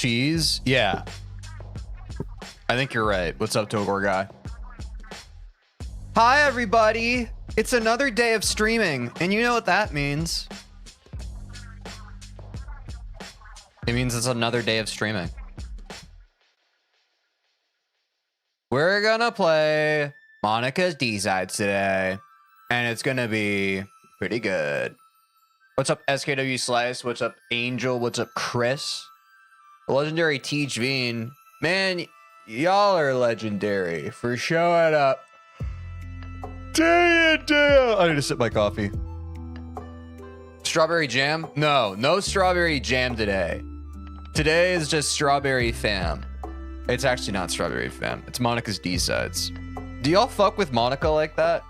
cheese? Yeah. I think you're right. What's up, Togor guy? Hi, everybody. It's another day of streaming, and you know what that means. It means it's another day of streaming. We're gonna play Monika's D-Sides today, and it's gonna be pretty good. What's up, SKW Slice? What's up, Angel? What's up, Chris? The legendary TeejVeen. Man, y'all are legendary for showing up. Day in, day out. I need to sip my coffee. Strawberry jam? No, no strawberry jam today. Today is just strawberry fam. It's actually not strawberry fam. It's Monika's D-Sides. Do y'all fuck with Monika like that?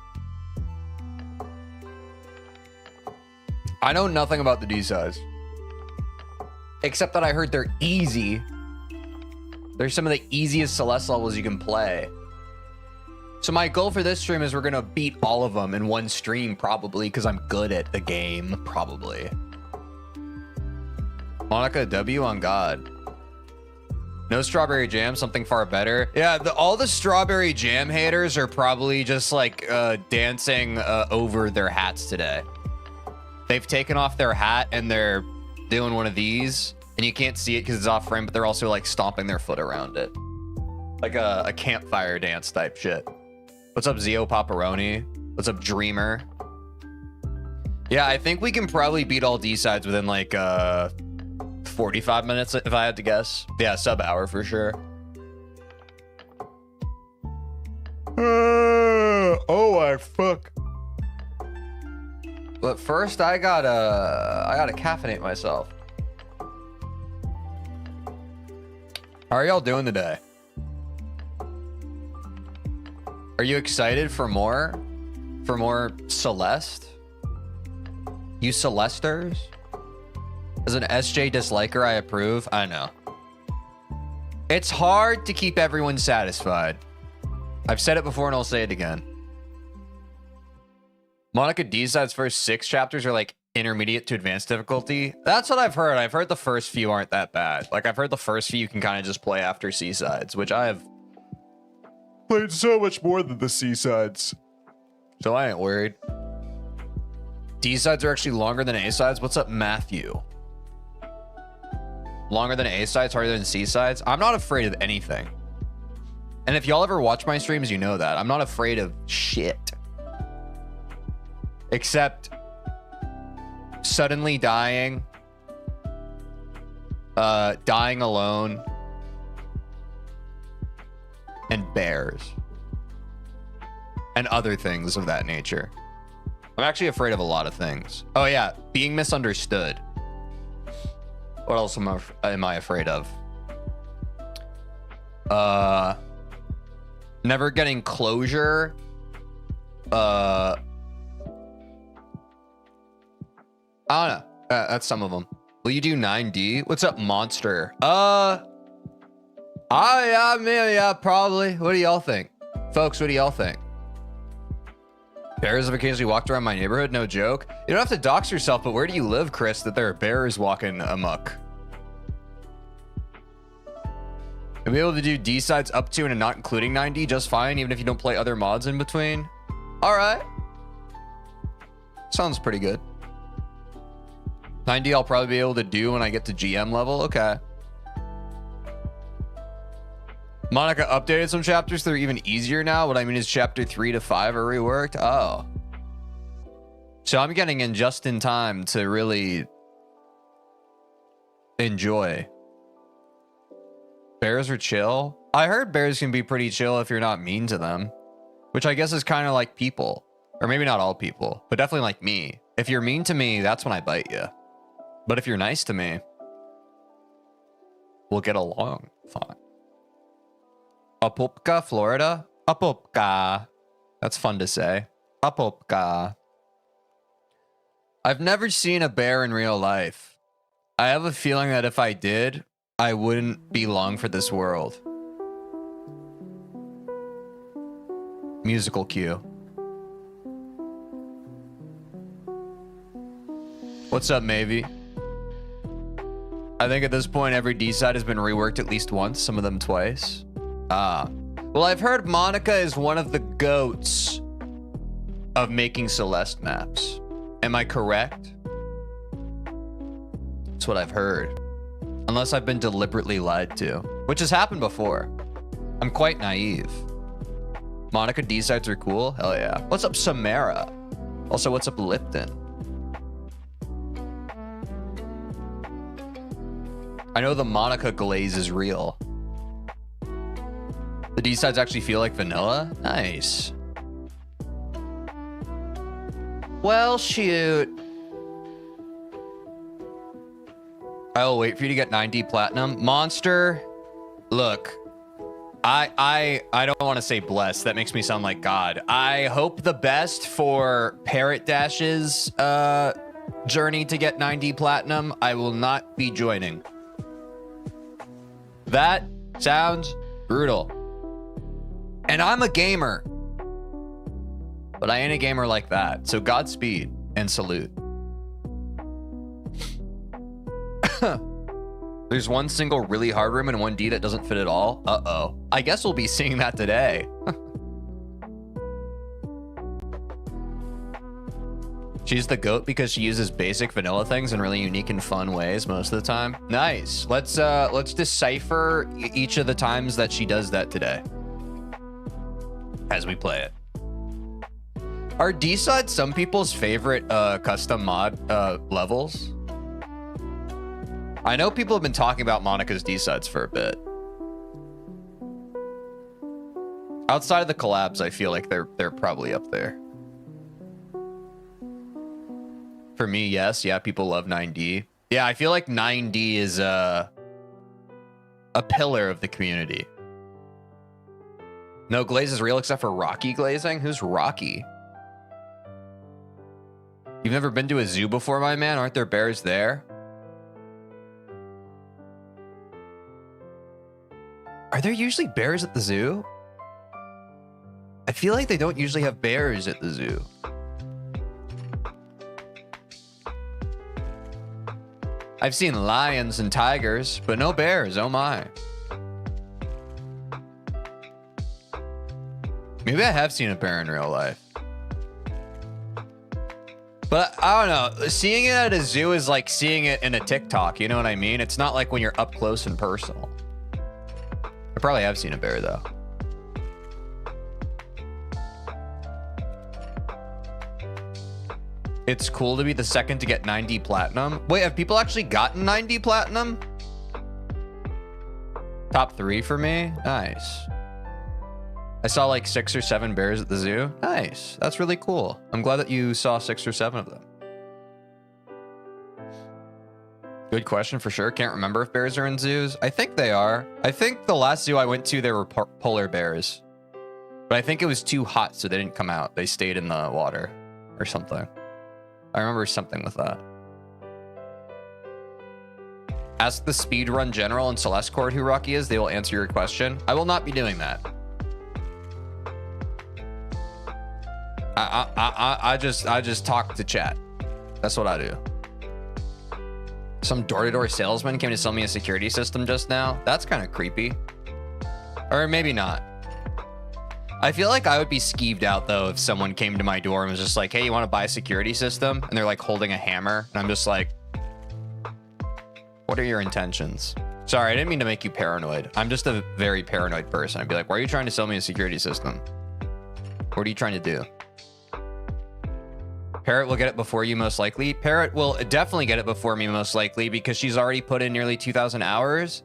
I know nothing about the D-Sides. Except that I heard they're easy. They're some of the easiest Celeste levels you can play. So my goal for this stream is we're gonna beat all of them in one stream, probably, because I'm good at the game, probably. Monika W on God. No strawberry jam, something far better. Yeah, all the strawberry jam haters are probably just like dancing over their hats today. They've taken off their hat and they're doing one of these, and you can't see it because it's off frame, but they're also like stomping their foot around it. Like a campfire dance type shit. What's up, Zio Paparoni? What's up, Dreamer? Yeah, I think we can probably beat all D-Sides within like 45 minutes if I had to guess. Yeah, sub hour for sure. Oh, I fuck. But first, I gotta caffeinate myself. How are y'all doing today? Are you excited for more? For more Celeste? You Celesters? As an SJ disliker, I approve. I know. It's hard to keep everyone satisfied. I've said it before and I'll say it again. Monika D-Side's first 6 chapters are like intermediate to advanced difficulty. That's what I've heard. I've heard the first few aren't that bad. Like I've heard the first few you can kind of just play after C-Sides, which I have played so much more than the C-Sides. So I ain't worried. D-Sides are actually longer than A-Sides. What's up, Matthew? Longer than A-Sides, harder than C-Sides. I'm not afraid of anything. And if y'all ever watch my streams, you know that. I'm not afraid of shit. Except suddenly dying. Dying alone. And bears. And other things of that nature. I'm actually afraid of a lot of things. Oh yeah, being misunderstood. What else am I afraid of? Never getting closure. I don't know. That's some of them. Will you do 9D? What's up, Monster? Yeah, probably. What do y'all think? Folks, what do y'all think? Bears have occasionally walked around my neighborhood, no joke. You don't have to dox yourself, but where do you live, Chris, that there are bears walking amok? You'll be able to do D-Sides up to and not including 9D just fine, even if you don't play other mods in between. All right. Sounds pretty good. 9D I'll probably be able to do when I get to GM level. Okay. Monika updated some chapters. They're even easier now. What I mean is chapter 3 to 5 are reworked. Oh. So I'm getting in just in time to really enjoy. Bears are chill. I heard bears can be pretty chill if you're not mean to them, which I guess is kind of like people, or maybe not all people, but definitely like me. If you're mean to me, that's when I bite you. But if you're nice to me, we'll get along fine. Apopka, Florida? Apopka. That's fun to say. Apopka. I've never seen a bear in real life. I have a feeling that if I did, I wouldn't be long for this world. Musical cue. What's up, Mavie? I think at this point, every D side has been reworked at least once, some of them twice. Well, I've heard Monika is one of the goats of making Celeste maps. Am I correct? That's what I've heard. Unless I've been deliberately lied to, which has happened before. I'm quite naive. Monika D-sides are cool? Hell yeah. What's up, Samara? Also, what's up, Lipton? I know the Monika glaze is real. The D-sides actually feel like vanilla? Nice. Well, shoot. I'll wait for you to get 9D platinum. Monster, look. I don't want to say blessed. That makes me sound like God. I hope the best for Parrot Dash's journey to get 9D platinum. I will not be joining. That sounds brutal. And I'm a gamer. But I ain't a gamer like that. So Godspeed and salute. There's one single really hard room and one D that doesn't fit at all. Uh-oh. I guess we'll be seeing that today. She's the GOAT because she uses basic vanilla things in really unique and fun ways most of the time. Nice. Let's decipher each of the times that she does that today as we play it. Are D-side some people's favorite custom mod levels? I know people have been talking about Monika's D-sides for a bit. Outside of the collabs, I feel like they're probably up there. For me, yes. Yeah, people love 9D. Yeah, I feel like 9D is a pillar of the community. No glaze is real except for Rocky glazing? Who's Rocky? You've never been to a zoo before, my man? Aren't there bears there? Are there usually bears at the zoo? I feel like they don't usually have bears at the zoo. I've seen lions and tigers, but no bears, oh my. Maybe I have seen a bear in real life. But I don't know, seeing it at a zoo is like seeing it in a TikTok, you know what I mean? It's not like when you're up close and personal. I probably have seen a bear though. It's cool to be the second to get 9D platinum. Wait, have people actually gotten 9D platinum? Top 3 for me? Nice. I saw like 6 or 7 bears at the zoo. Nice. That's really cool. I'm glad that you saw 6 or 7 of them. Good question for sure. Can't remember if bears are in zoos. I think they are. I think the last zoo I went to, there were polar bears. But I think it was too hot, so they didn't come out. They stayed in the water or something. I remember something with that. Ask the speedrun general in Celeste Court who Rocky is. They will answer your question. I will not be doing that. I just talk to chat. That's what I do. Some door-to-door salesman came to sell me a security system just now. That's kind of creepy. Or maybe not. I feel like I would be skeeved out though if someone came to my door and was just like, hey, you want to buy a security system? And they're like holding a hammer. And I'm just like, what are your intentions? Sorry, I didn't mean to make you paranoid. I'm just a very paranoid person. I'd be like, why are you trying to sell me a security system? What are you trying to do? Parrot will get it before you most likely. Parrot will definitely get it before me most likely because she's already put in nearly 2,000 hours.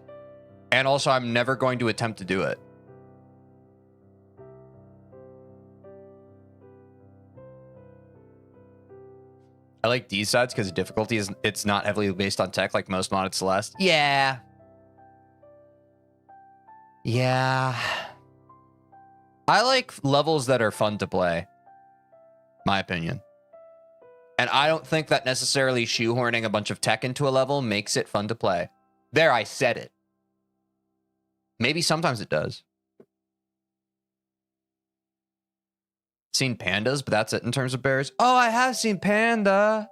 And also I'm never going to attempt to do it. I like D-sides because the difficulty is it's not heavily based on tech like most modded Celeste. Yeah. Yeah. I like levels that are fun to play. My opinion. And I don't think that necessarily shoehorning a bunch of tech into a level makes it fun to play. There, I said it. Maybe sometimes it does. Seen pandas, but that's it in terms of bears. Oh, I have seen panda.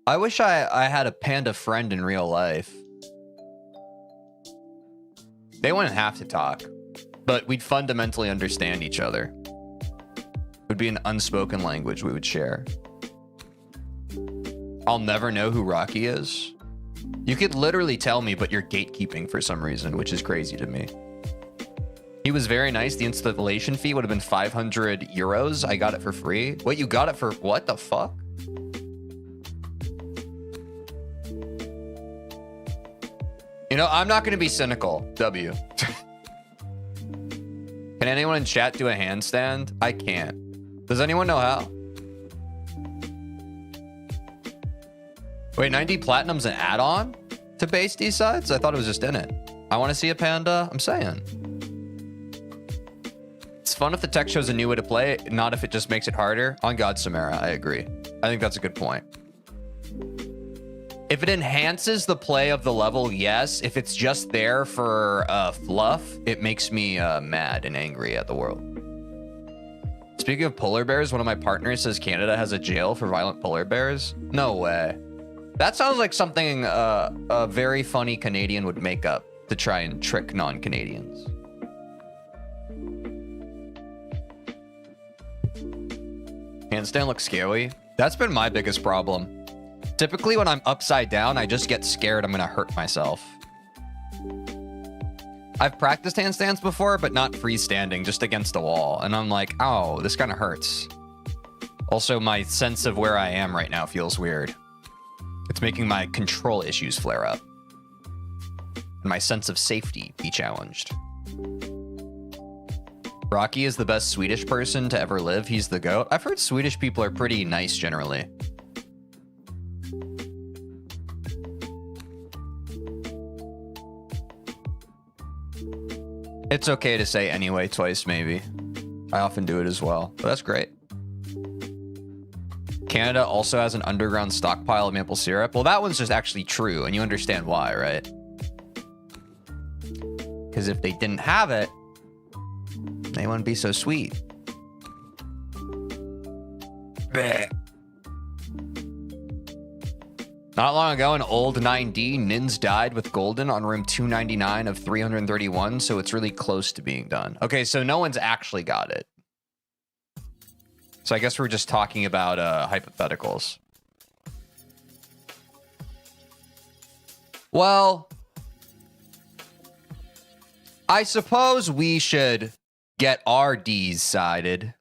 I wish I had a panda friend in real life. They wouldn't have to talk, but we'd fundamentally understand each other. It would be an unspoken language we would share. I'll never know who Rocky is. You could literally tell me, but you're gatekeeping for some reason, which is crazy to me. He was very nice. The installation fee would have been 500 euros. I got it for free. Wait, you got it for what the fuck? You know, I'm not going to be cynical. W. Can anyone in chat do a handstand? I can't. Does anyone know how? Wait, 90 Platinum's an add-on to base D-sides? I thought it was just in it. I want to see a panda. I'm saying. It's fun if the tech shows a new way to play it, not if it just makes it harder. On God, Samara, I agree. I think that's a good point. If it enhances the play of the level, yes. If it's just there for fluff, it makes me mad and angry at the world. Speaking of polar bears, one of my partners says Canada has a jail for violent polar bears. No way. That sounds like something a very funny Canadian would make up to try and trick non-Canadians. Handstand looks scary. That's been my biggest problem. Typically, when I'm upside down, I just get scared I'm gonna hurt myself. I've practiced handstands before, but not freestanding, just against a wall. And I'm like, oh, this kind of hurts. Also, my sense of where I am right now feels weird. It's making my control issues flare up. And my sense of safety be challenged. Rocky is the best Swedish person to ever live. He's the GOAT. I've heard Swedish people are pretty nice generally. It's okay to say anyway twice, maybe. I often do it as well, but that's great. Canada also has an underground stockpile of maple syrup. Well, that one's just actually true, and you understand why, right? Because if they didn't have it, they wouldn't be so sweet. Blech. Not long ago, an old 9D, Nins died with Golden on room 299 of 331, so it's really close to being done. Okay, so no one's actually got it. So I guess we're just talking about hypotheticals. Well, I suppose we should get our D's sided.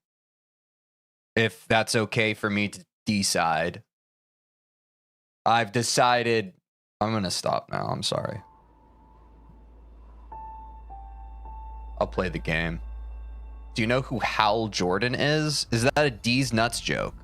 If that's okay for me to decide. I've decided I'm going to stop now. I'm sorry. I'll play the game. Do you know who Hal Jordan is? Is that a D's nuts joke?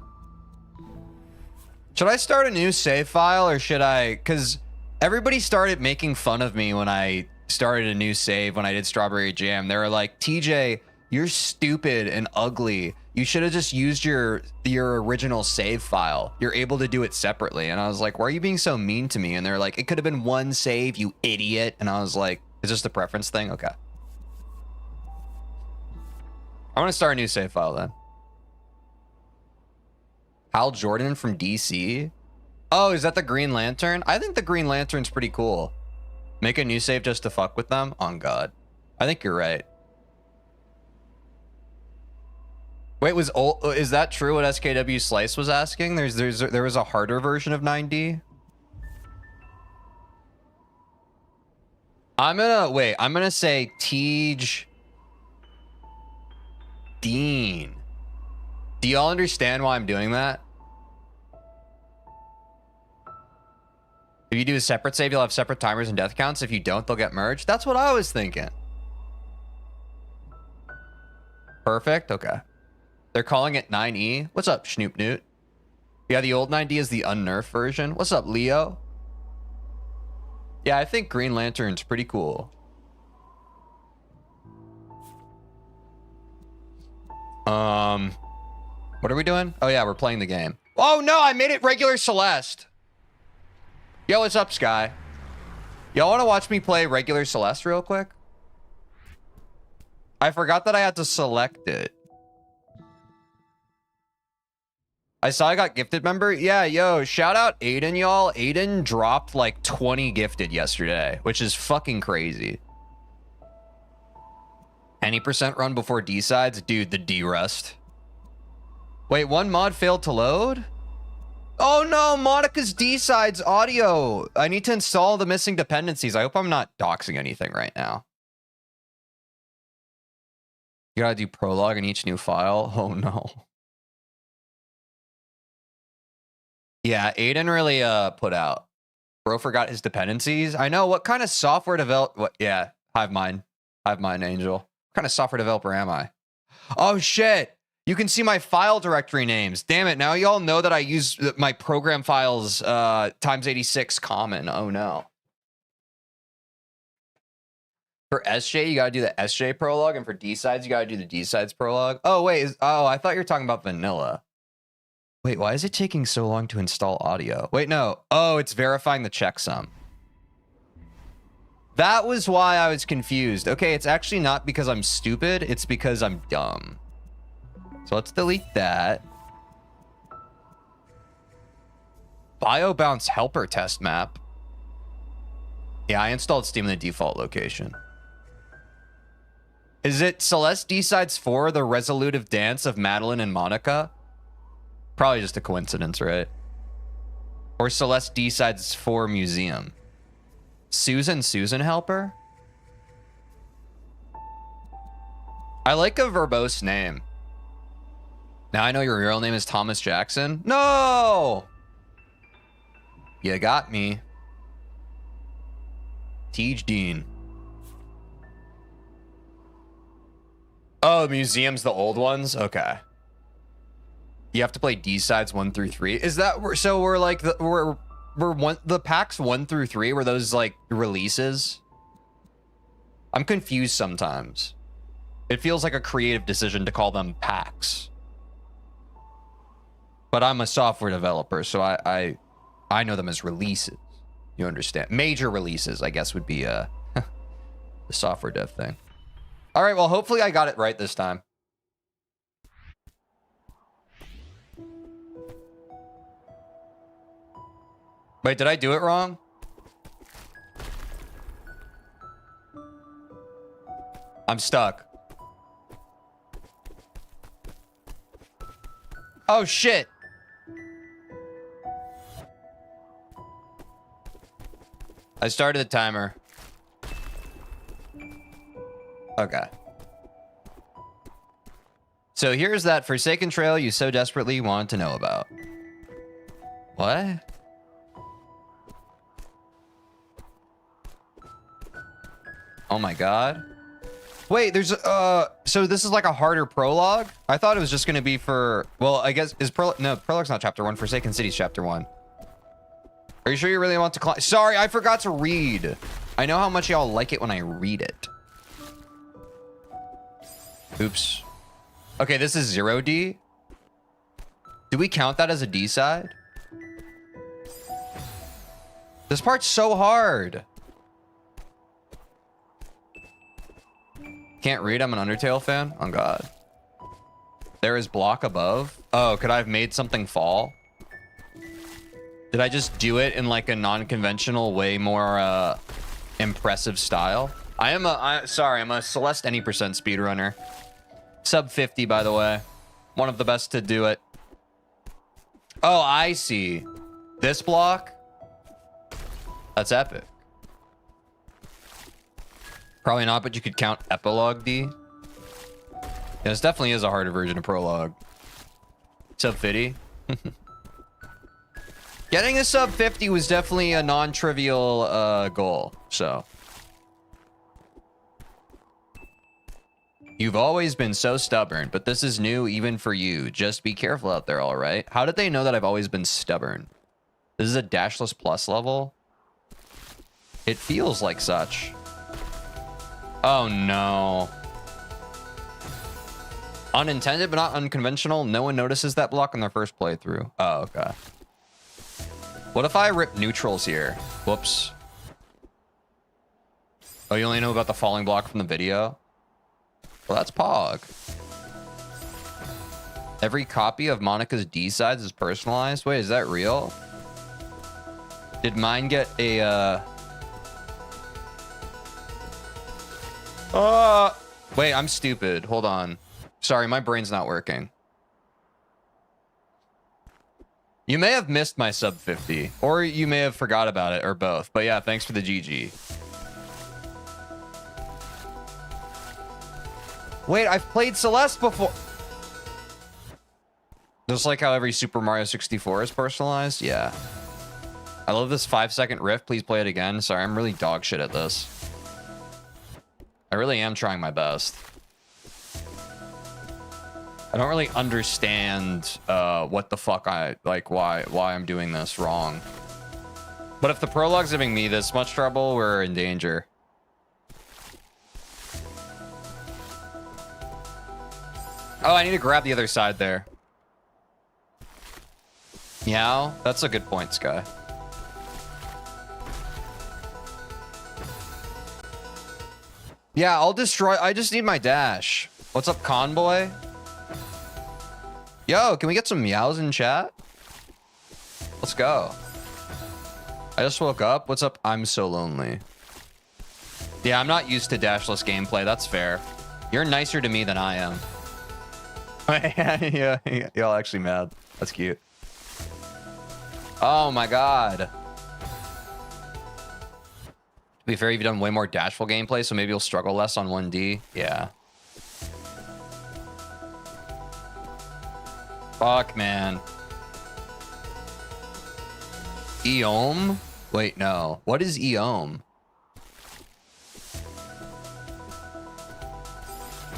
Should I start a new save file or should I? Because everybody started making fun of me when I started a new save when I did Strawberry Jam. They were like, TJ, you're stupid and ugly. You should have just used your original save file. You're able to do it separately. And I was like, why are you being so mean to me? And they're like, it could have been one save, you idiot. And I was like, it's just a preference thing? Okay. I want to start a new save file then. Hal Jordan from DC? Oh, is that the Green Lantern? I think the Green Lantern's pretty cool. Make a new save just to fuck with them? On God. I think you're right. Wait, is that true what SKW Slice was asking? There was a harder version of 9D? I'm gonna say TeejVeen. Do y'all understand why I'm doing that? If you do a separate save, you'll have separate timers and death counts. If you don't, they'll get merged. That's what I was thinking. Perfect. Okay. They're calling it 9E. What's up, Schnoop Newt? Yeah, the old 9D is the unnerfed version. What's up, Leo? Yeah, I think Green Lantern's pretty cool. What are we doing? Oh yeah, we're playing the game. Oh no, I made it regular Celeste. Yo, what's up, Sky? Y'all want to watch me play regular Celeste real quick? I forgot that I had to select it. I saw I got gifted member. Yeah, yo, shout out Aiden, y'all. Aiden dropped like 20 gifted yesterday, which is fucking crazy. Any percent run before D-sides? Dude, the D-rest. Wait, one mod failed to load? Oh no, Monika's D-sides audio. I need to install the missing dependencies. I hope I'm not doxing anything right now. You gotta do prologue in each new file. Oh no. Yeah, Aiden really put out. Bro forgot his dependencies. I know. What kind of software develop? What? Yeah, Hive mind, Angel. What kind of software developer am I? Oh shit! You can see my file directory names. Damn it! Now y'all know that I use my program files times 86 common. Oh no. For SJ, you gotta do the SJ prologue, and for D-sides, you gotta do the D-sides prologue. Oh wait, I thought you were talking about vanilla. Wait, why is it taking so long to install audio? Wait, no. Oh, it's verifying the checksum. That was why I was confused. Okay, it's actually not because I'm stupid. It's because I'm dumb. So let's delete that. BioBounce helper test map. Yeah, I installed Steam in the default location. Is it Celeste D-sides 4, the resolutive dance of Madeline and Monika? Probably just a coincidence, right? Or Celeste D-sides 4 museum. Susan helper? I like a verbose name. Now I know your real name is Thomas Jackson. No! You got me. TeejVeen. Oh, museums, the old ones? Okay. You have to play D-sides 1 through 3. Is that so? We're like the packs 1 through 3 were those like releases? I'm confused sometimes. It feels like a creative decision to call them packs. But I'm a software developer, so I know them as releases. You understand? Major releases, I guess, would be the software dev thing. All right, well, hopefully I got it right this time. Wait, did I do it wrong? I'm stuck. Oh, shit. I started the timer. Okay. So here's that Forsaken Trail you so desperately want to know about. What? Oh my god. Wait, there's so this is like a harder prologue? I thought it was just gonna be for, well, I guess is no, prologue's not chapter 1, Forsaken City's chapter 1. Are you sure you really want to climb? Sorry, I forgot to read. I know how much y'all like it when I read it. Oops. Okay, this is 0D. Do we count that as a D-side? This part's so hard. Can't read, I'm an Undertale fan? Oh god. There is block above. Oh, could I have made something fall? Did I just do it in like a non-conventional, way more impressive style? I'm a Celeste any percent speedrunner. Sub 50, by the way. One of the best to do it. Oh, I see. This block? That's epic. Probably not, but you could count Epilogue D. Yeah, this definitely is a harder version of Prologue. Sub 50. Getting a sub 50 was definitely a non-trivial goal, so. You've always been so stubborn, but this is new even for you. Just be careful out there, all right? How did they know that I've always been stubborn? This is a Dashless Plus level? It feels like such. Oh no. Unintended but not unconventional. No one notices that block on their first playthrough. Oh, okay. What if I rip neutrals here? Whoops. Oh, you only know about the falling block from the video? Well, that's Pog. Every copy of Monika's D-sides is personalized? Wait, is that real? Did mine get a, Wait, I'm stupid. Hold on. Sorry, my brain's not working. You may have missed my sub 50, or you may have forgot about it, or both. But yeah, thanks for the GG. Wait, I've played Celeste before. Just like how every Super Mario 64 is personalized? Yeah. I love this 5-second riff. Please play it again. Sorry, I'm really dog shit at this. I really am trying my best. I don't really understand what the fuck why I'm doing this wrong. But if the prologue's giving me this much trouble, we're in danger. Oh, I need to grab the other side there. Yeah, that's a good point, Sky. Yeah, I'll destroy. I just need my dash. What's up, Conboy? Yo, can we get some meows in chat? Let's go. I just woke up. What's up? I'm so lonely. Yeah, I'm not used to dashless gameplay. That's fair. You're nicer to me than I am. Yeah, y'all actually mad. That's cute. Oh my god. To be fair, you've done way more dashful gameplay, so maybe you'll struggle less on 1D. Yeah. Fuck, man. Eom? Wait, no. What is Eom?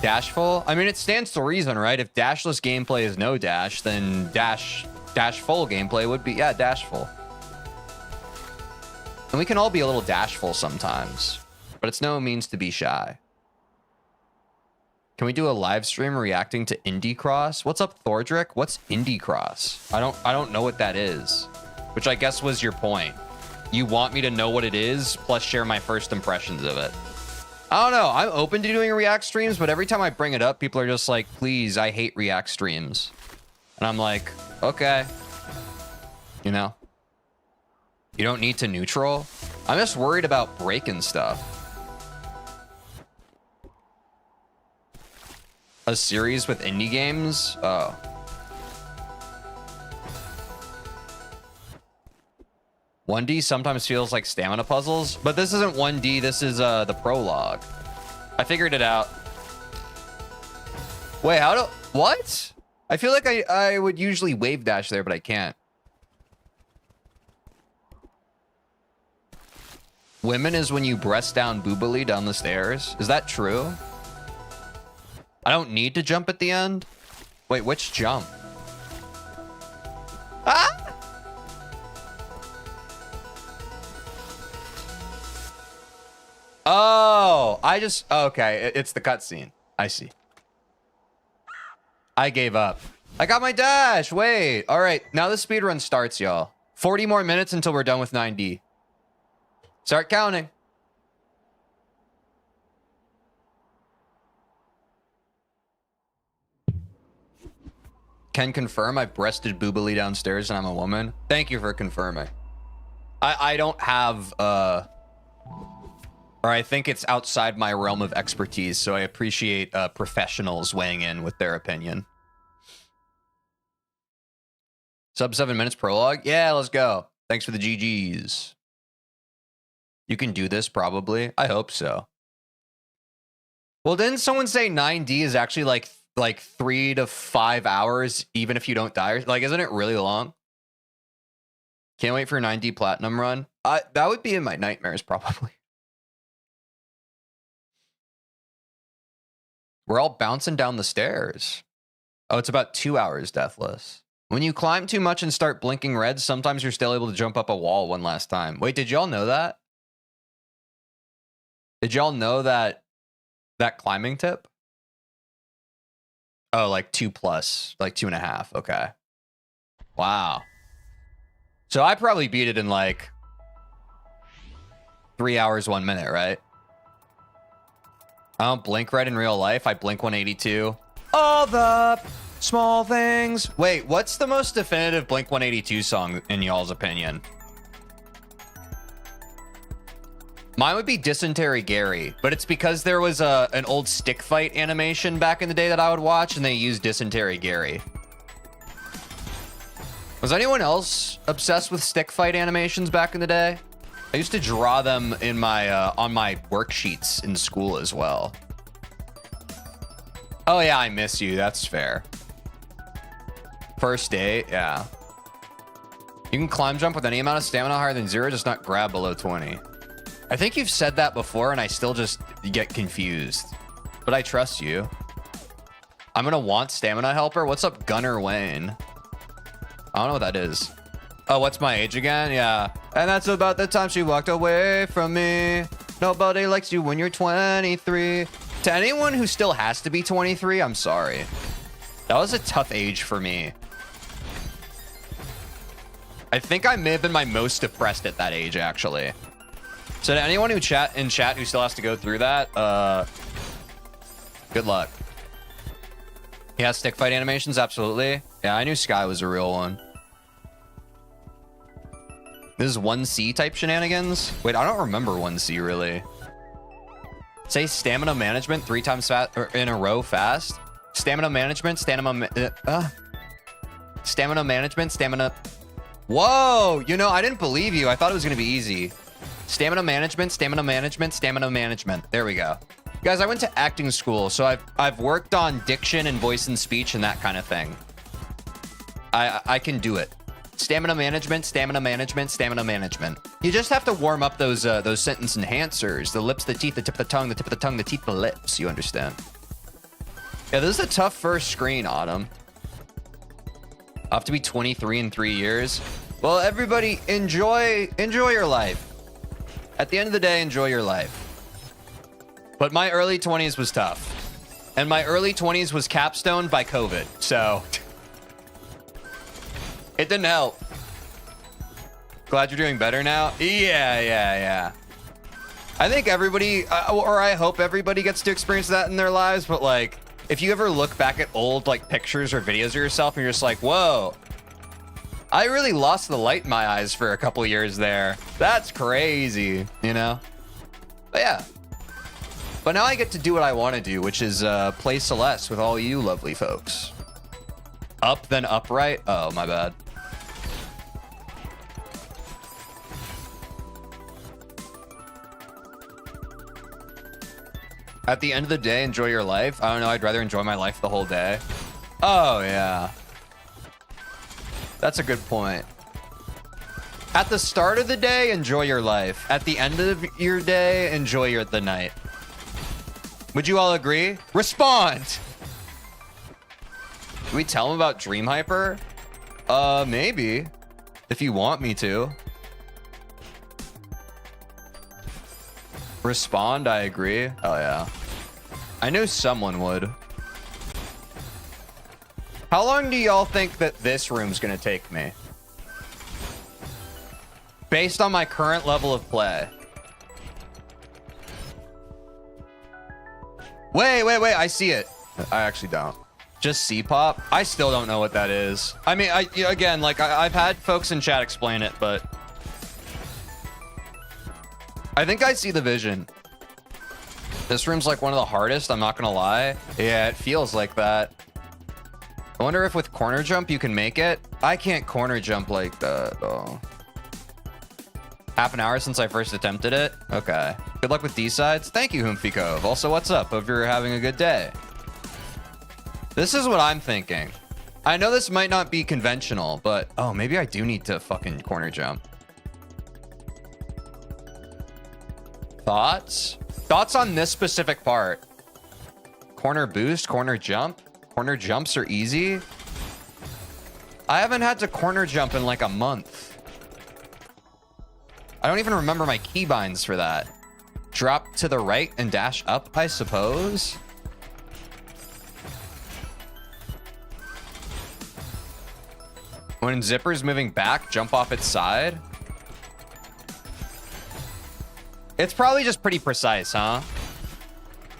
Dashful? I mean, it stands to reason, right? If dashless gameplay is no dash, then dashful gameplay would be, yeah, dashful. And we can all be a little dashful sometimes, but it's no means to be shy. Can we do a live stream reacting to Indie Cross? What's up, Thordrick? What's Indie Cross? I don't know what that is, which I guess was your point. You want me to know what it is, plus share my first impressions of it. I don't know. I'm open to doing React streams, but every time I bring it up, people are just like, please, I hate React streams. And I'm like, okay. You know? You don't need to neutral. I'm just worried about breaking stuff. A series with indie games? Oh. "1D sometimes feels like stamina puzzles," but this isn't 1D, this is the prologue. I figured it out. Wait, how do... What? I feel like I would usually wave dash there, but I can't. Women is when you breast down boobily down the stairs. Is that true? I don't need to jump at the end? Wait, which jump? Ah! Oh, okay, it's the cutscene. I see. I gave up. I got my dash. Wait. All right, now the speedrun starts, y'all. 40 more minutes until we're done with 9D. Start counting. Can confirm I breasted boobily downstairs and I'm a woman. Thank you for confirming. I don't have or I think it's outside my realm of expertise, so I appreciate professionals weighing in with their opinion. Sub 7 minutes prologue? Yeah, let's go. Thanks for the GGs. You can do this, probably. I hope so. Well, didn't someone say 9D is actually like 3 to 5 hours, even if you don't die? Like, isn't it really long? Can't wait for a 9D platinum run. That would be in my nightmares, probably. We're all bouncing down the stairs. Oh, it's about 2 hours deathless. When you climb too much and start blinking red, sometimes you're still able to jump up a wall one last time. Wait, did y'all know that? Did y'all know that climbing tip? Oh, like 2+, like 2.5. Okay. Wow. So I probably beat it in like 3 hours, 1 minute, right? I don't blink red in real life. I blink 182. All the small things. Wait, what's the most definitive Blink 182 song in y'all's opinion? Mine would be Dysentery Gary, but it's because there was an old stick fight animation back in the day that I would watch, and they used Dysentery Gary. Was anyone else obsessed with stick fight animations back in the day? I used to draw them in my on my worksheets in school as well. Oh yeah, I miss you. That's fair. First date, yeah. You can climb jump with any amount of stamina higher than 0, just not grab below 20. I think you've said that before, and I still just get confused. But I trust you. I'm gonna want stamina helper. What's up, Gunner Wayne? I don't know what that is. Oh, what's my age again? Yeah. And that's about the time she walked away from me. Nobody likes you when you're 23. To anyone who still has to be 23, I'm sorry. That was a tough age for me. I think I may have been my most depressed at that age, actually. So to anyone who in chat who still has to go through that, good luck. Yeah, stick fight animations, absolutely. Yeah, I knew Sky was a real one. This is 1C type shenanigans. Wait, I don't remember 1C really. Say stamina management 3 times in a row fast. Stamina management, stamina management. Whoa, you know, I didn't believe you. I thought it was gonna be easy. Stamina management, stamina management, stamina management. There we go. Guys, I went to acting school, so I've worked on diction and voice and speech and that kind of thing. I can do it. Stamina management, stamina management, stamina management. You just have to warm up those sentence enhancers. The lips, the teeth, the tip of the tongue, the tip of the tongue, the teeth, the lips. You understand? Yeah, this is a tough first screen, Autumn. I'll have to be 23 in 3 years. Well, everybody, enjoy your life. At the end of the day, enjoy your life. But my early 20s was tough. And my early 20s was capstoned by COVID, so... It didn't help. Glad you're doing better now? Yeah. I think everybody, or I hope everybody gets to experience that in their lives, but like, if you ever look back at old like pictures or videos of yourself and you're just like, whoa, I really lost the light in my eyes for a couple years there. That's crazy, you know? But yeah. But now I get to do what I want to do, which is play Celeste with all you lovely folks. Up, then upright? Oh, my bad. At the end of the day, enjoy your life. I don't know, I'd rather enjoy my life the whole day. Oh, yeah. That's a good point. At the start of the day, enjoy your life. At the end of your day, enjoy the night. Would you all agree? Respond! Can we tell him about Dream Hyper? Maybe. If you want me to. Respond, I agree. Oh, yeah. I knew someone would. How long do y'all think that this room's gonna take me? Based on my current level of play. Wait, I see it. I actually don't. Just C-pop? I still don't know what that is. I mean, again, like, I've had folks in chat explain it, but... I think I see the vision. This room's like one of the hardest, I'm not gonna lie. Yeah, it feels like that. I wonder if with corner jump you can make it. I can't corner jump like that, though. Half an hour since I first attempted it? Okay. Good luck with D-sides. Thank you, Humphy Cove. Also, what's up? Hope you're having a good day. This is what I'm thinking. I know this might not be conventional, but... Oh, maybe I do need to fucking corner jump. Thoughts? Thoughts on this specific part? Corner boost, corner jump? Corner jumps are easy? I haven't had to corner jump in like a month. I don't even remember my keybinds for that. Drop to the right and dash up, I suppose? When Zipper's moving back, jump off its side? It's probably just pretty precise, huh?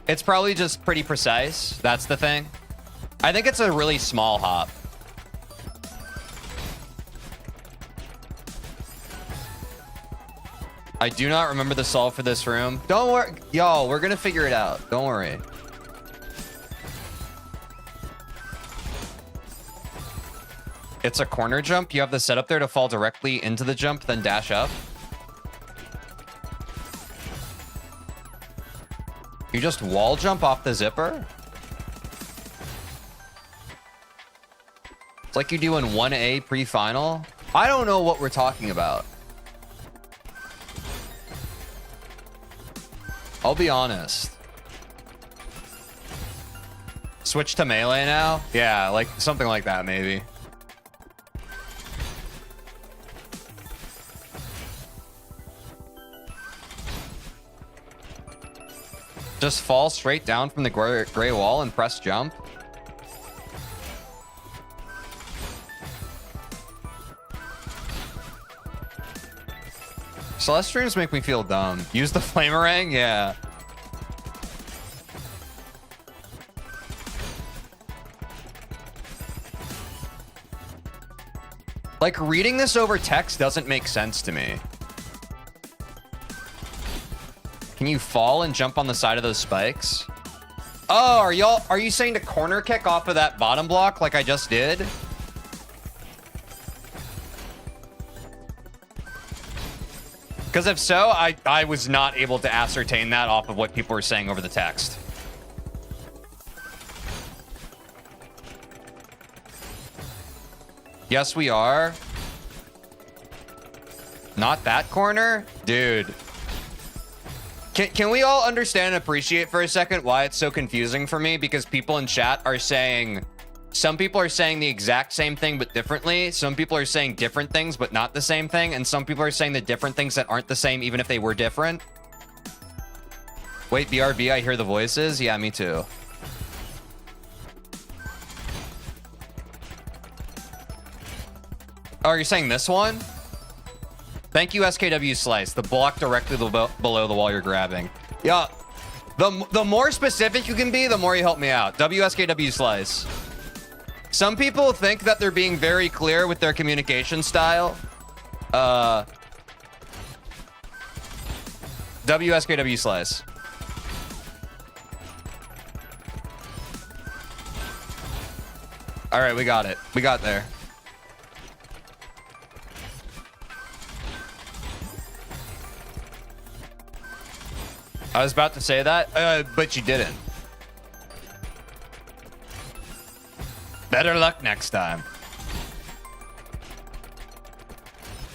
It's probably just pretty precise. That's the thing. I think it's a really small hop. I do not remember the solve for this room. Don't worry. Yo, we're gonna figure it out. Don't worry. It's a corner jump. You have the setup there to fall directly into the jump, then dash up. You just wall jump off the zipper. It's like you do in 1A pre-final. I don't know what we're talking about. I'll be honest. Switch to melee now? Yeah, like something like that maybe. Just fall straight down from the gray wall and press jump. Celeste streams make me feel dumb. Use the flamerang? Yeah. Like, reading this over text doesn't make sense to me. Can you fall and jump on the side of those spikes? Oh, are you saying to corner kick off of that bottom block like I just did? Because if so, I was not able to ascertain that off of what people were saying over the text. Yes, we are. Not that corner? Dude. Can we all understand and appreciate for a second why it's so confusing for me? Because people in chat are saying... Some people are saying the exact same thing but differently. Some people are saying different things but not the same thing. And some people are saying the different things that aren't the same even if they were different. Wait, BRB, I hear the voices? Yeah, me too. Oh, you're saying this one? Thank you, SKW Slice. The block directly below the wall you're grabbing. Yeah, the more specific you can be, the more you help me out. WSKW Slice. Some people think that they're being very clear with their communication style. WSKW Slice. All right, we got it. We got there. I was about to say that, but you didn't. Better luck next time.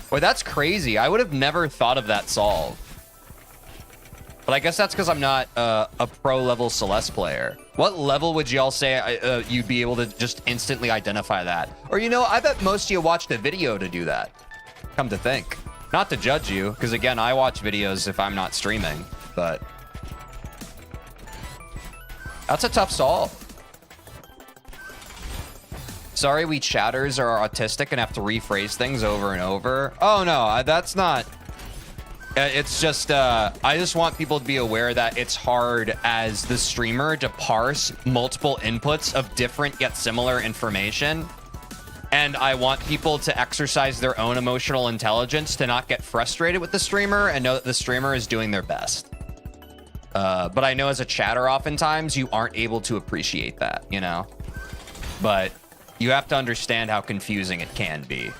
Boy, that's crazy. I would have never thought of that solve. But I guess that's because I'm not a pro-level Celeste player. What level would y'all say you'd be able to just instantly identify that? Or, you know, I bet most of you watched a video to do that. Come to think. Not to judge you, because, again, I watch videos if I'm not streaming. But that's a tough solve. Sorry, we chatters are autistic and have to rephrase things over and over. Oh, no, that's not... It's just, I just want people to be aware that it's hard as the streamer to parse multiple inputs of different yet similar information. And I want people to exercise their own emotional intelligence to not get frustrated with the streamer and know that the streamer is doing their best. But I know as a chatter, oftentimes you aren't able to appreciate that, you know? But you have to understand how confusing it can be.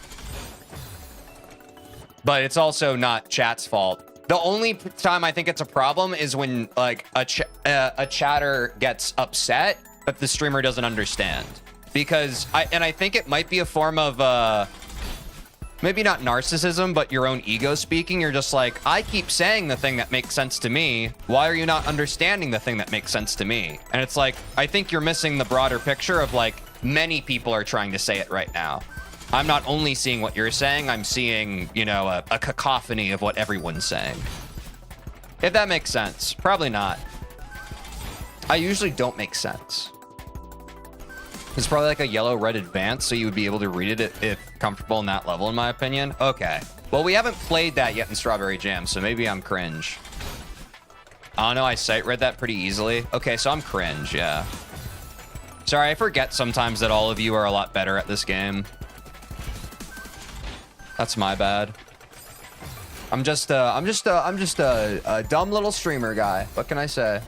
But it's also not chat's fault. The only time I think it's a problem is when like a chatter gets upset, but the streamer doesn't understand. Because I think it might be a form of maybe not narcissism, but your own ego speaking. You're just like, I keep saying the thing that makes sense to me. Why are you not understanding the thing that makes sense to me? And it's like, I think you're missing the broader picture of like, many people are trying to say it right now. I'm not only seeing what you're saying, I'm seeing, you know, a cacophony of what everyone's saying. If that makes sense. Probably not. I usually don't make sense. It's probably like a yellow-red advance, so you would be able to read it if comfortable in that level, in my opinion. Okay. Well, we haven't played that yet in Strawberry Jam, so maybe I'm cringe. I don't know, I sight read that pretty easily. Okay, so I'm cringe, yeah. Sorry, I forget sometimes that all of you are a lot better at this game. That's my bad. I'm just a dumb little streamer guy. What can I say?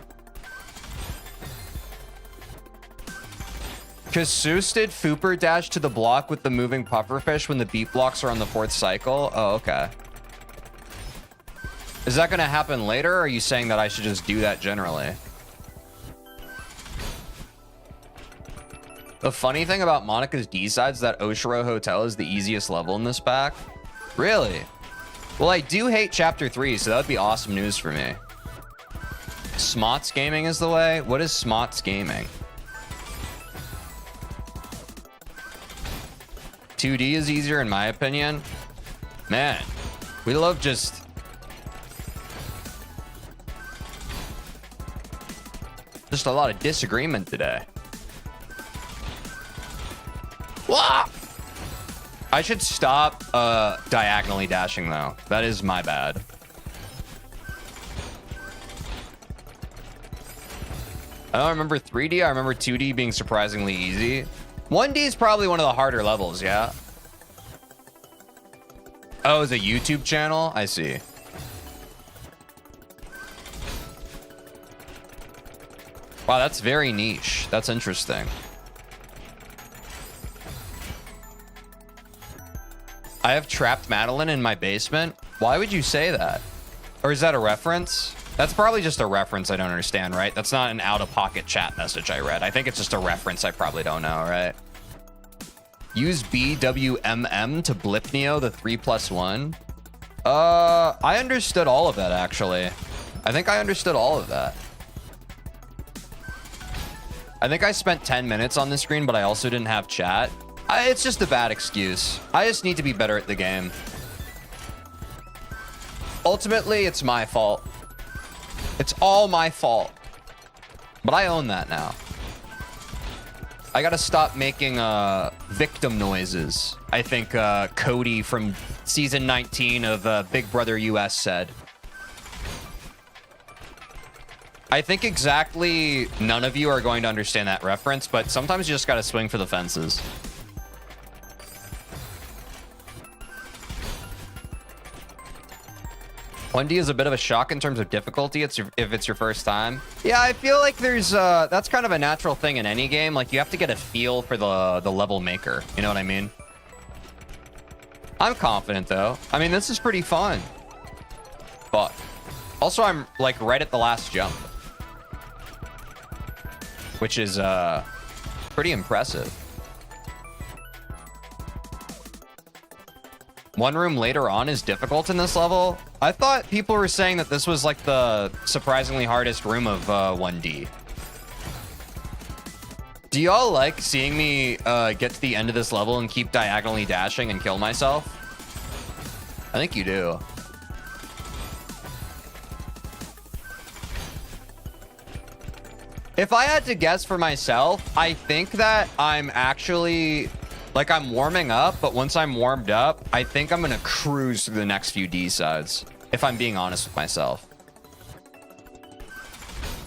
Casus did Fooper dash to the block with the moving pufferfish when the beat blocks are on the 4th cycle. Oh, okay. Is that going to happen later, or are you saying that I should just do that generally? The funny thing about Monika's D-side is that Oshiro Hotel is the easiest level in this pack. Really? Well, I do hate Chapter 3, so that would be awesome news for me. Smots Gaming is the way? What is Smots Gaming? 2D is easier in my opinion. Man, we love just... a lot of disagreement today. Wah! I should stop diagonally dashing though. That is my bad. I don't remember 3D. I remember 2D being surprisingly easy. 1D is probably one of the harder levels, yeah. Oh, it's a YouTube channel? I see. Wow, that's very niche. That's interesting. I have trapped Madeline in my basement. Why would you say that? Or is that a reference? That's probably just a reference I don't understand, right? That's not an out-of-pocket chat message I read. I think it's just a reference I probably don't know, right? Use BWMM to Blipneo the 3+1. I understood all of that, actually. I think I understood all of that. I think I spent 10 minutes on the screen, but I also didn't have chat. It's just a bad excuse. I just need to be better at the game. Ultimately, it's my fault. It's all my fault. But I own that now. I gotta stop making victim noises. I think Cody from season 19 of Big Brother US said. I think exactly none of you are going to understand that reference, but sometimes you just gotta swing for the fences. 1D is a bit of a shock in terms of difficulty if it's your first time. Yeah, I feel like there's that's kind of a natural thing in any game. Like you have to get a feel for the level maker. You know what I mean? I'm confident though. I mean, this is pretty fun. But also I'm like right at the last jump, which is pretty impressive. One room later on is difficult in this level. I thought people were saying that this was like the surprisingly hardest room of 1D. Do y'all like seeing me get to the end of this level and keep diagonally dashing and kill myself? I think you do. If I had to guess for myself, I think that I'm actually... like, I'm warming up, but once I'm warmed up, I think I'm going to cruise through the next few D-sides, if I'm being honest with myself.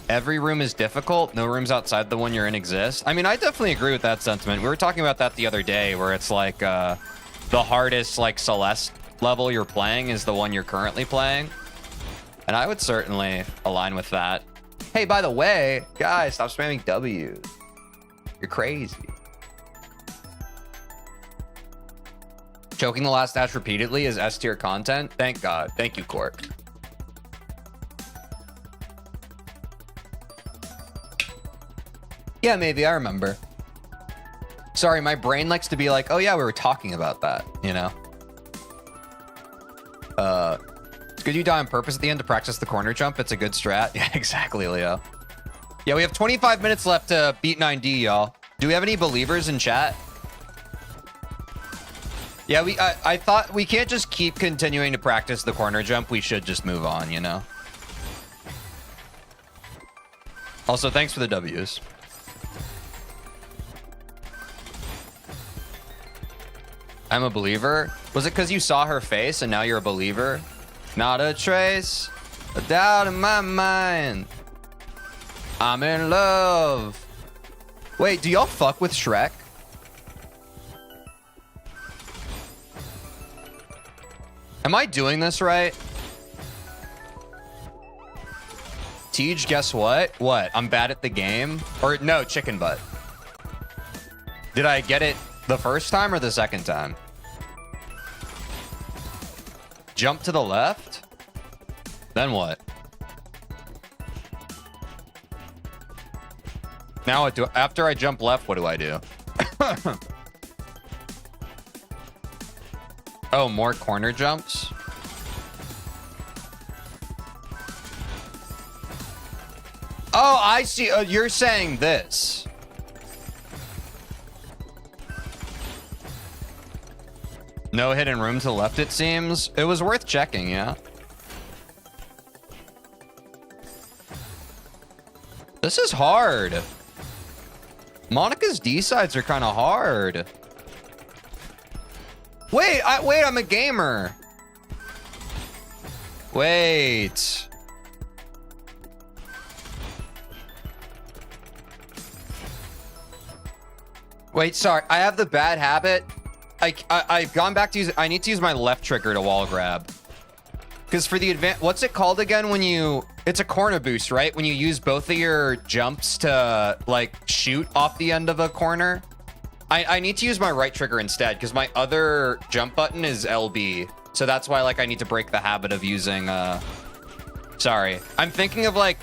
Every room is difficult. No rooms outside the one you're in exist. I mean, I definitely agree with that sentiment. We were talking about that the other day, where it's like the hardest, like, Celeste level you're playing is the one you're currently playing. And I would certainly align with that. Hey, by the way, guys, stop spamming W's. You're crazy. Choking the last dash repeatedly is S tier content. Thank God. Thank you, Court. Yeah, maybe. I remember. Sorry, my brain likes to be like, oh yeah, we were talking about that, you know? It's good you die on purpose at the end to practice the corner jump. It's a good strat. Yeah, exactly, Leo. Yeah, we have 25 minutes left to beat 9D, y'all. Do we have any believers in chat? Yeah, I thought we can't just keep continuing to practice the corner jump. We should just move on, you know? Also, thanks for the W's. I'm a believer. Was it because you saw her face and now you're a believer? Not a trace, a doubt in my mind. I'm in love. Wait, do y'all fuck with Shrek? Am I doing this right? Tej, guess what? What? I'm bad at the game? Or no, chicken butt. Did I get it the first time or the second time? Jump to the left? Then what? Now what do after I jump left, what do I do? Oh, more corner jumps? Oh, I see. You're saying this. No hidden room to the left, it seems. It was worth checking, yeah. This is hard. Monika's D-sides are kind of hard. Wait, I'm a gamer. Wait. Wait, sorry. I have the bad habit. I've gone back to use. I need to use my left trigger to wall grab. Because for the what's it called again when you? It's a corner boost, right? When you use both of your jumps to like shoot off the end of a corner. I need to use my right trigger instead because my other jump button is LB. So that's why like I need to break the habit of using. Sorry, I'm thinking of like.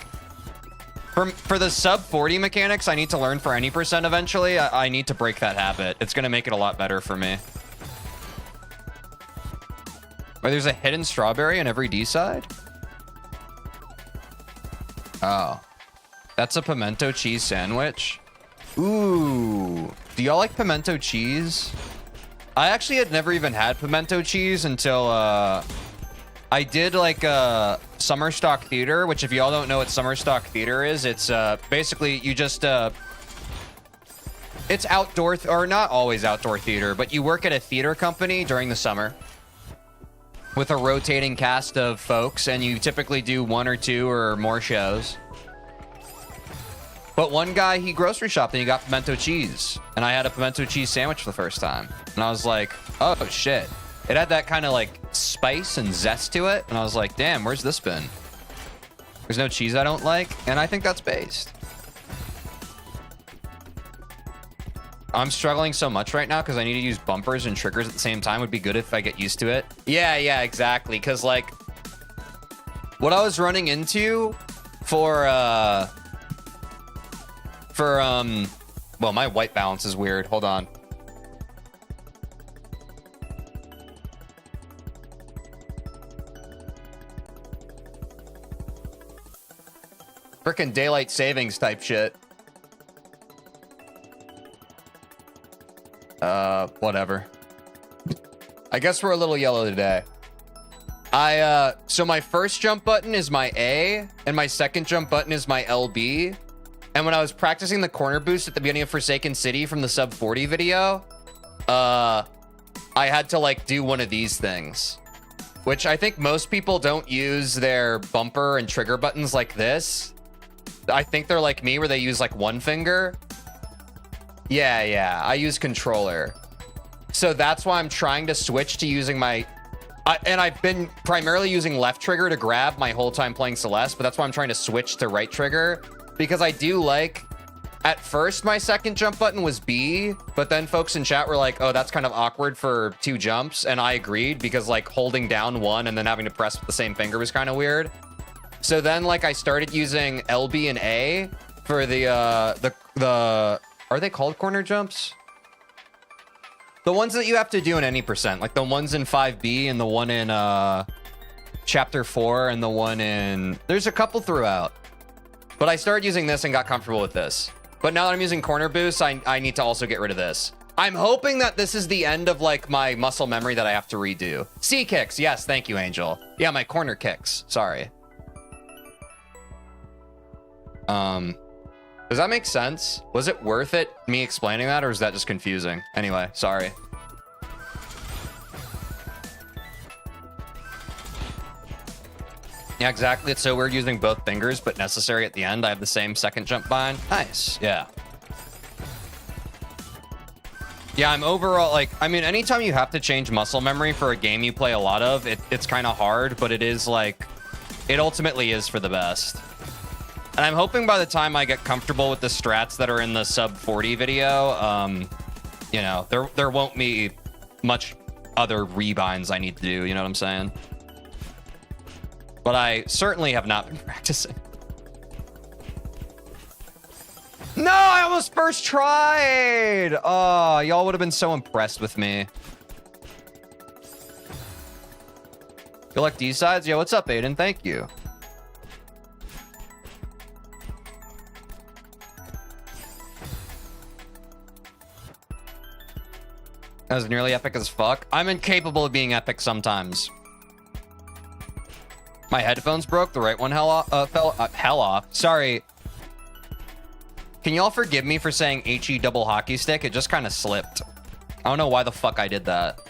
For the sub 40 mechanics, I need to learn for any percent eventually. I need to break that habit. It's going to make it a lot better for me. Wait, there's a hidden strawberry on every D side? Oh. That's a pimento cheese sandwich? Ooh. Do y'all like pimento cheese? I actually had never even had pimento cheese until I did like summer stock theater, which if y'all don't know what summer stock theater is, it's basically you just it's outdoor or not always outdoor theater, but you work at a theater company during the summer with a rotating cast of folks, and you typically do 1 or 2 or more shows. But one guy, he grocery shopped and he got pimento cheese, and I had a pimento cheese sandwich for the first time, and I was like, oh shit. It had that kind of like spice and zest to it. And I was like, damn, where's this been? There's no cheese I don't like. And I think that's based. I'm struggling so much right now because I need to use bumpers and triggers at the same time. Would be good if I get used to it. Yeah, exactly. Because like what I was running into for well, my white balance is weird. Hold on. Frickin' daylight savings type shit. Whatever. I guess we're a little yellow today. So my first jump button is my A, and my second jump button is my LB. And when I was practicing the corner boost at the beginning of Forsaken City from the sub 40 video, I had to like do one of these things. Which I think most people don't use their bumper and trigger buttons like this. I think they're like me where they use like one finger. Yeah, I use controller. So that's why I'm trying to switch to using my... and I've been primarily using left trigger to grab my whole time playing Celeste, but that's why I'm trying to switch to right trigger. Because I do like... At first, my second jump button was B, but then folks in chat were like, oh, that's kind of awkward for 2 jumps. And I agreed because like holding down one and then having to press with the same finger was kind of weird. So then, like, I started using LB and A for the are they called corner jumps? The ones that you have to do in any percent, like the ones in 5B and the one in chapter 4 and the one in... There's a couple throughout. But I started using this and got comfortable with this. But now that I'm using corner boosts, I need to also get rid of this. I'm hoping that this is the end of, like, my muscle memory that I have to redo. C kicks. Yes, thank you, Angel. Yeah, my corner kicks. Sorry. Does that make sense? Was it worth it, me explaining that, or is that just confusing? Anyway, sorry. Yeah, exactly. It's so weird using both fingers, but necessary at the end. I have the same second jump bind. Nice. Yeah. Yeah, I'm overall, like, I mean, anytime you have to change muscle memory for a game you play a lot of, it's kind of hard, but it is like, it ultimately is for the best. And I'm hoping by the time I get comfortable with the strats that are in the sub 40 video, you know, there won't be much other rebinds I need to do, you know what I'm saying? But I certainly have not been practicing. No, I almost first tried. Oh, y'all would have been so impressed with me. You like D-sides? Yo, what's up, Aiden? Thank you. That was nearly epic as fuck. I'm incapable of being epic sometimes. My headphones broke. The right one hell off. Sorry. Can y'all forgive me for saying HE double hockey stick? It just kind of slipped. I don't know why the fuck I did that.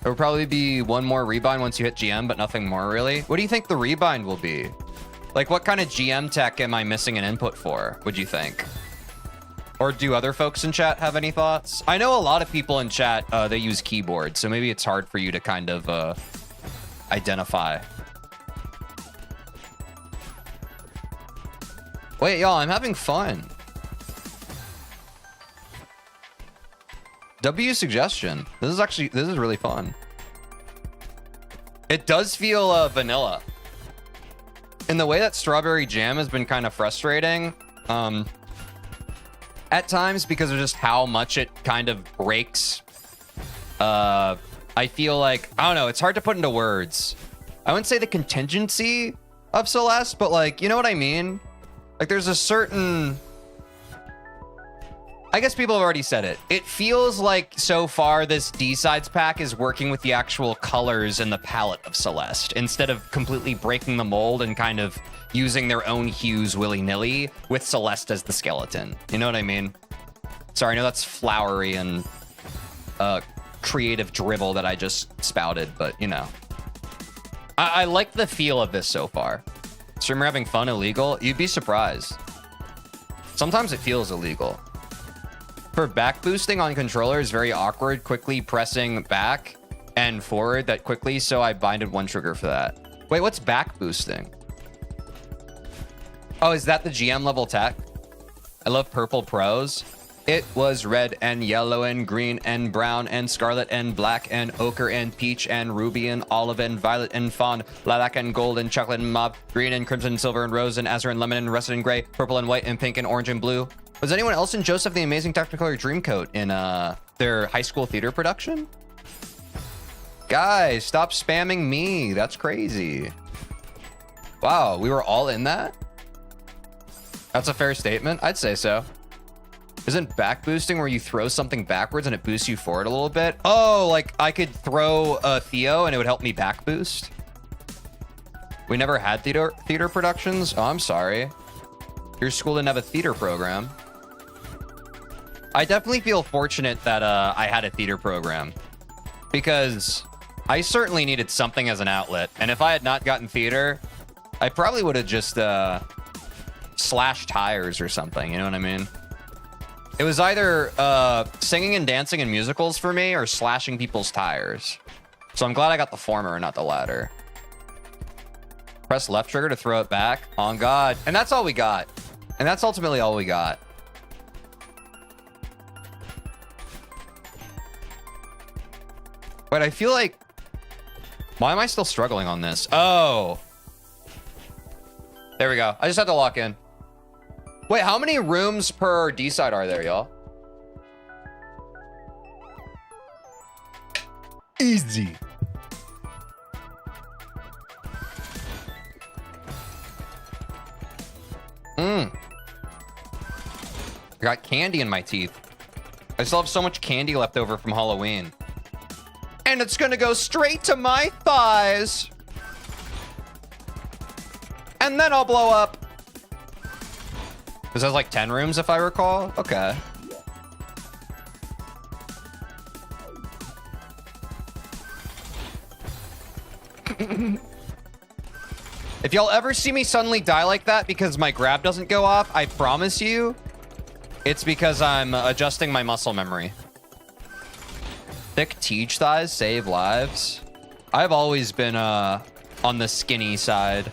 There will probably be one more rebind once you hit GM, but nothing more really. What do you think the rebind will be? Like, what kind of GM tech am I missing an input for, would you think? Or do other folks in chat have any thoughts? I know a lot of people in chat, they use keyboards, so maybe it's hard for you to kind of identify. Wait, y'all, I'm having fun. W suggestion. This is really fun. It does feel vanilla. In the way that strawberry jam has been kind of frustrating, at times because of just how much it kind of breaks. I feel like, I don't know, it's hard to put into words. I wouldn't say the contingency of Celeste, but like, you know what I mean? Like there's a certain, I guess people have already said it. It feels like so far this D-Sides pack is working with the actual colors and the palette of Celeste instead of completely breaking the mold and kind of using their own hues willy-nilly with Celeste as the skeleton. You know what I mean? Sorry, I know that's flowery and creative dribble that I just spouted, but you know. I like the feel of this so far. Streamer having fun illegal? You'd be surprised. Sometimes it feels illegal. For back boosting on controllers, very awkward, quickly pressing back and forward that quickly, so I binded one trigger for that. Wait, what's back boosting? Oh, is that the GM level tech? I love purple pros. It was red and yellow and green and brown and scarlet and black and ochre and peach and ruby and olive and violet and fawn, lilac and gold and chocolate and mauve, green and crimson, silver and rose and azure and lemon and russet and gray, purple and white and pink and orange and blue. Was anyone else in Joseph the Amazing Technicolor Dreamcoat in their high school theater production? Guys, stop spamming me. That's crazy. Wow, we were all in that? That's a fair statement. I'd say so. Isn't back boosting where you throw something backwards and it boosts you forward a little bit? Oh, like I could throw Theo and it would help me back boost? We never had theater productions? Oh, I'm sorry. Your school didn't have a theater program. I definitely feel fortunate that I had a theater program because I certainly needed something as an outlet. And if I had not gotten theater, I probably would have just slashed tires or something. You know what I mean? It was either singing and dancing in musicals for me or slashing people's tires. So I'm glad I got the former and not the latter. Press left trigger to throw it back. On God. And that's all we got. And that's ultimately all we got. But I feel like... Why am I still struggling on this? Oh. There we go. I just had to lock in. Wait, how many rooms per D-side are there, y'all? Easy. I got candy in my teeth. I still have so much candy left over from Halloween. And it's gonna go straight to my thighs. And then I'll blow up. This has like 10 rooms if I recall. Okay. If y'all ever see me suddenly die like that because my grab doesn't go off, I promise you, It's because I'm adjusting my muscle memory. Thick Teej thighs save lives. I've always been on the skinny side.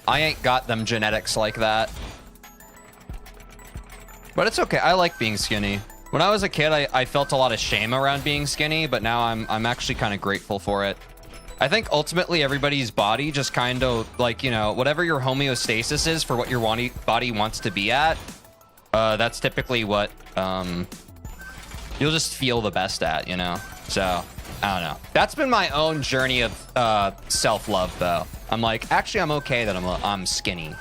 I ain't got them genetics like that. But it's okay. I like being skinny. When I was a kid, I felt a lot of shame around being skinny, but now I'm actually kind of grateful for it. I think ultimately everybody's body just kind of like, you know, whatever your homeostasis is for what your body wants to be at, that's typically what you'll just feel the best at, you know? So, I don't know. That's been my own journey of self-love, though. I'm like, actually, I'm okay that I'm skinny.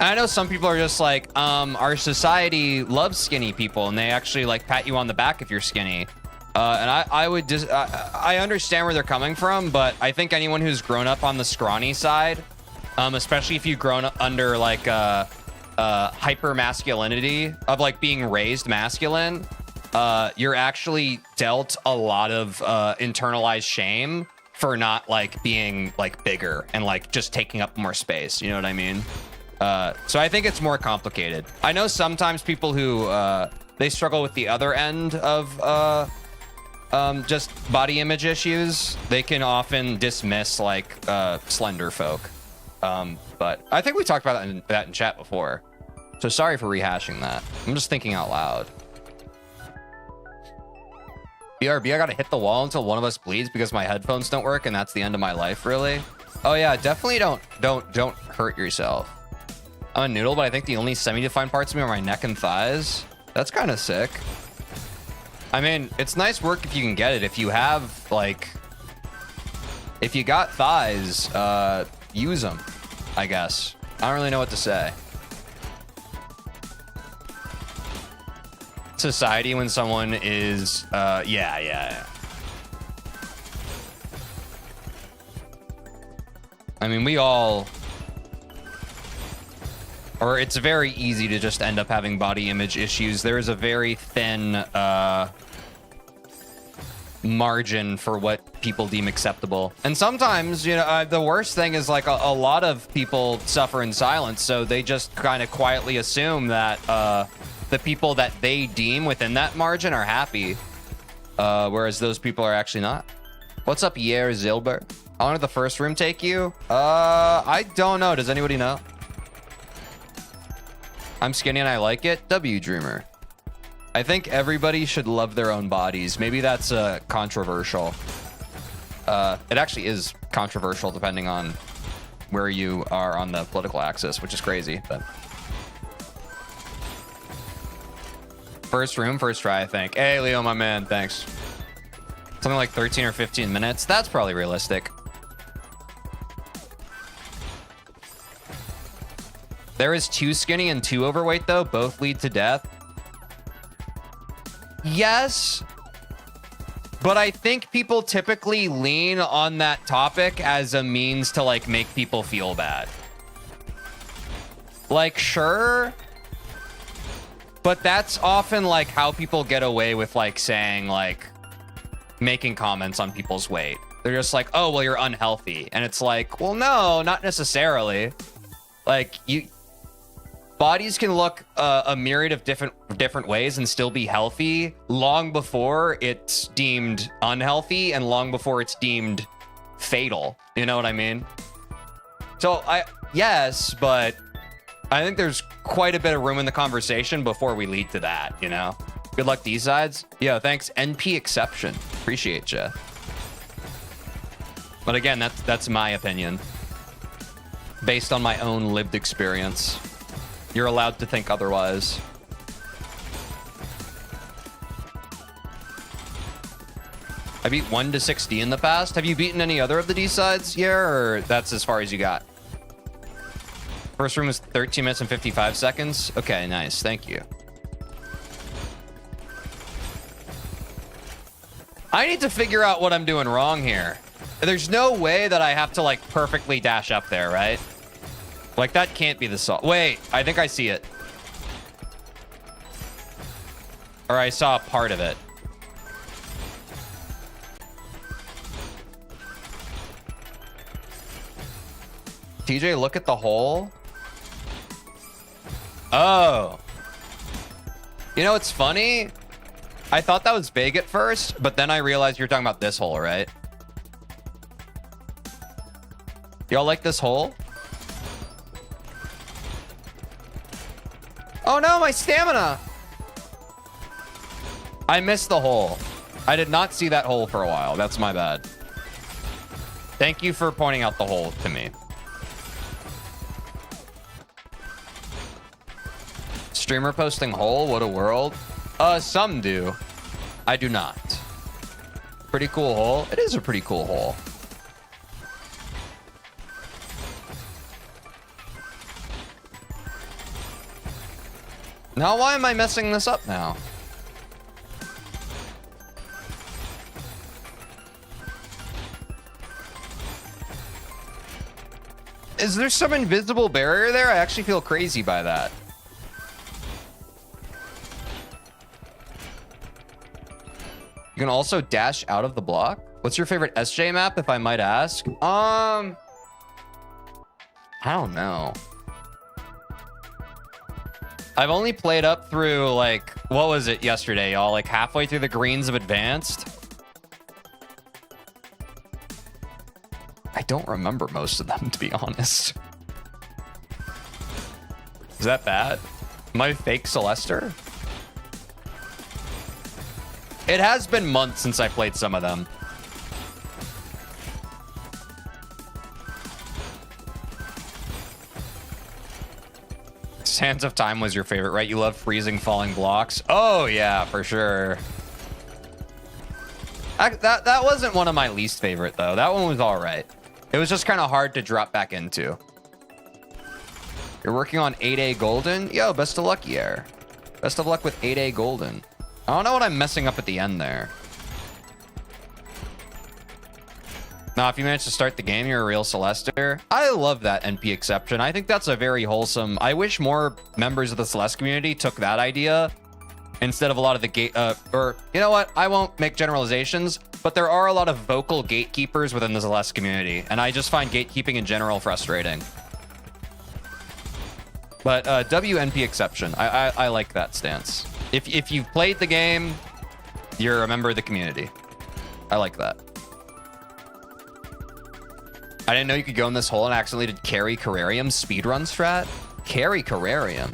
And I know some people are just like, our society loves skinny people, and they actually like pat you on the back if you're skinny. And I would just, I understand where they're coming from, but I think anyone who's grown up on the scrawny side, especially if you've grown up under like hyper masculinity of like being raised masculine, you're actually dealt a lot of internalized shame for not like being like bigger and like just taking up more space. You know what I mean? So I think it's more complicated. I know sometimes people who they struggle with the other end of just body image issues. They can often dismiss like slender folk. But I think we talked about that in chat before. So sorry for rehashing that. I'm just thinking out loud. BRB, I gotta hit the wall until one of us bleeds because my headphones don't work, and that's the end of my life, really? Oh yeah, definitely don't hurt yourself. I'm a noodle, but I think the only semi-defined parts of me are my neck and thighs. That's kind of sick. I mean, it's nice work if you can get it. If you have, like... If you got thighs, use them, I guess. I don't really know what to say. Society when someone is, yeah. I mean, we all... Or it's very easy to just end up having body image issues. There is a very thin margin for what people deem acceptable. And sometimes, you know, the worst thing is like a lot of people suffer in silence. So they just kind of quietly assume that the people that they deem within that margin are happy. Whereas those people are actually not. What's up, Yair Zilber? How long did the first room take you? I don't know. Does anybody know? I'm skinny and I like it. W Dreamer. I think everybody should love their own bodies. Maybe that's controversial. It actually is controversial depending on where you are on the political axis, which is crazy. But first room, first try, I think. Hey, Leo, my man. Thanks. Something like 13 or 15 minutes. That's probably realistic. There is too skinny and too overweight, though. Both lead to death. Yes. But I think people typically lean on that topic as a means to, like, make people feel bad. Like, sure. But that's often, like, how people get away with, like, saying, like, making comments on people's weight. They're just like, oh, well, you're unhealthy. And it's like, well, no, not necessarily. Like, bodies can look a myriad of different ways and still be healthy long before it's deemed unhealthy and long before it's deemed fatal. You know what I mean? So yes, but I think there's quite a bit of room in the conversation before we lead to that, you know? Good luck, D-sides. Yo, thanks. NP exception. Appreciate ya. But again, that's my opinion. Based on my own lived experience. You're allowed to think otherwise. I beat 1 to 6D in the past. Have you beaten any other of the D-sides here, or that's as far as you got? First room was 13 minutes and 55 seconds. Okay, nice. Thank you. I need to figure out what I'm doing wrong here. There's no way that I have to, like, perfectly dash up there, right? Like, that can't be the salt. Wait, I think I see it. Or I saw a part of it. TJ, look at the hole. Oh. You know, it's funny. I thought that was big at first, but then I realized you're talking about this hole, right? Y'all like this hole? Oh no, my stamina! I missed the hole. I did not see that hole for a while. That's my bad. Thank you for pointing out the hole to me. Streamer posting hole? What a world. Some do. I do not. Pretty cool hole. It is a pretty cool hole. Now, why am I messing this up now? Is there some invisible barrier there? I actually feel crazy by that. You can also dash out of the block. What's your favorite SJ map, if I might ask? I don't know. I've only played up through, like, what was it yesterday, y'all? Like halfway through the greens of advanced. I don't remember most of them, to be honest. Is that bad? Am I fake Celeste? It has been months since I played some of them. Sands of Time was your favorite, right? You love freezing falling blocks. Oh yeah, for sure. That wasn't one of my least favorite though. That one was all right. It was just kind of hard to drop back into. You're working on 8A Golden? Yo, best of luck, Yair. Best of luck with 8A Golden. I don't know what I'm messing up at the end there. Now, if you manage to start the game, you're a real Celester. I love that NP exception. I think that's a very wholesome. I wish more members of the Celeste community took that idea instead of a lot of the gate, or you know what? I won't make generalizations, but there are a lot of vocal gatekeepers within the Celeste community, and I just find gatekeeping in general frustrating. But WNP exception, I like that stance. If you've played the game, you're a member of the community. I like that. I didn't know you could go in this hole and accidentally did carry Carrarium speedrun strat. Carry Carrarium.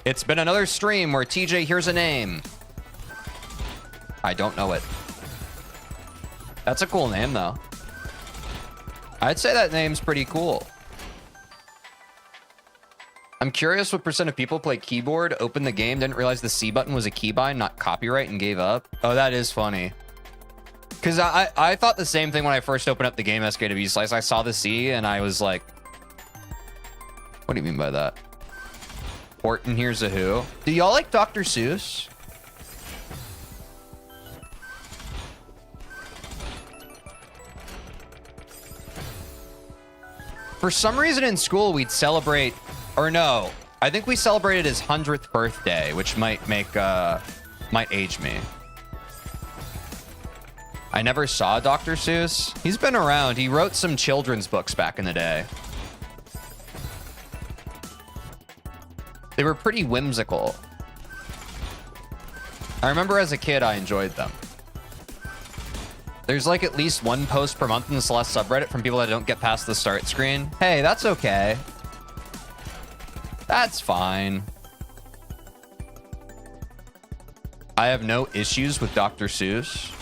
It's been another stream where TJ hears a name. I don't know it. That's a cool name though. I'd say that name's pretty cool. I'm curious what % of people play keyboard, opened the game, didn't realize the C button was a keybind, not copyright, and gave up. Oh, that is funny. Because I thought the same thing when I first opened up the game SKW Slice. I saw the C and I was like, what do you mean by that? Horton Here's a Who. Do y'all like Dr. Seuss? For some reason in school, we'd celebrate, or no, I think we celebrated his 100th birthday, which might age me. I never saw Dr. Seuss. He's been around. He wrote some children's books back in the day. They were pretty whimsical. I remember as a kid, I enjoyed them. There's like at least one post per month in the Celeste subreddit from people that don't get past the start screen. Hey, that's okay. That's fine. I have no issues with Dr. Seuss.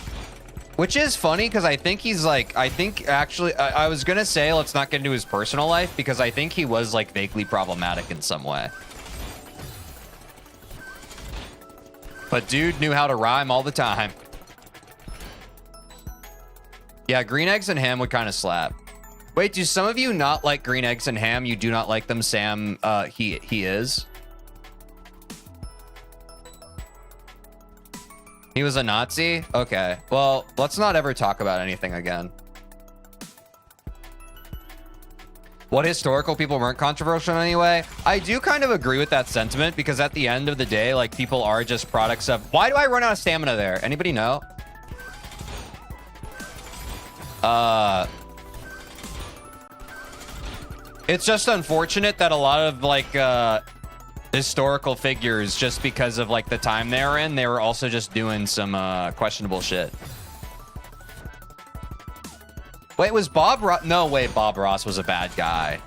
Which is funny because I think he's like, actually, I was going to say, let's not get into his personal life because I think he was like vaguely problematic in some way. But dude knew how to rhyme all the time. Yeah, green eggs and ham would kind of slap. Wait, do some of you not like green eggs and ham? You do not like them, Sam? He is. He was a Nazi? Okay. Well, let's not ever talk about anything again. What historical people weren't controversial anyway? I do kind of agree with that sentiment because at the end of the day, like people are just products of... Why do I run out of stamina there? Anybody know? It's just unfortunate that a lot of like, historical figures just because of like the time they were in. They were also just doing some questionable shit. Wait, was Bob Ross? No, wait, Bob Ross was a bad guy.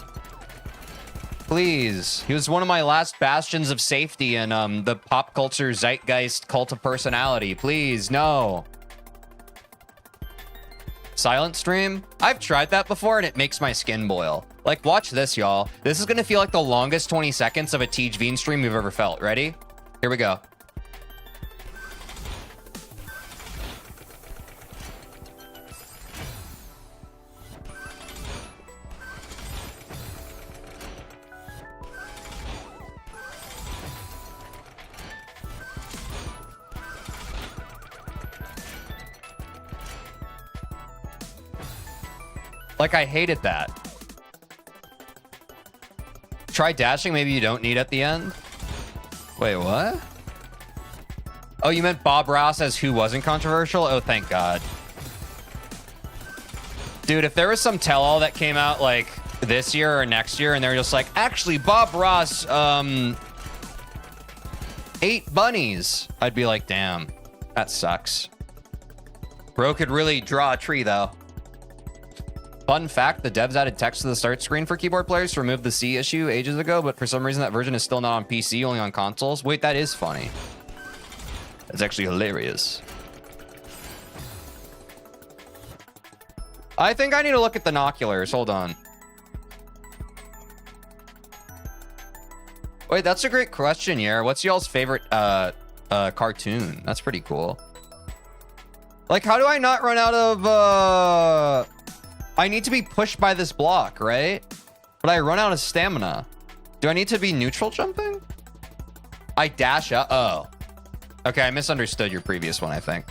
Please. He was one of my last bastions of safety in the pop culture zeitgeist cult of personality. Please, no. Silent stream? I've tried that before and it makes my skin boil. Like, watch this, y'all. This is gonna feel like the longest 20 seconds of a TeejVeen stream we've ever felt. Ready? Here we go. Like, I hated that. Try dashing, maybe you don't need at the end. Wait, what? Oh, you meant Bob Ross as who wasn't controversial? Oh, thank God. Dude, if there was some tell-all that came out, like, this year or next year, and they're just like, actually, Bob Ross, ate bunnies, I'd be like, damn, that sucks. Bro could really draw a tree, though. Fun fact, the devs added text to the start screen for keyboard players to remove the C issue ages ago, but for some reason that version is still not on PC, only on consoles. Wait, that is funny. That's actually hilarious. I think I need to look at the binoculars. Hold on. Wait, that's a great question, Yer. What's y'all's favorite cartoon? That's pretty cool. Like, how do I not run out of I need to be pushed by this block, right? But I run out of stamina. Do I need to be neutral jumping? I dash up. Oh. Okay, I misunderstood your previous one, I think.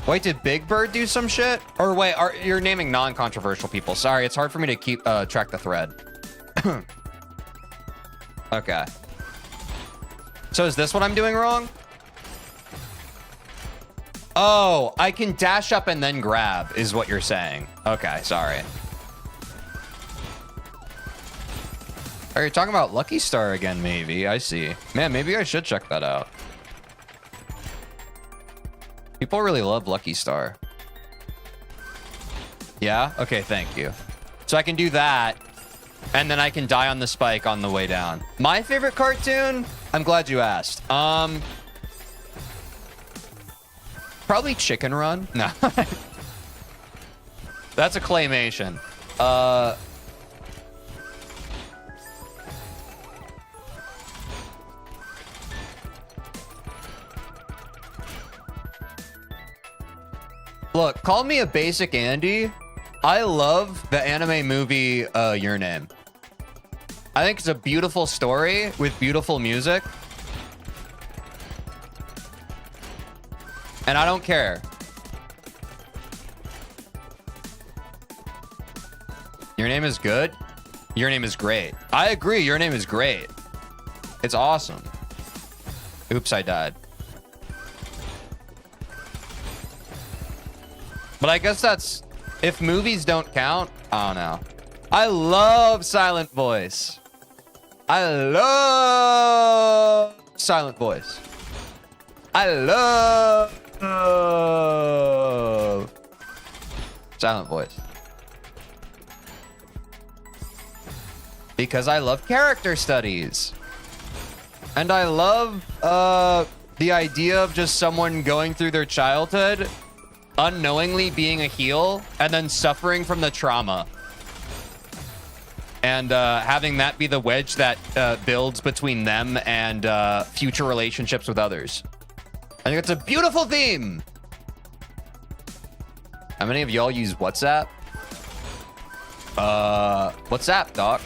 Wait, did Big Bird do some shit? Or wait, you're naming non-controversial people. Sorry, it's hard for me to keep track the thread. Okay. So is this what I'm doing wrong? Oh, I can dash up and then grab, is what you're saying. Okay, sorry. Are you talking about Lucky Star again, maybe? I see. Man, maybe I should check that out. People really love Lucky Star. Yeah? Okay, thank you. So I can do that, and then I can die on the spike on the way down. My favorite cartoon? I'm glad you asked. Probably Chicken Run. No. That's a claymation. Look, call me a basic Andy. I love the anime movie Your Name. I think it's a beautiful story with beautiful music. And I don't care. Your Name is good. Your Name is great. I agree. Your Name is great. It's awesome. Oops, I died. But I guess that's... If movies don't count, I don't know. I love Silent Voice. I love Silent Voice. I love Silent Voice. Because I love character studies. And I love the idea of just someone going through their childhood unknowingly being a heel and then suffering from the trauma. And having that be the wedge that builds between them and future relationships with others. I think it's a beautiful theme. How many of y'all use WhatsApp? WhatsApp, doc.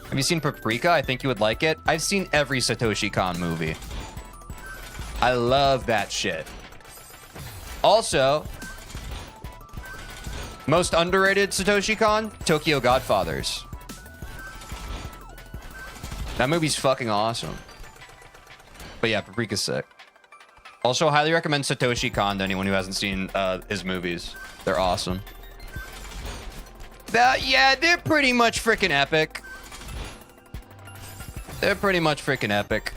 Have you seen Paprika? I think you would like it. I've seen every Satoshi Kon movie. I love that shit. Also, most underrated Satoshi Kon, Tokyo Godfathers. That movie's fucking awesome. But yeah, Paprika's sick. Also, highly recommend Satoshi Kon to anyone who hasn't seen his movies. They're awesome. Yeah, they're pretty much freaking epic. They're pretty much freaking epic.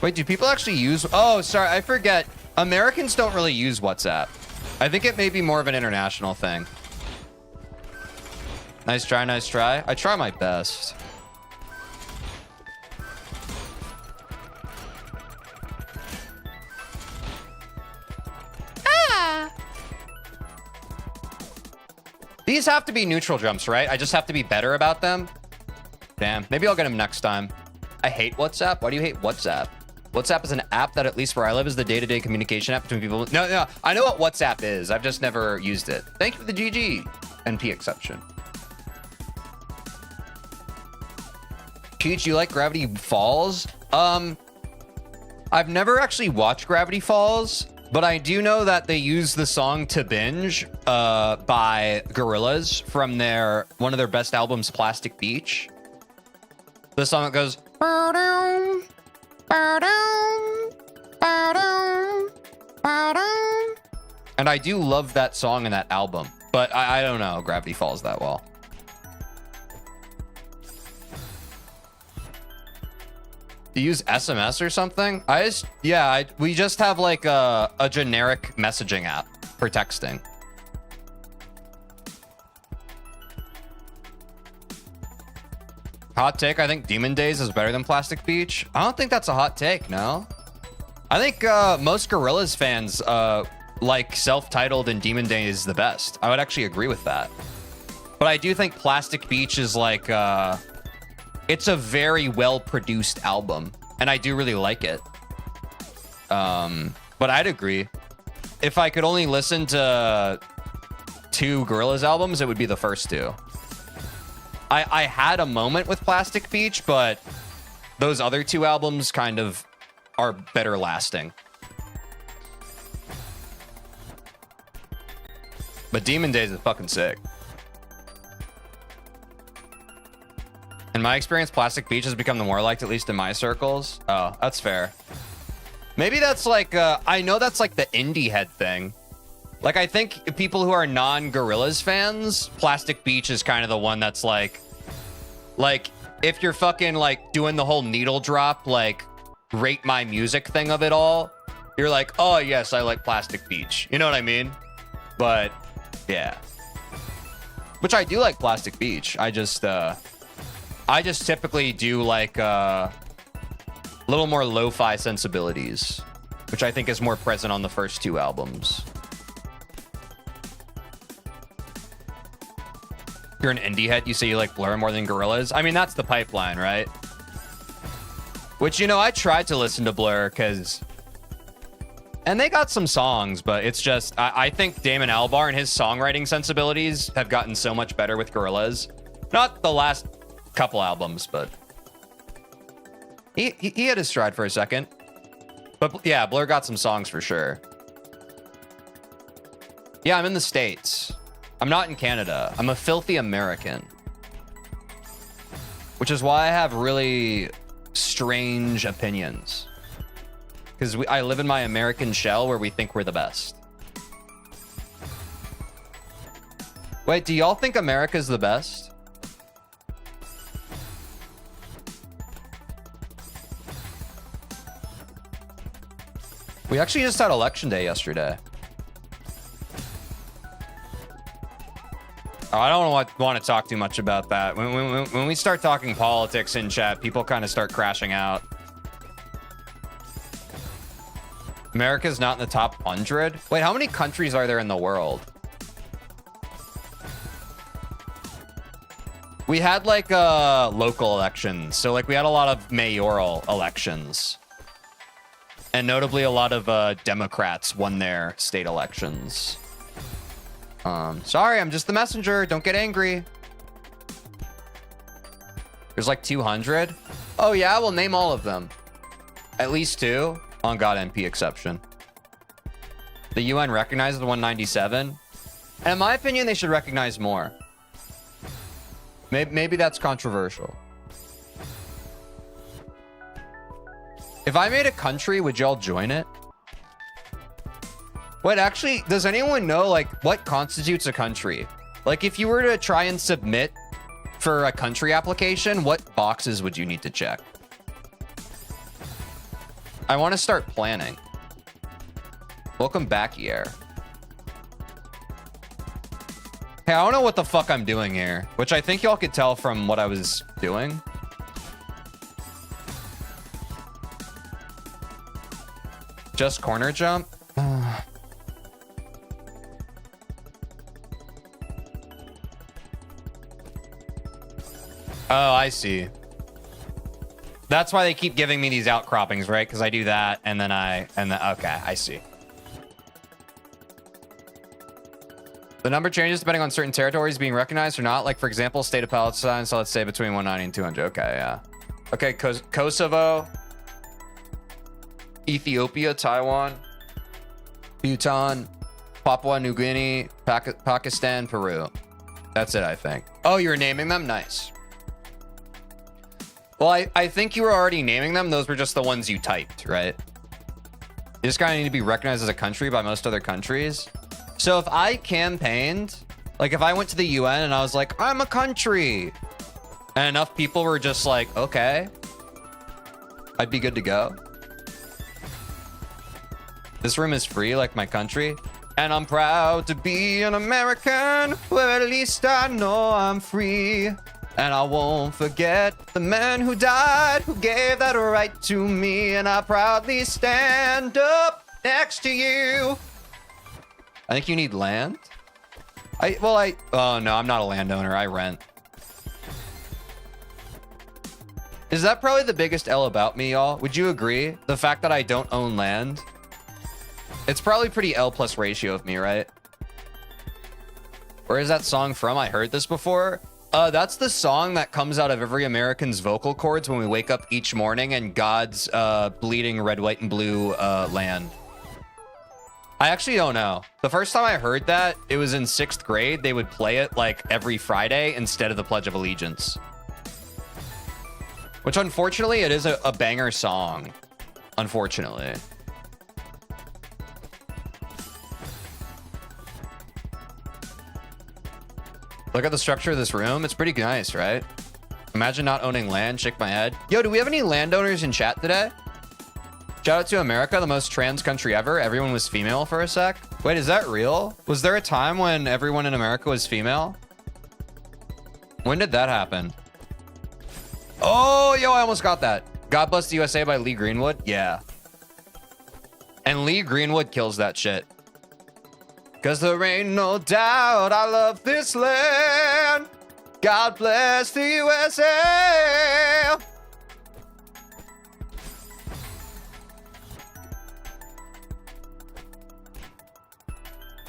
Wait, do people actually use... Oh, sorry, I forget. Americans don't really use WhatsApp. I think it may be more of an international thing. Nice try, nice try. I try my best. These have to be neutral jumps, right? I just have to be better about them. Damn, maybe I'll get them next time. I hate WhatsApp. Why do you hate WhatsApp? WhatsApp is an app that, at least where I live, is the day-to-day communication app between people. No, I know what WhatsApp is. I've just never used it. Thank you for the GG. NP exception. Teach, you like Gravity Falls? I've never actually watched Gravity Falls, but I do know that they use the song To Binge by Gorillaz from one of their best albums, Plastic Beach. The song that goes... And I do love that song and that album, but I don't know Gravity Falls that well. Do you use SMS or something? We just have like a generic messaging app for texting. Hot take, I think Demon Days is better than Plastic Beach. I don't think that's a hot take, no. I think most Gorillaz fans like Self-Titled and Demon Days the best. I would actually agree with that. But I do think Plastic Beach is like, it's a very well-produced album, and I do really like it. But I'd agree. If I could only listen to 2 Gorillaz albums, it would be the first 2. I had a moment with Plastic Beach, but those other 2 albums kind of are better lasting. But Demon Days is fucking sick. In my experience, Plastic Beach has become the more liked, at least in my circles. Oh, that's fair. Maybe that's like, I know that's like the indie head thing. Like, I think people who are non-Gorillaz fans, Plastic Beach is kind of the one that's like, if you're fucking like doing the whole needle drop, like rate my music thing of it all, you're like, oh yes, I like Plastic Beach. You know what I mean? But yeah, which I do like Plastic Beach. I just typically do like a little more lo-fi sensibilities, which I think is more present on the first 2 albums. If you're an indie head, you say you like Blur more than Gorillaz. I mean, that's the pipeline, right? Which, you know, I tried to listen to Blur because... And they got some songs, but it's just... I think Damon Albarn and his songwriting sensibilities have gotten so much better with Gorillaz. Not the last couple albums, but... He had his stride for a second. But yeah, Blur got some songs for sure. Yeah, I'm in the States. I'm not in Canada. I'm a filthy American. Which is why I have really strange opinions. Because I live in my American shell where we think we're the best. Wait, do y'all think America's the best? We actually just had election day yesterday. Oh, I don't want to talk too much about that. When we start talking politics in chat, people kind of start crashing out. America's not in the top 100? Wait, how many countries are there in the world? We had like local elections. So like we had a lot of mayoral elections. And notably a lot of Democrats won their state elections. Sorry, I'm just the messenger. Don't get angry. There's like 200. Oh yeah, we'll name all of them. At least 2. On God, NP exception. The UN recognizes the 197. And in my opinion, they should recognize more. Maybe that's controversial. If I made a country, would y'all join it? Wait, actually, does anyone know, like, what constitutes a country? Like, if you were to try and submit for a country application, what boxes would you need to check? I want to start planning. Welcome back, Yair. Hey, I don't know what the fuck I'm doing here, which I think y'all could tell from what I was doing. Just corner jump? Oh, I see. That's why they keep giving me these outcroppings, right? Because I do that, and then okay, I see. The number changes depending on certain territories being recognized or not. Like, for example, state of Palestine, so let's say between 190 and 200. Okay, yeah. Okay, Kosovo, Ethiopia, Taiwan, Bhutan, Papua New Guinea, Pakistan, Peru. That's it, I think. Oh, you're naming them? Nice. Well, I think you were already naming them. Those were just the ones you typed, right? You just kind of need to be recognized as a country by most other countries. So if I campaigned, like if I went to the UN and I was like, I'm a country, and enough people were just like, okay, I'd be good to go. This room is free, like my country. And I'm proud to be an American, where at least I know I'm free. And I won't forget the man who died, who gave that right to me. And I proudly stand up next to you. I think you need land. Oh no, I'm not a landowner. I rent. Is that probably the biggest L about me, y'all? Would you agree? The fact that I don't own land? It's probably pretty L plus ratio of me, right? Where is that song from? I heard this before. That's the song that comes out of every American's vocal cords when we wake up each morning and God's bleeding red, white, and blue land. I actually don't know. The first time I heard that, it was in 6th grade. They would play it like every Friday instead of the Pledge of Allegiance. Which unfortunately, it is a banger song. Unfortunately. Look at the structure of this room. It's pretty nice, right? Imagine not owning land. Shake my head. Yo, do we have any landowners in chat today? Shout out to America, the most trans country ever. Everyone was female for a sec. Wait, is that real? Was there a time when everyone in America was female? When did that happen? Oh, yo, I almost got that. God Bless the USA by Lee Greenwood. Yeah. And Lee Greenwood kills that shit. Cause there ain't no doubt I love this land. God bless the USA.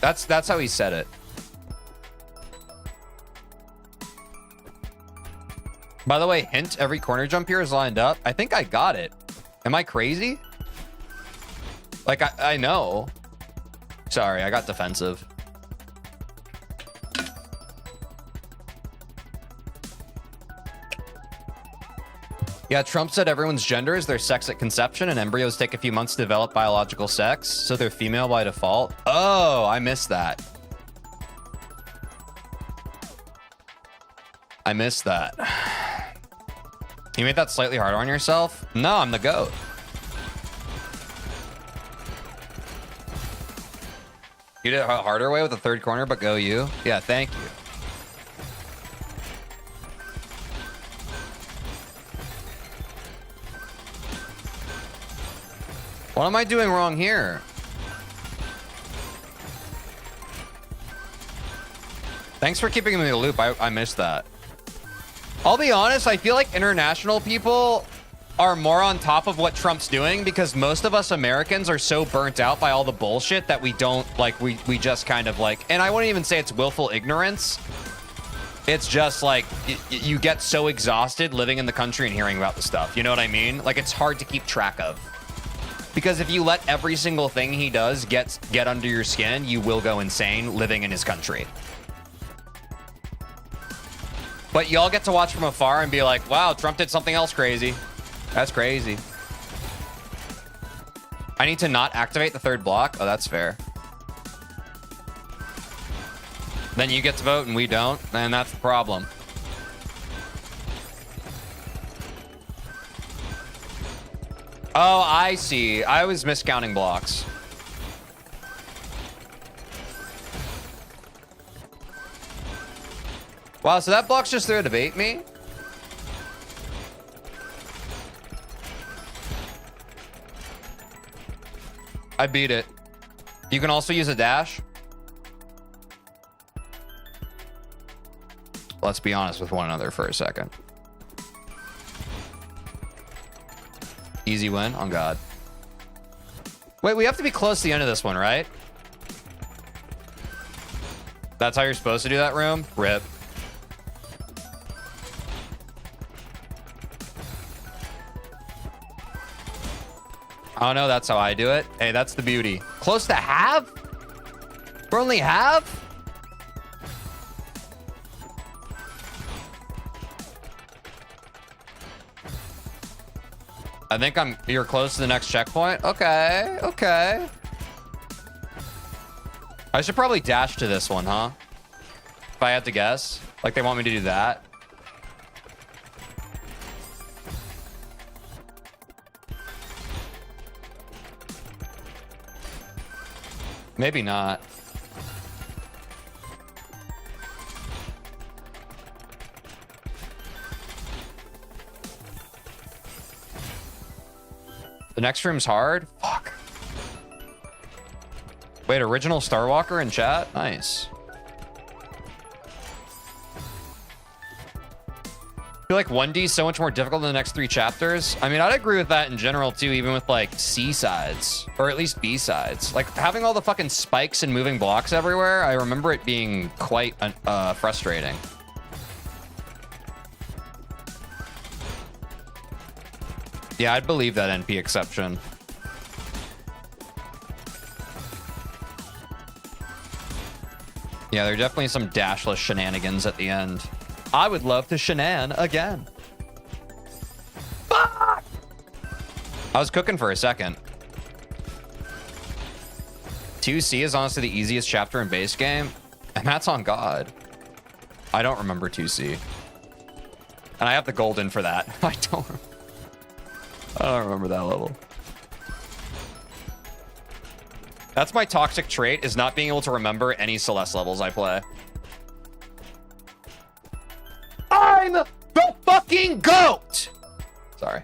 That's how he said it. By the way, hint, every corner jump here is lined up. I think I got it. Am I crazy? Like, I know. Sorry, I got defensive. Yeah, Trump said everyone's gender is their sex at conception and embryos take a few months to develop biological sex, so they're female by default. Oh, I missed that. I missed that. You made that slightly harder on yourself? No, I'm the GOAT. You did it a harder way with the third corner, but go you. Yeah, thank you. What am I doing wrong here? Thanks for keeping me in the loop. I missed that. I'll be honest, I feel like international people are more on top of what Trump's doing because most of us Americans are so burnt out by all the bullshit that we don't like, we just kind of like, and I wouldn't even say it's willful ignorance. It's just like you get so exhausted living in the country and hearing about the stuff. You know what I mean? Like it's hard to keep track of. Because if you let every single thing he does get under your skin, you will go insane living in his country. But y'all get to watch from afar and be like, wow, Trump did something else crazy. That's crazy. I need to not activate the third block. Oh, that's fair. Then you get to vote and we don't, and that's the problem. Oh, I see. I was miscounting blocks. Wow, so that block's just there to bait me? I beat it. You can also use a dash. Let's be honest with one another for a second. Easy win on God. Wait, we have to be close to the end of this one, right? That's how you're supposed to do that room? Rip. Oh no, that's how I do it. Hey, that's the beauty. Close to half? We're only half? I think you're close to the next checkpoint. Okay, okay. I should probably dash to this one, huh? If I had to guess. Like they want me to do that. Maybe not. The next room's hard? Fuck. Wait, original Starwalker in chat? Nice. I feel like 1D is so much more difficult than the next 3 chapters. I mean, I'd agree with that in general too, even with like C sides or at least B sides. Like having all the fucking spikes and moving blocks everywhere, I remember it being quite frustrating. Yeah, I'd believe that NP exception. Yeah, there are definitely some dashless shenanigans at the end. I would love to shenan again. Fuck! I was cooking for a second. 2C is honestly the easiest chapter in base game, and that's on God. I don't remember 2C. And I have the golden for that. I don't remember that level. That's my toxic trait, is not being able to remember any Celeste levels I play. I'm the fucking GOAT! Sorry.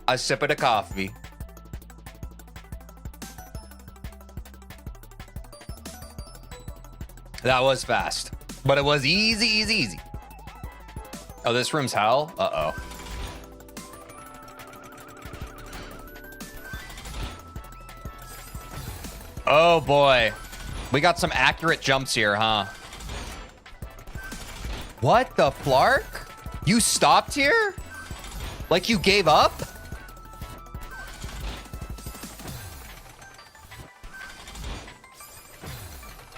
A sip of the coffee. That was fast, but it was easy, easy, easy. Oh, this room's hell? Uh-oh. Oh boy. We got some accurate jumps here, huh? What the flark? You stopped here? Like you gave up?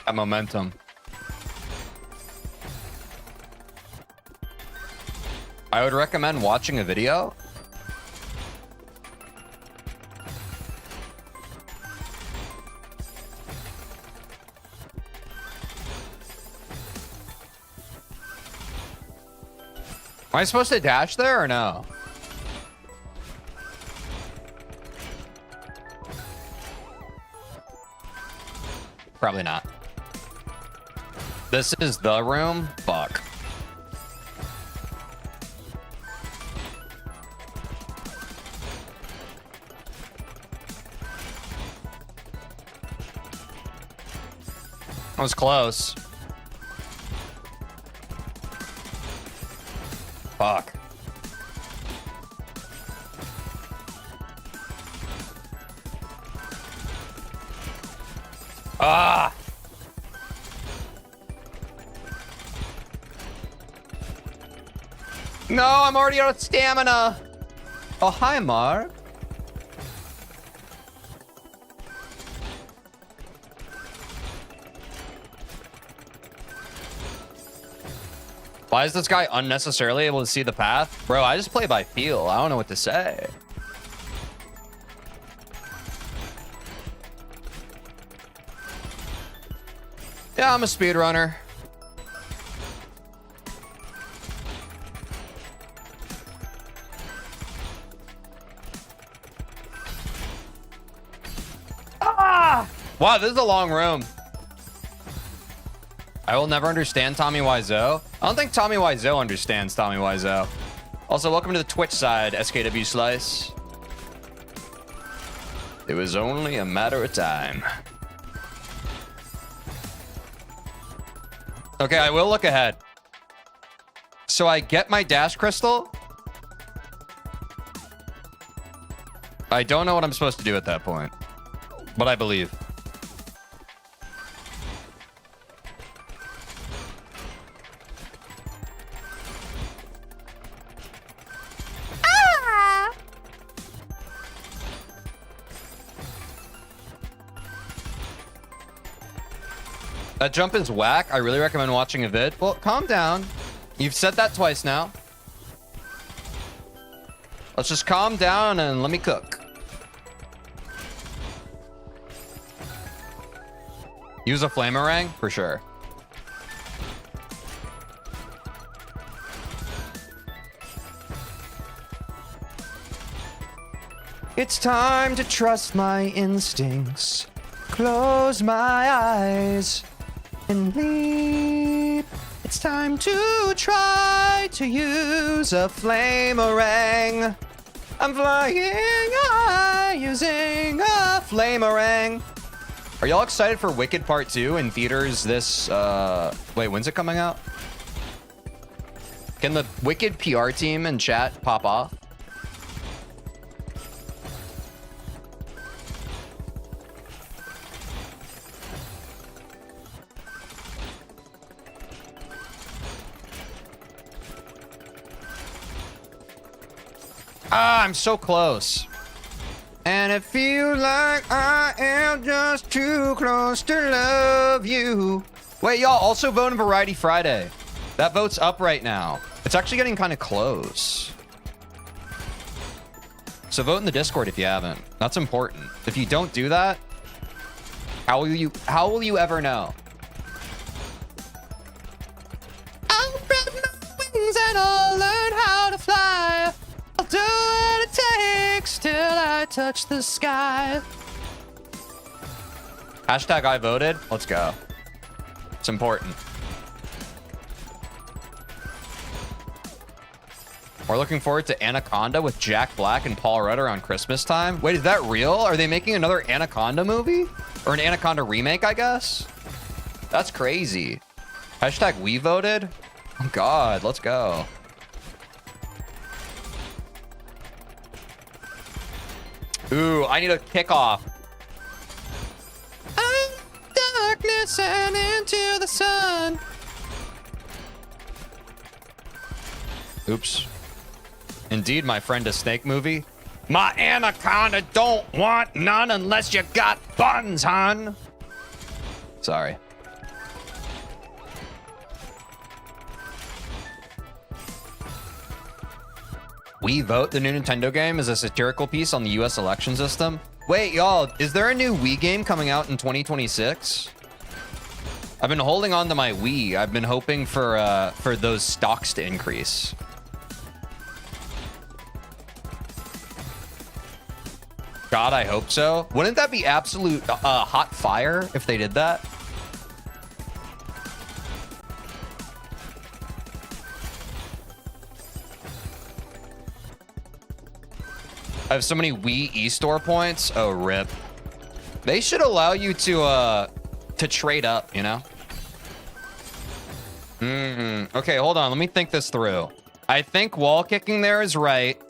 That momentum. I would recommend watching a video. Am I supposed to dash there or no? Probably not. This is the room? Fuck. That was close. Fuck. Ah! No, I'm already out of stamina. Oh, hi, Mark. Why is this guy unnecessarily able to see the path? Bro, I just play by feel. I don't know what to say. Yeah, I'm a speedrunner. Ah! Wow, this is a long room. I will never understand Tommy Wiseau. I don't think Tommy Wiseau understands Tommy Wiseau. Also, welcome to the Twitch side, SKW Slice. It was only a matter of time. Okay, I will look ahead. So I get my dash crystal. I don't know what I'm supposed to do at that point, but I believe. That jump is whack. I really recommend watching a vid. Well, calm down. You've said that twice now. Let's just calm down and let me cook. Use a flamerang? For sure. It's time to trust my instincts. Close my eyes and leap. It's time to try to use a flamerang. I'm flying high using a flamerang. Are y'all excited for Wicked Part 2 in theaters this, wait, when's it coming out? Can the Wicked PR team in chat pop off? Ah, I'm so close. And it feels like I am just too close to love you. Wait, y'all, also vote in Variety Friday. That vote's up right now. It's actually getting kind of close. So vote in the Discord if you haven't. That's important. If you don't do that, how will you ever know? I'll spread my wings and I'll learn how to fly. I'll do what it takes till I touch the sky. Hashtag I voted. Let's go. It's important. We're looking forward to Anaconda with Jack Black and Paul Rudd around Christmas time. Wait, is that real? Are they making another Anaconda movie? Or an Anaconda remake, I guess? That's crazy. Hashtag we voted? Oh God, let's go. Ooh, I need a kickoff. Out of darkness and into the sun. Oops. Indeed, my friend, a snake movie. My anaconda don't want none unless you got buns, hon. Sorry. We Vote, the new Nintendo game, is a satirical piece on the US election system. Wait, y'all, is there a new Wii game coming out in 2026? I've been holding on to my Wii. I've been hoping for those stocks to increase. God, I hope so. Wouldn't that be absolute hot fire if they did that? I have so many Wii eStore points. Oh, rip. They should allow you to trade up, you know? Okay, hold on. Let me think this through. I think wall kicking there is right.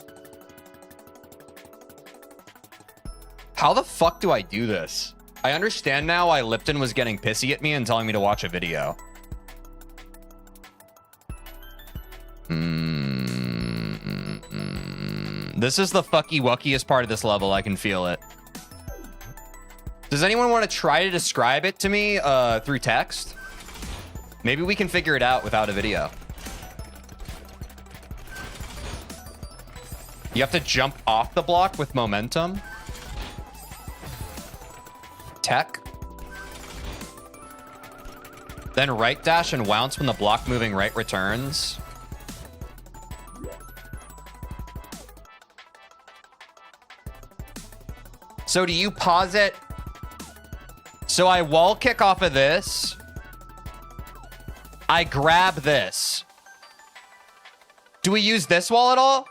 How the fuck do I do this? I understand now why Lipton was getting pissy at me and telling me to watch a video. This is the fucky wuckiest part of this level. I can feel it. Does anyone want to try to describe it to me through text? Maybe we can figure it out without a video. You have to jump off the block with momentum. Tech. Then right dash and bounce when the block moving right returns. So do you pause it? So I wall kick off of this. I grab this. Do we use this wall at all?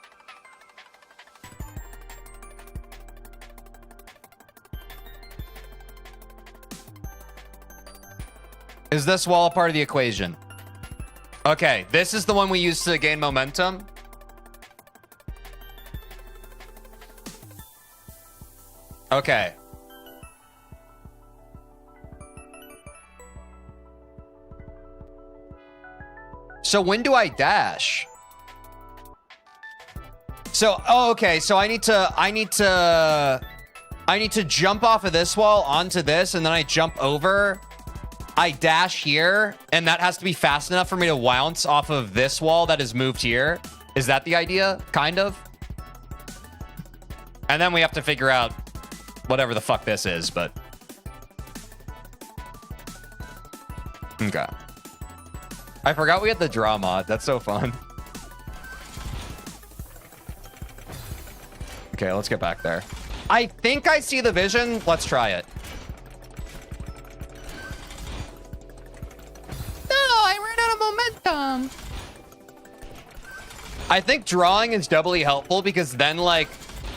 Is this wall a part of the equation? Okay, this is the one we use to gain momentum. Okay. So when do I dash? So, oh, okay. So I need to jump off of this wall onto this, and then I jump over. I dash here, and that has to be fast enough for me to bounce off of this wall that is moved here. Is that the idea? Kind of. And then we have to figure out whatever the fuck this is, but... Okay. I forgot we had the draw mod. That's so fun. Okay, let's get back there. I think I see the vision. Let's try it. No, I ran out of momentum. I think drawing is doubly helpful because then, like,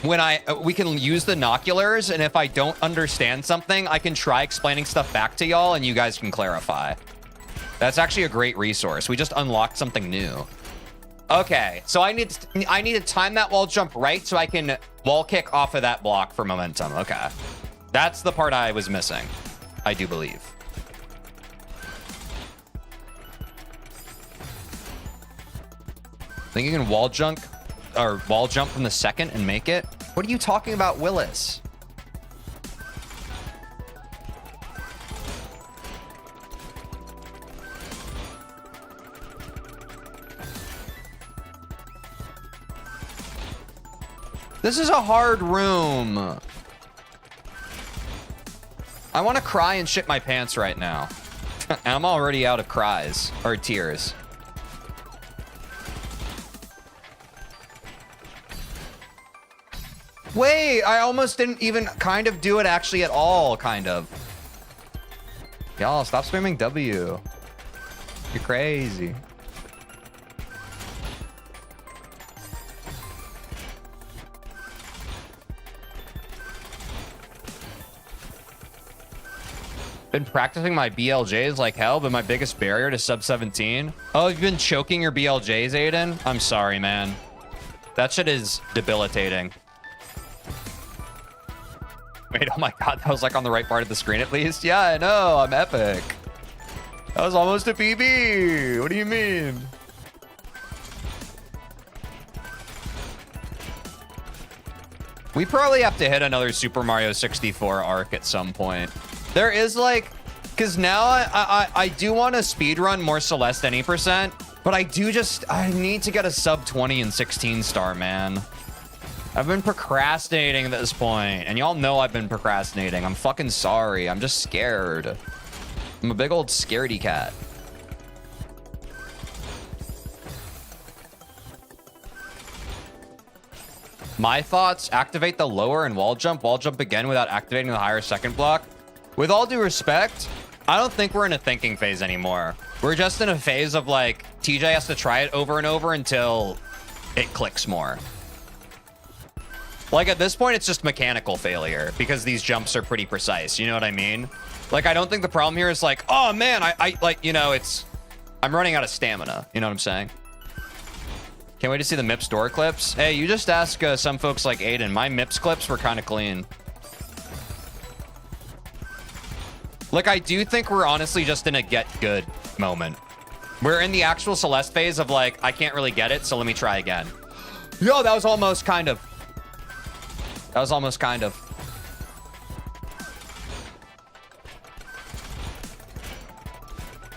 when we can use the binoculars, and if I don't understand something, I can try explaining stuff back to y'all, and you guys can clarify. That's actually a great resource. We just unlocked something new. Okay, so I need to time that wall jump right so I can wall kick off of that block for momentum. Okay, that's the part I was missing, I do believe. Think you can wall jump from the second and make it? What are you talking about, Willis? This is a hard room. I want to cry and shit my pants right now. And I'm already out of cries or tears. Wait, I almost didn't even kind of do it actually at all, kind of. Y'all, stop spamming W. You're crazy. Been practicing my BLJs like hell, but my biggest barrier to sub 17. Oh, you've been choking your BLJs, Aiden? I'm sorry, man. That shit is debilitating. Wait, oh my god, that was like on the right part of the screen at least? Yeah, I know, I'm epic. That was almost a PB. What do you mean? We probably have to hit another Super Mario 64 arc at some point. There is like, because now I do want to speedrun more Celeste any percent, but I need to get a sub 20 and 16 star, man. I've been procrastinating at this point, and y'all know I've been procrastinating. I'm fucking sorry. I'm just scared. I'm a big old scaredy cat. My thoughts, activate the lower and wall jump again without activating the higher second block. With all due respect, I don't think we're in a thinking phase anymore. We're just in a phase of like, TJ has to try it over and over until it clicks more. Like at this point, it's just mechanical failure because these jumps are pretty precise. You know what I mean? Like, I don't think the problem here is like, oh man, I like, you know, I'm running out of stamina. You know what I'm saying? Can't wait to see the MIPS door clips. Hey, you just ask some folks like Aiden. My MIPS clips were kind of clean. Like, I do think we're honestly just in a get good moment. We're in the actual Celeste phase of like, I can't really get it, so let me try again. Yo, that was almost kind of. That was almost kind of.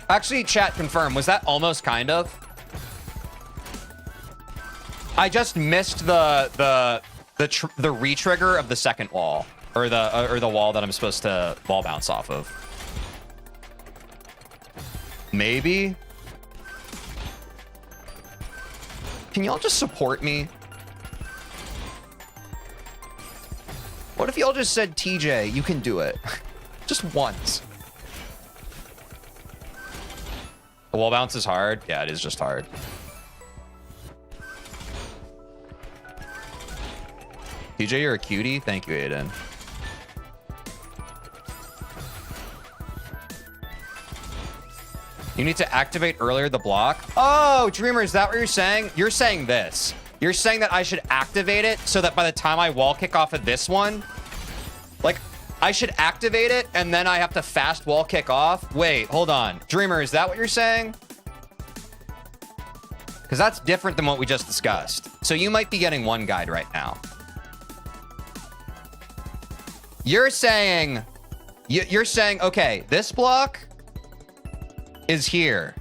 Actually, chat, confirm. Was that almost kind of? I just missed the re-trigger of the second wall, or the wall that I'm supposed to wall bounce off of. Maybe. Can y'all just support me? What if y'all just said, TJ, you can do it? Just once. The wall bounce is hard. Yeah, it is just hard. TJ, you're a cutie. Thank you, Aiden. You need to activate earlier the block. Oh, Dreamer, is that what you're saying? You're saying this. You're saying that I should activate it so that by the time I wall kick off of this one, like, I should activate it and then I have to fast wall kick off? Wait, hold on. Dreamer, is that what you're saying? Because that's different than what we just discussed. So you might be getting one guide right now. You're saying, okay, this block is here.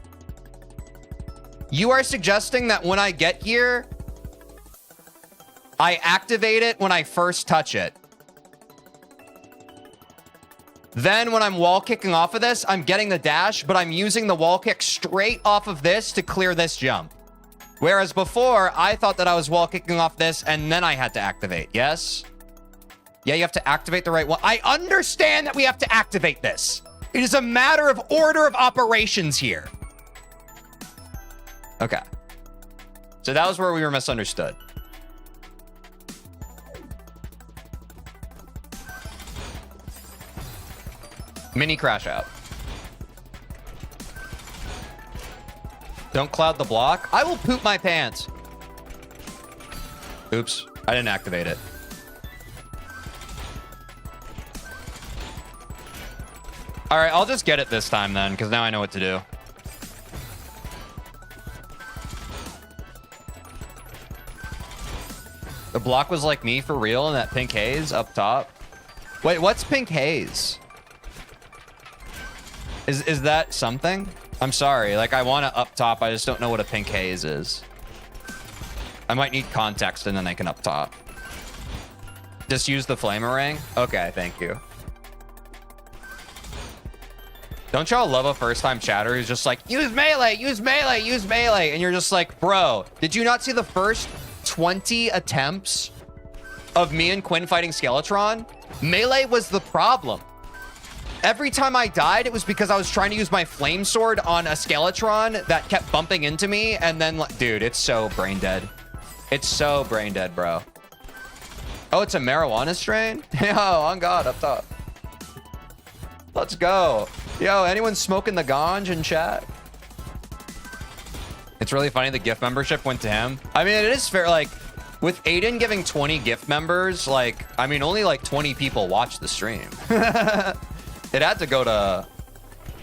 You are suggesting that when I get here, I activate it when I first touch it. Then when I'm wall kicking off of this, I'm getting the dash, but I'm using the wall kick straight off of this to clear this jump. Whereas before, I thought that I was wall kicking off this and then I had to activate. Yes? Yeah, you have to activate the right one. I understand that we have to activate this. It is a matter of order of operations here. Okay. So that was where we were misunderstood. Mini crash out. Don't cloud the block. I will poop my pants. Oops. I didn't activate it. All right, I'll just get it this time then, because now I know what to do. The block was like me for real in that pink haze up top. Wait, what's pink haze? Is that something? I'm sorry. Like, I want it up top. I just don't know what a pink haze is. I might need context and then I can up top. Just use the flamerang? Okay, thank you. Don't y'all love a first-time chatter who's just like, use melee, use melee, use melee. And you're just like, bro, did you not see the first 20 attempts of me and Quinn fighting Skeletron? Melee was the problem. Every time I died, it was because I was trying to use my flame sword on a Skeletron that kept bumping into me. And then, dude, it's so brain dead. It's so brain dead, bro. Oh, it's a marijuana strain? Yo, on God, up top. Let's go. Yo, anyone smoking the ganj in chat? It's really funny the gift membership went to him. I mean, it is fair. Like, with Aiden giving 20 gift members, like, I mean, only like 20 people watched the stream. It had to go to...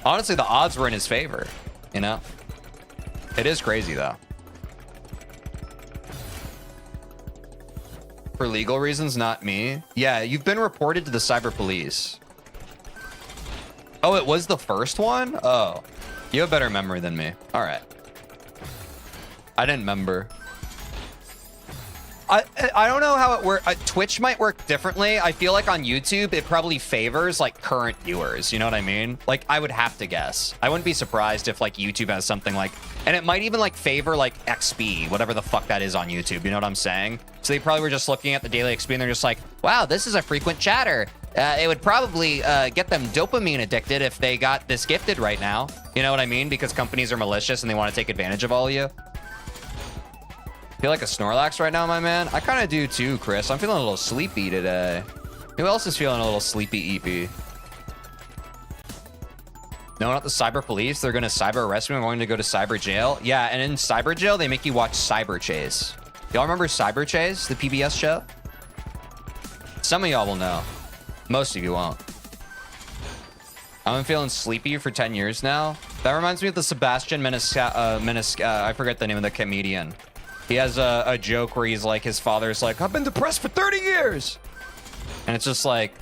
Honestly, the odds were in his favor, you know? It is crazy, though. For legal reasons, not me. Yeah, you've been reported to the cyber police. Oh, it was the first one? Oh, you have better memory than me. All right. I didn't remember. I don't know how it works. Twitch might work differently. I feel like on YouTube, it probably favors like current viewers. You know what I mean? Like, I would have to guess. I wouldn't be surprised if like YouTube has something like, and it might even like favor like XP, whatever the fuck that is on YouTube. You know what I'm saying? So they probably were just looking at the daily XP and they're just like, wow, this is a frequent chatter. It would probably get them dopamine addicted if they got this gifted right now. You know what I mean? Because companies are malicious and they want to take advantage of all of you. Feel like a Snorlax right now, my man? I kind of do too, Chris. I'm feeling a little sleepy today. Who else is feeling a little sleepy EP? No, not the cyber police. They're going to cyber arrest me. I'm going to go to cyber jail. Yeah, and in cyber jail, they make you watch Cyber Chase. Y'all remember Cyber Chase, the PBS show? Some of y'all will know. Most of you won't. I've been feeling sleepy for 10 years now. That reminds me of the Sebastian I forget the name of the comedian. He has a joke where he's like, his father's like, I've been depressed for 30 years. And it's just like,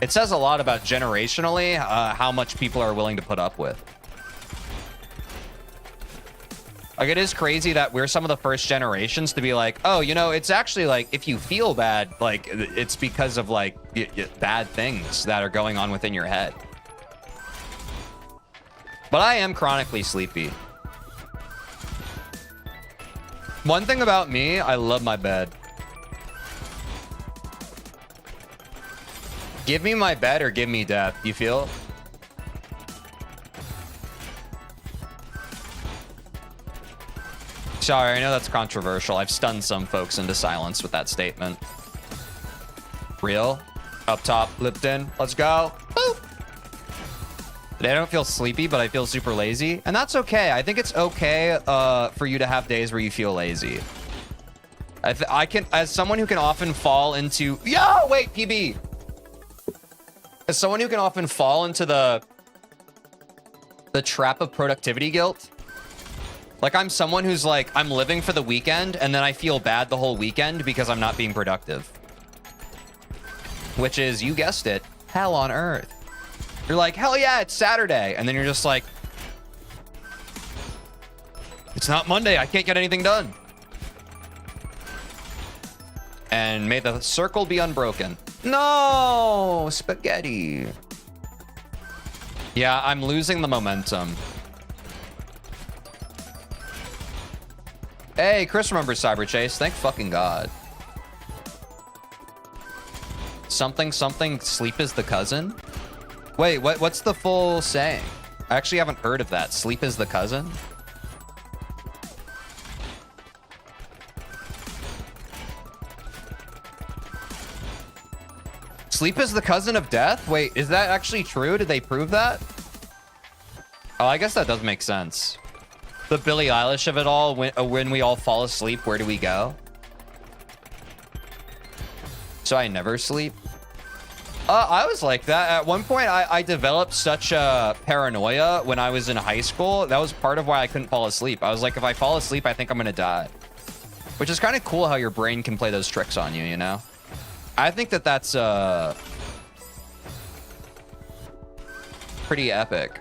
it says a lot about generationally how much people are willing to put up with. Like, it is crazy that we're some of the first generations to be like, oh, you know, it's actually like, if you feel bad, like, it's because of like bad things that are going on within your head. But I am chronically sleepy. One thing about me, I love my bed. Give me my bed or give me death. You feel? Sorry, I know that's controversial. I've stunned some folks into silence with that statement. Real? Up top, Lipton. Let's go. Boop. Today I don't feel sleepy, but I feel super lazy. And that's okay. I think it's okay for you to have days where you feel lazy. I can, as someone who can often fall into... Yo, wait, PB. As someone who can often fall into the trap of productivity guilt. Like, I'm someone who's like, I'm living for the weekend, and then I feel bad the whole weekend because I'm not being productive. Which is, you guessed it, hell on earth. You're like, hell yeah, it's Saturday. And then you're just like, it's not Monday. I can't get anything done. And may the circle be unbroken. No, spaghetti. Yeah, I'm losing the momentum. Hey, Chris remembers Cyber Chase. Thank fucking God. Something, sleep is the cousin? Wait, what's the full saying? I actually haven't heard of that. Sleep is the cousin? Sleep is the cousin of death? Wait, is that actually true? Did they prove that? Oh, I guess that does make sense. The Billie Eilish of it all, when we all fall asleep, where do we go? So I never sleep? I was like that. At one point, I developed such a paranoia when I was in high school. That was part of why I couldn't fall asleep. I was like, if I fall asleep, I think I'm gonna die. Which is kind of cool how your brain can play those tricks on you, you know? I think that that's pretty epic.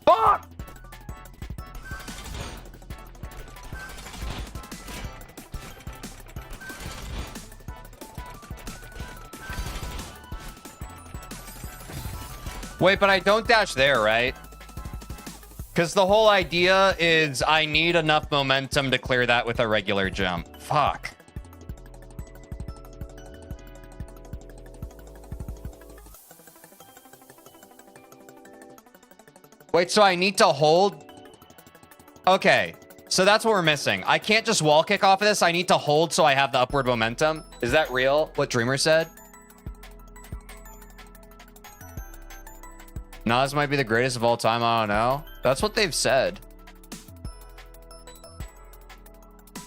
Fuck! Wait, but I don't dash there, right? Because the whole idea is I need enough momentum to clear that with a regular jump. Fuck. Wait, so I need to hold? Okay, so that's what we're missing. I can't just wall kick off of this. I need to hold so I have the upward momentum. Is that real? What Dreamer said? Nas might be the greatest of all time. I don't know. That's what they've said.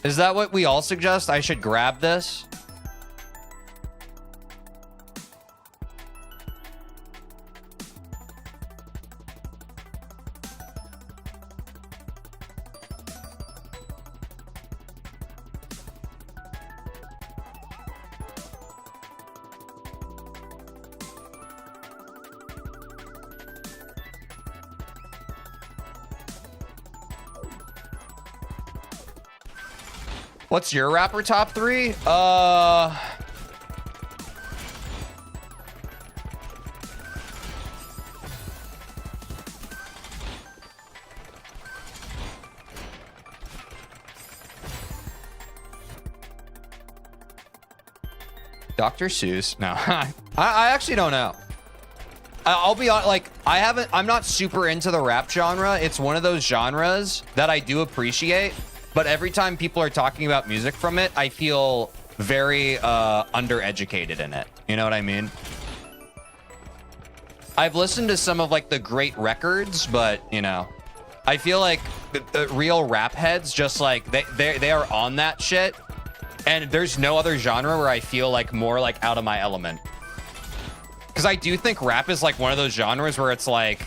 Is that what we all suggest? I should grab this? What's your rapper top 3? Dr. Seuss? No, I actually don't know. I'll be honest, like, I'm not super into the rap genre. It's one of those genres that I do appreciate. But every time people are talking about music from it, I feel very undereducated in it. You know what I mean? I've listened to some of like the great records, but you know, I feel like the real rap heads just like they are on that shit. And there's no other genre where I feel like more like out of my element. Because I do think rap is like one of those genres where it's like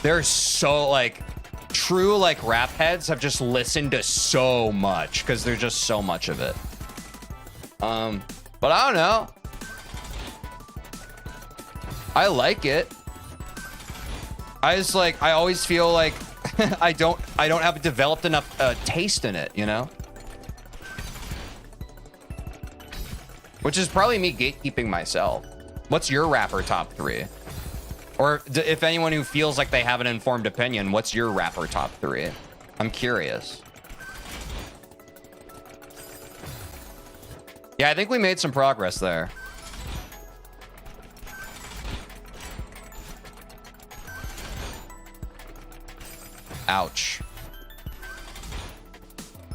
they're so like true like rap heads have just listened to so much because there's just so much of it. But I don't know. I like it. I just like, I always feel like I don't have developed enough taste in it, you know? Which is probably me gatekeeping myself. What's your rapper top 3? Or if anyone who feels like they have an informed opinion, what's your rapper top 3? I'm curious. Yeah, I think we made some progress there. Ouch.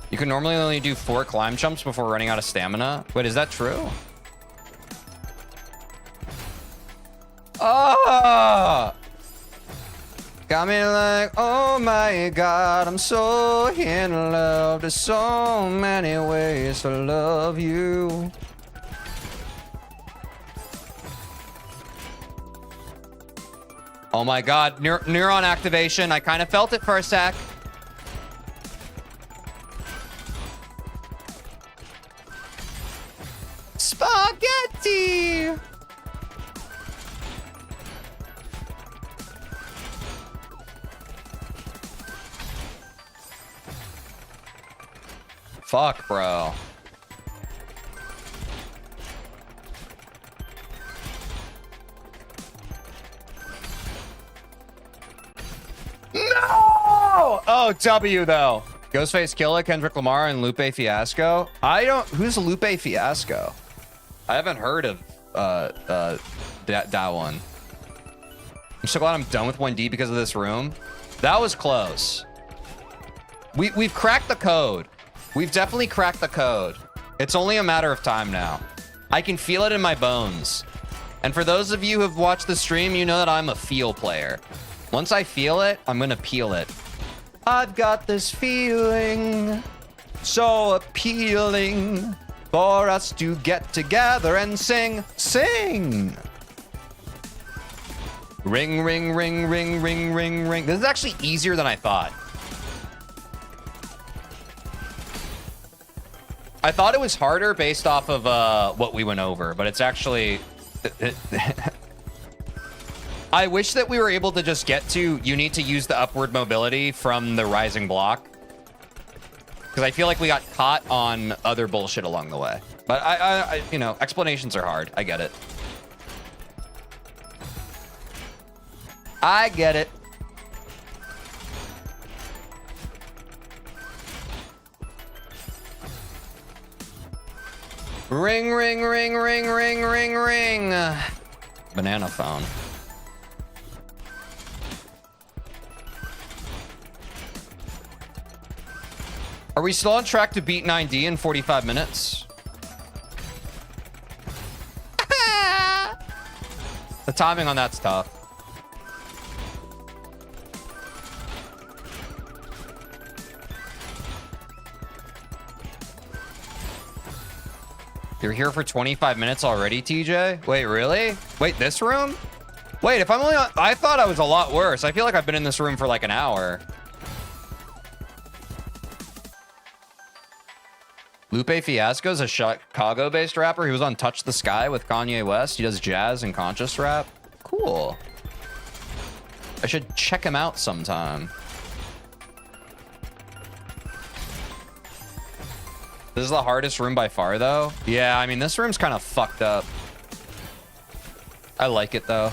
You can normally only do 4 climb jumps before running out of stamina. Wait, is that true? Oh! Got me like, oh my God, I'm so in love. There's so many ways to love you. Oh my God, neuron activation. I kind of felt it for a sec. Spaghetti. Fuck, bro. No! Oh, W though. Ghostface Killah, Kendrick Lamar, and Lupe Fiasco. I don't. Who's Lupe Fiasco? I haven't heard of that one. I'm so glad I'm done with 1D because of this room. That was close. We've cracked the code. We've definitely cracked the code. It's only a matter of time now. I can feel it in my bones. And for those of you who have watched the stream, you know that I'm a feel player. Once I feel it, I'm gonna peel it. I've got this feeling so appealing for us to get together and sing, sing. Ring, ring, ring, ring, ring, ring, ring. This is actually easier than I thought. I thought it was harder based off of what we went over, but it's actually... I wish that we were able to just get to, you need to use the upward mobility from the rising block. Because I feel like we got caught on other bullshit along the way. But I you know, explanations are hard. I get it. I get it. Ring, ring, ring, ring, ring, ring, ring. Banana phone. Are we still on track to beat 9D in 45 minutes? The timing on that's tough. You're here for 25 minutes already, TJ? Wait, really? Wait, this room? Wait, if I'm only on... I thought I was a lot worse. I feel like I've been in this room for like an hour. Lupe Fiasco's a Chicago-based rapper. He was on Touch the Sky with Kanye West. He does jazz and conscious rap. Cool. I should check him out sometime. This is the hardest room by far, though. Yeah, I mean, this room's kind of fucked up. I like it, though.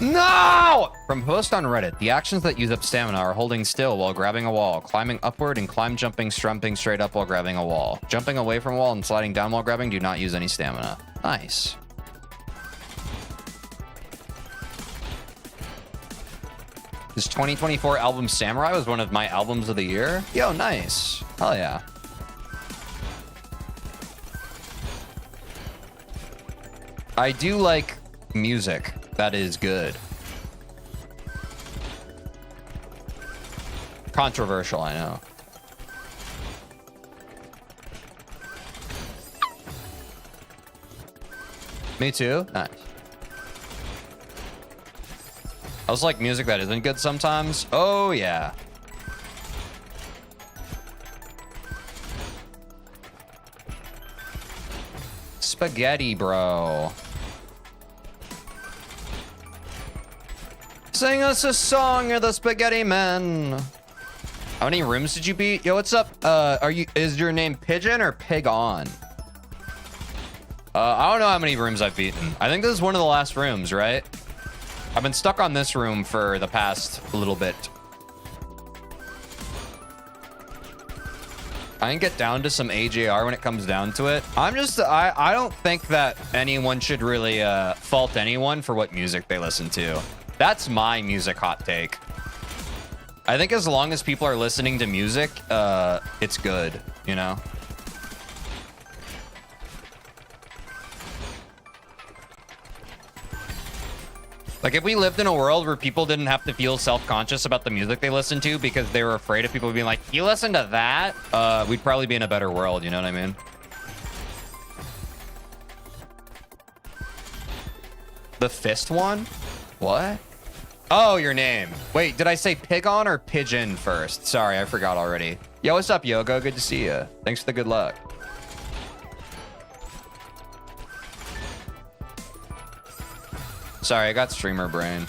No! From post on Reddit, the actions that use up stamina are holding still while grabbing a wall, climbing upward, and climb jumping, strumping straight up while grabbing a wall. Jumping away from a wall and sliding down while grabbing do not use any stamina. Nice. His 2024 album Samurai was one of my albums of the year. Yo, nice. Hell yeah. I do like music that is good. Controversial, I know. Me too? Nice. was like music that isn't good sometimes. Oh, yeah. Spaghetti, bro. Sing us a song, you're the spaghetti man. How many rooms did you beat? Yo, what's up? Is your name Pigeon or Pig On? I don't know how many rooms I've beaten. I think this is one of the last rooms, right? I've been stuck on this room for the past little bit. I can get down to some AJR when it comes down to it. I don't think that anyone should really fault anyone for what music they listen to. That's my music hot take. I think as long as people are listening to music, it's good, you know? Like, if we lived in a world where people didn't have to feel self-conscious about the music they listen to because they were afraid of people being like, you listen to that? We'd probably be in a better world, you know what I mean? The fist one? What? Oh, your name. Wait, did I say pig on or pigeon first? Sorry, I forgot already. Yo, what's up, Yogo? Good to see you. Thanks for the good luck. Sorry, I got streamer brain.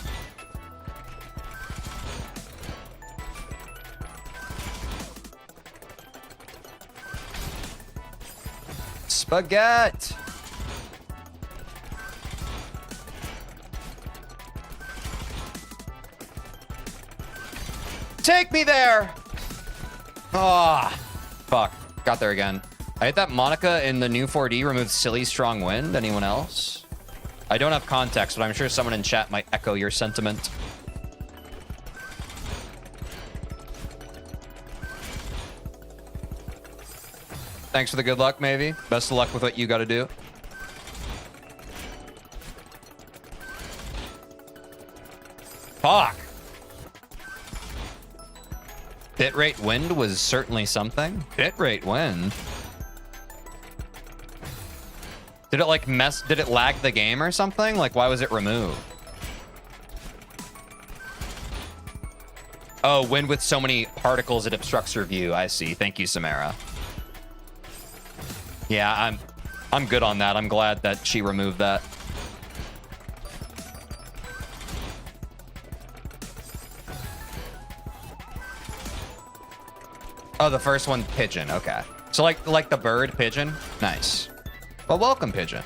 Spaghetti. Take me there! Ah, oh, fuck. Got there again. I hit that Monika in the new 4D removed silly strong wind. Anyone else? I don't have context, but I'm sure someone in chat might echo your sentiment. Thanks for the good luck, maybe. Best of luck with what you got to do. Fuck. Bitrate wind was certainly something. Bitrate wind. Did it like did it lag the game or something? Like, why was it removed? Oh, wind with so many particles it obstructs your view. I see. Thank you, Samara. Yeah, I'm good on that. I'm glad that she removed that. Oh, the first one, pigeon. Okay. So like the bird, pigeon. Nice. Well, welcome, pigeon.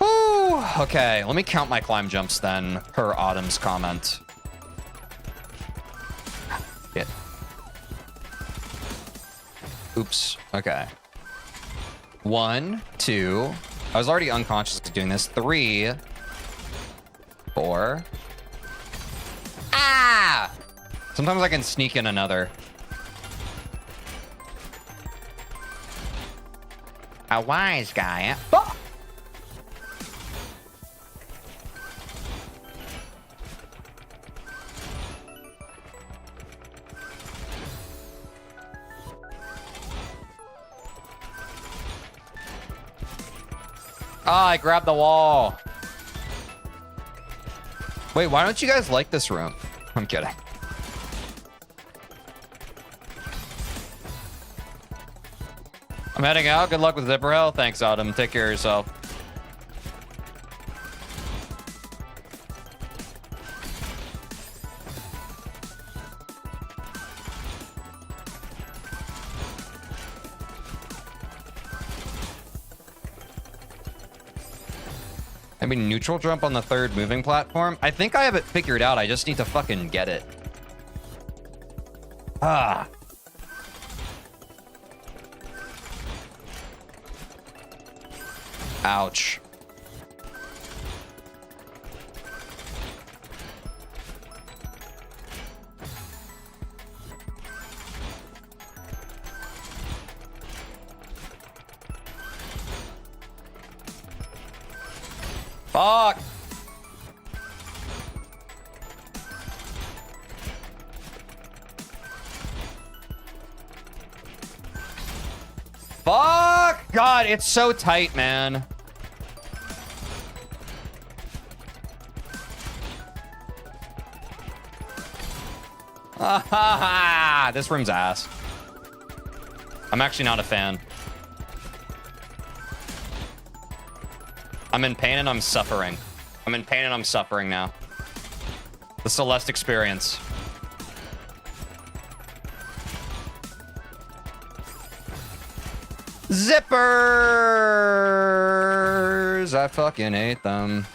Woo. Okay, let me count my climb jumps then, per Autumn's comment. Shit. Oops. Okay. 1, 2. I was already unconscious doing this. 3, 4. Ah! Sometimes I can sneak in another. A wise guy. Oh! Ah, I grabbed the wall. Wait, why don't you guys like this room? I'm kidding. I'm heading out. Good luck with Zipper Hell. Thanks, Autumn. Take care of yourself. I mean, neutral jump on the third moving platform. I think I have it figured out. I just need to fucking get it. Ah. Ouch. Fuck. Fuck. God, it's so tight, man. This room's ass. I'm actually not a fan. I'm in pain and I'm suffering. I'm in pain and I'm suffering now. The Celeste experience. Zippers! I fucking hate them.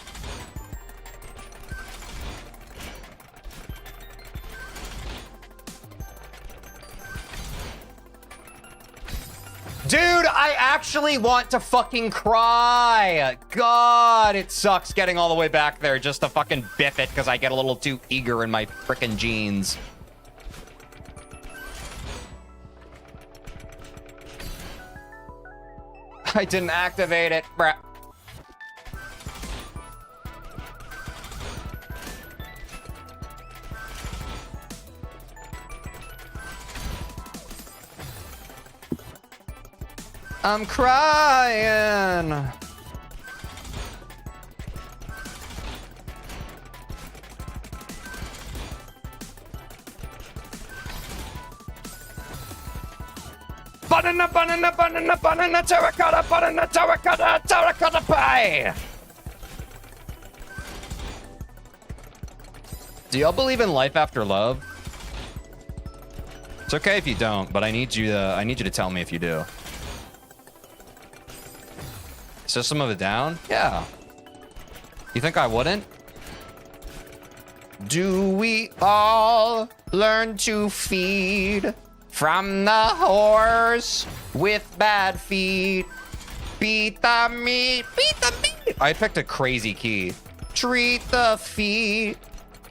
Dude, I actually want to fucking cry. God, it sucks getting all the way back there just to fucking biff it because I get a little too eager in my frickin' jeans. I didn't activate it, bruh. I'm crying. Banana, banana, banana, banana, terracotta, banana, terracotta, terracotta pie. Do y'all believe in life after love? It's okay if you don't, but I need you to tell me if you do. System of a Down? Yeah. You think I wouldn't? Do we all learn to feed from the horse with bad feet? Beat the meat, beat the meat. I picked a crazy key. Treat the feet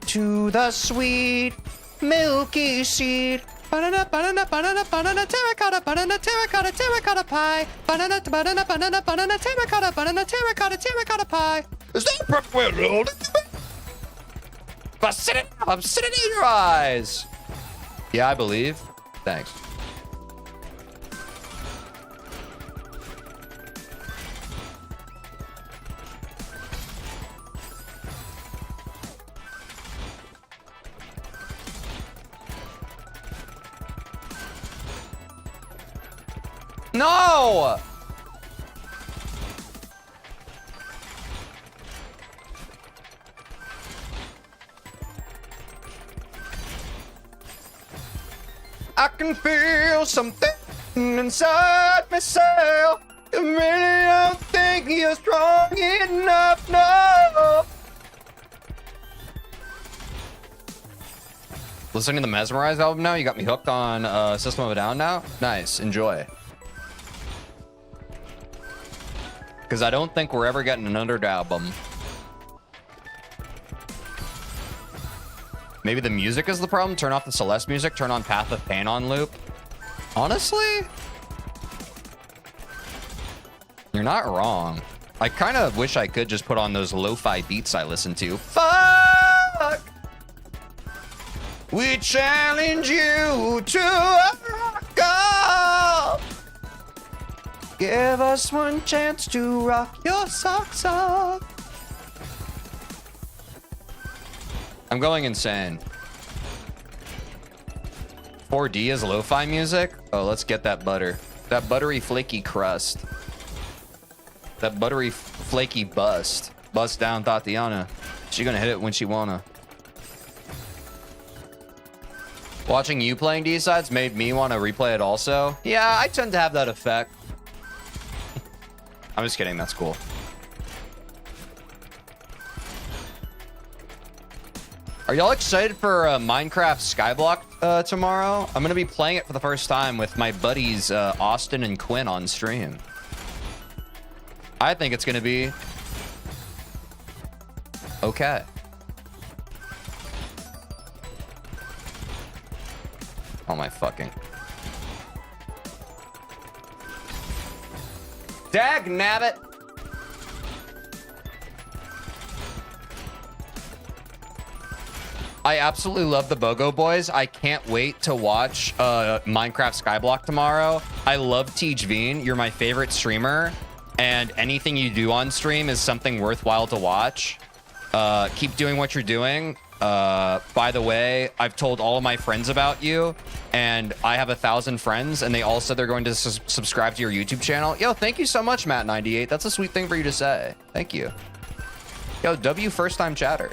to the sweet milky seed. Banana, banana, banana, banana, terracotta, banana, terracotta, terracotta pie. Banana, banana, banana, banana, terracotta, banana, terracotta, terracotta pie. Is that perfect way of holding it? But sit it up, I'm sitting in your eyes. Yeah, I believe. Thanks. No! I can feel something inside myself. I really don't think you're strong enough, no. Listening to the Mesmerize album now? You got me hooked on System of a Down now? Nice, enjoy. Because I don't think we're ever getting another album. Maybe the music is the problem? Turn off the Celeste music, turn on Path of Pain on loop. Honestly? You're not wrong. I kind of wish I could just put on those lo-fi beats I listen to. Fuck! We challenge you to a rock up. Give us one chance to rock your socks off. I'm going insane. 4D is lo-fi music? Oh, let's get that butter. That buttery flaky crust. That buttery flaky bust. Bust down Tatiana. She gonna hit it when she wanna. Watching you playing D-sides made me want to replay it also. Yeah, I tend to have that effect. I'm just kidding, that's cool. Are y'all excited for Minecraft Skyblock tomorrow? I'm gonna be playing it for the first time with my buddies Austin and Quinn on stream. I think it's gonna be okay. Oh my fucking. Dag nabbit. I absolutely love the BOGO boys. I can't wait to watch Minecraft Skyblock tomorrow. I love TeejVeen. You're my favorite streamer. And anything you do on stream is something worthwhile to watch. Keep doing what you're doing. by the way, I've told all of my friends about you, and I have 1,000 friends, and they all said they're going to subscribe to your YouTube channel. Yo, thank you so much, Matt98. That's a sweet thing for you to say. Thank you. Yo, W first time chatter.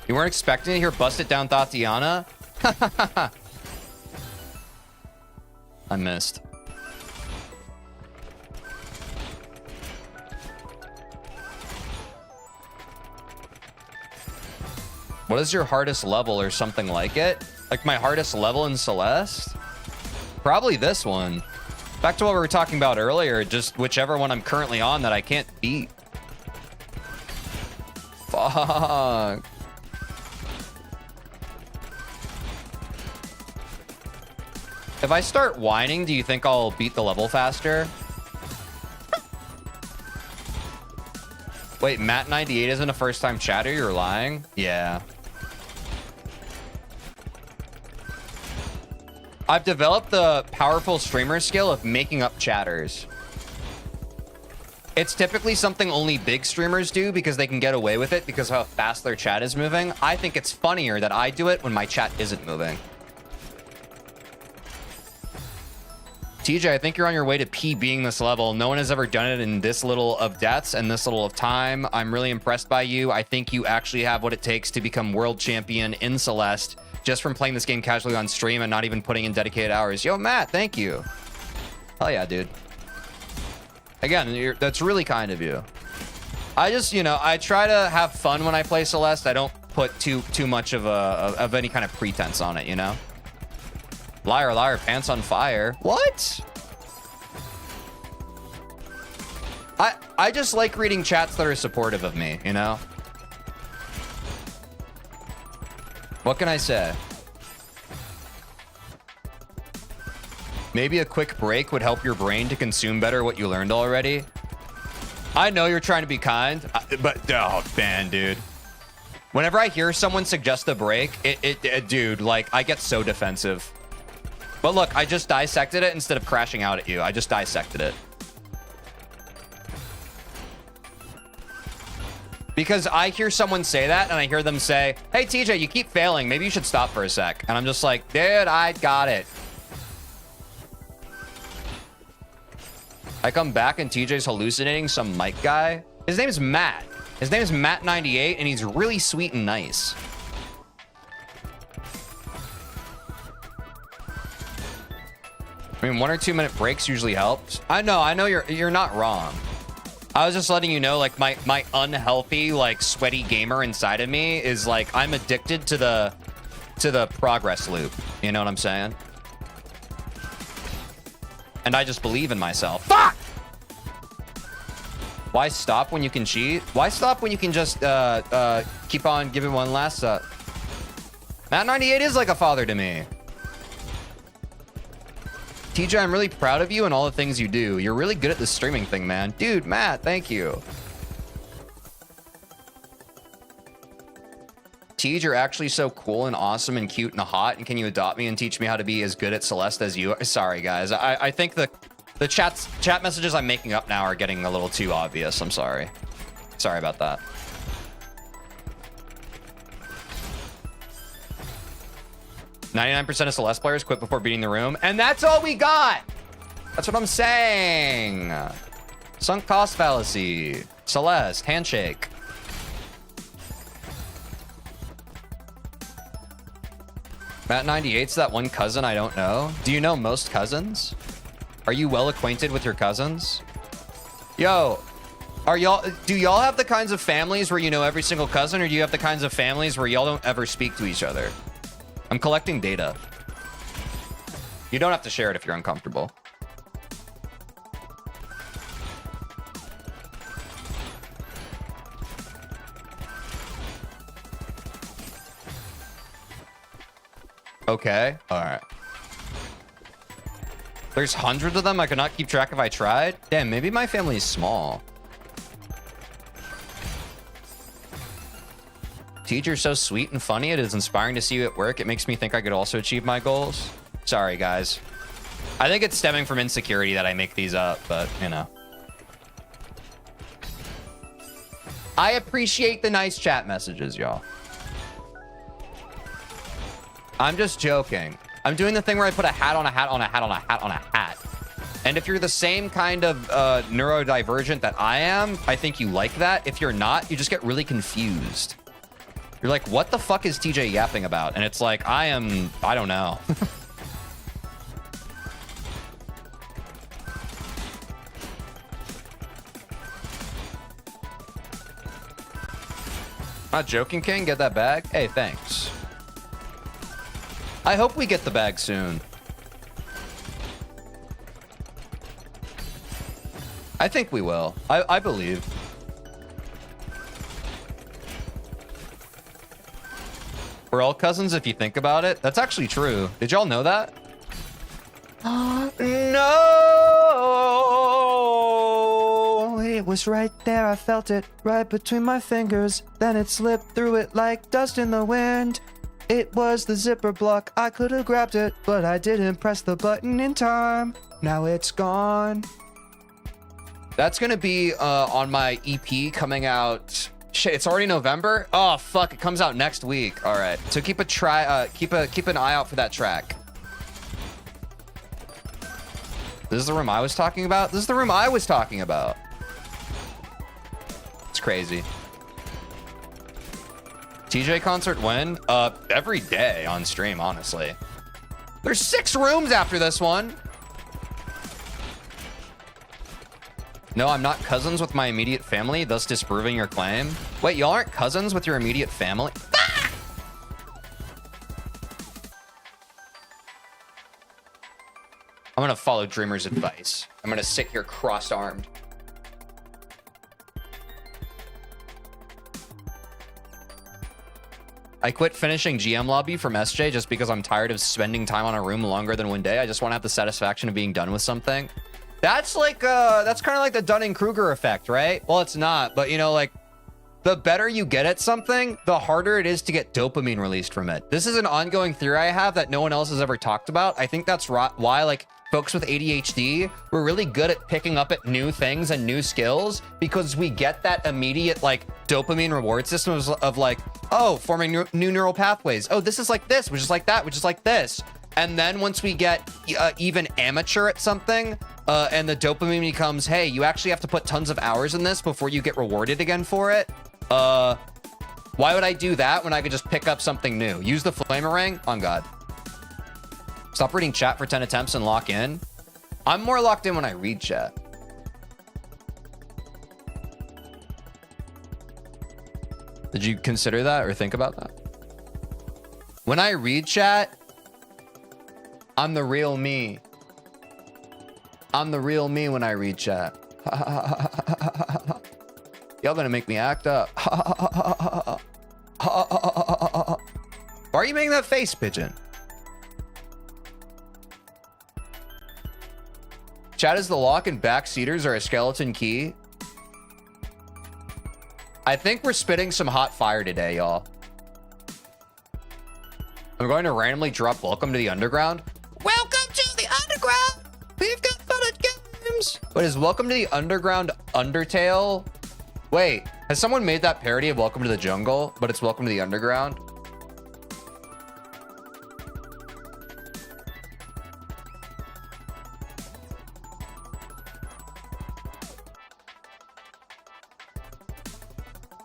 You weren't expecting to hear Bust It Down Tatiana? I missed. What is your hardest level or something like it? Like my hardest level in Celeste? Probably this one. Back to what we were talking about earlier, just whichever one I'm currently on that I can't beat. Fuck. If I start whining, do you think I'll beat the level faster? Wait, Matt98 isn't a first-time chatter? You're lying? Yeah. I've developed the powerful streamer skill of making up chatters. It's typically something only big streamers do because they can get away with it because of how fast their chat is moving. I think it's funnier that I do it when my chat isn't moving. TJ, I think you're on your way to PBing this level. No one has ever done it in this little of deaths and this little of time. I'm really impressed by you. I think you actually have what it takes to become world champion in Celeste just from playing this game casually on stream and not even putting in dedicated hours. Yo, Matt, thank you. Hell yeah, dude. Again, that's really kind of you. I just, you know, I try to have fun when I play Celeste. I don't put too much of any kind of pretense on it, you know? Liar, liar, pants on fire. What? I just like reading chats that are supportive of me, you know? What can I say? Maybe a quick break would help your brain to consume better what you learned already. I know you're trying to be kind, but oh man, dude. Whenever I hear someone suggest a break, dude, like I get so defensive. But look, I just dissected it instead of crashing out at you. I just dissected it. Because I hear someone say that, and I hear them say, hey, TJ, you keep failing. Maybe you should stop for a sec. And I'm just like, dude, I got it. I come back, and TJ's hallucinating some mic guy. His name is Matt. His name is Matt98, and he's really sweet and nice. I mean, 1 or 2 minute breaks usually helps. I know you're not wrong. I was just letting you know, like my unhealthy, like sweaty gamer inside of me is like I'm addicted to the progress loop. You know what I'm saying? And I just believe in myself. Fuck! Why stop when you can cheat? Why stop when you can just keep on giving one last Matt98 is like a father to me. TJ, I'm really proud of you and all the things you do. You're really good at this streaming thing, man. Dude, Matt, thank you. TJ, you're actually so cool and awesome and cute and hot. And can you adopt me and teach me how to be as good at Celeste as you are? Sorry, guys. I think the chat messages I'm making up now are getting a little too obvious. I'm sorry. Sorry about that. "99% of Celeste players quit before beating the room." And that's all we got. That's what I'm saying. Sunk cost fallacy. Celeste, handshake. Matt98's that one cousin I don't know. Do you know most cousins? Are you well acquainted with your cousins? Yo, do y'all have the kinds of families where you know every single cousin, or do you have the kinds of families where y'all don't ever speak to each other? I'm collecting data. You don't have to share it if you're uncomfortable. Okay. All right. There's hundreds of them. I could not keep track if I tried. Damn, maybe my family is small. Teacher's so sweet and funny. It is inspiring to see you at work. It makes me think I could also achieve my goals. Sorry, guys. I think it's stemming from insecurity that I make these up, but, you know. I appreciate the nice chat messages, y'all. I'm just joking. I'm doing the thing where I put a hat on a hat on a hat on a hat on a hat. And if you're the same kind of neurodivergent that I am, I think you like that. If you're not, you just get really confused. You're like, what the fuck is TJ yapping about? And it's like, I don't know. Not joking, King. Get that bag? Hey, thanks. I hope we get the bag soon. I think we will. I believe. We're all cousins if you think about it. That's actually true. Did y'all know that? No! It was right there. I felt it right between my fingers. Then it slipped through it like dust in the wind. It was the zipper block. I could have grabbed it, but I didn't press the button in time. Now it's gone. That's gonna be on my EP coming out. Shit, it's already November. Oh fuck, it comes out next week. All right, so keep an eye out for that track. This is the room I was talking about. This is the room I was talking about. It's crazy. TJ concert when? Every day on stream, honestly. There's 6 rooms after this one. No, I'm not cousins with my immediate family, thus disproving your claim. Wait, y'all aren't cousins with your immediate family? Ah! I'm gonna follow Dreamer's advice. I'm gonna sit here crossed-armed. I quit finishing GM lobby from SJ just because I'm tired of spending time on a room longer than one day. I just want to have the satisfaction of being done with something. That's like, that's kind of like the Dunning-Kruger effect, right? Well, it's not, but you know, like, the better you get at something, the harder it is to get dopamine released from it. This is an ongoing theory I have that no one else has ever talked about. I think that's why, like, folks with ADHD, we're really good at picking up at new things and new skills because we get that immediate, like, dopamine reward system of like, oh, forming new neural pathways. Oh, this is like this, which is like that, which is like this. And then once we get even amateur at something, and the dopamine becomes, hey, you actually have to put tons of hours in this before you get rewarded again for it. Why would I do that when I could just pick up something new? Use the flamer ring? On God. Stop reading chat for 10 attempts and lock in. I'm more locked in when I read chat. Did you consider that or think about that? When I read chat, I'm the real me. I'm the real me when I read chat. Y'all gonna make me act up. Why are you making that face, pigeon? Chat is the lock and backseaters are a skeleton key. I think we're spitting some hot fire today, y'all. I'm going to randomly drop welcome to the underground. Welcome to the underground. We've got fun at games. But is welcome to the underground Undertale? Wait, has someone made that parody of welcome to the jungle, but it's welcome to the underground?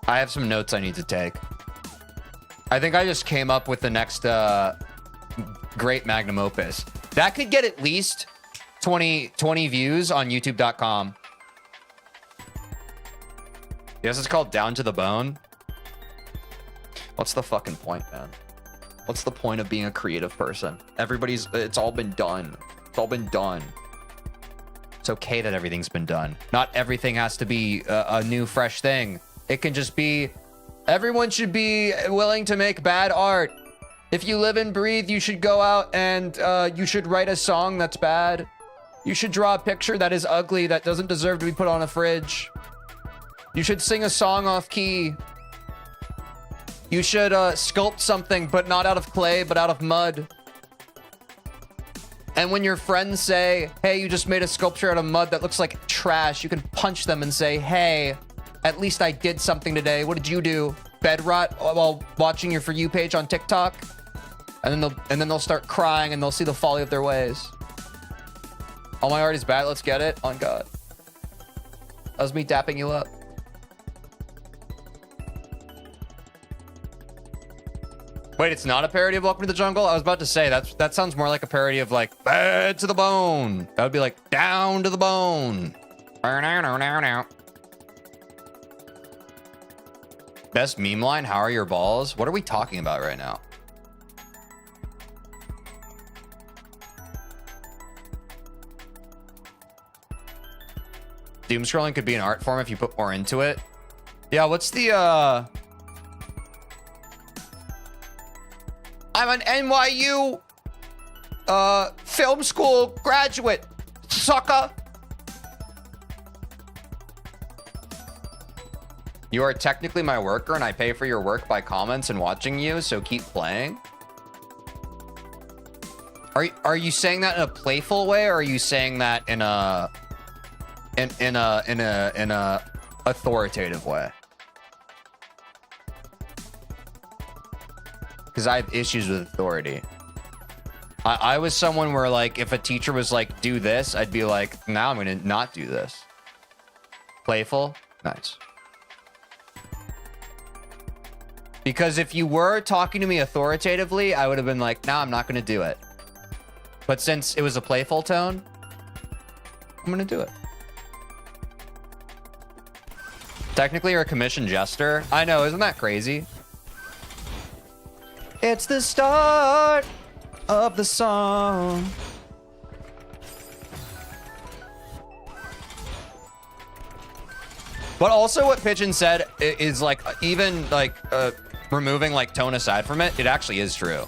I have some notes I need to take. I think I just came up with the next great magnum opus. That could get at least 20 views on youtube.com. Yes, it's called Down to the Bone. What's the fucking point, man? What's the point of being a creative person? It's all been done. It's all been done. It's okay that everything's been done. Not everything has to be a new, fresh thing. It can just be, everyone should be willing to make bad art. If you live and breathe, you should go out and you should write a song that's bad. You should draw a picture that is ugly, that doesn't deserve to be put on a fridge. You should sing a song off key. You should sculpt something, but not out of clay, but out of mud. And when your friends say, hey, you just made a sculpture out of mud that looks like trash, you can punch them and say, hey, At least I did something today. What did you do? Bed rot while watching your For You page on TikTok? And then they'll start crying and they'll see the folly of their ways. All my art is bad. Let's get it. On God. That was me dapping you up. Wait, it's not a parody of Welcome to the Jungle? I was about to say, that sounds more like a parody of like, bad to the bone. That would be like, down to the bone. Best meme line, how are your balls? What are we talking about right now? Doom scrolling could be an art form if you put more into it. Yeah, what's the, I'm an NYU film school graduate, sucker. You are technically my worker and I pay for your work by comments and watching you, so keep playing. Are you saying that in a playful way, or are you saying that in a authoritative way? Because I have issues with authority. I was someone where, like, if a teacher was like, do this, I'd be like, now I'm going to not do this. Playful? Nice. Because if you were talking to me authoritatively, I would have been like, no, I'm not going to do it. But since it was a playful tone, I'm going to do it. Technically, you're a commissioned jester. I know, isn't that crazy? It's the start of the song. But also what Pigeon said is like, even like removing like tone aside from it, it actually is true.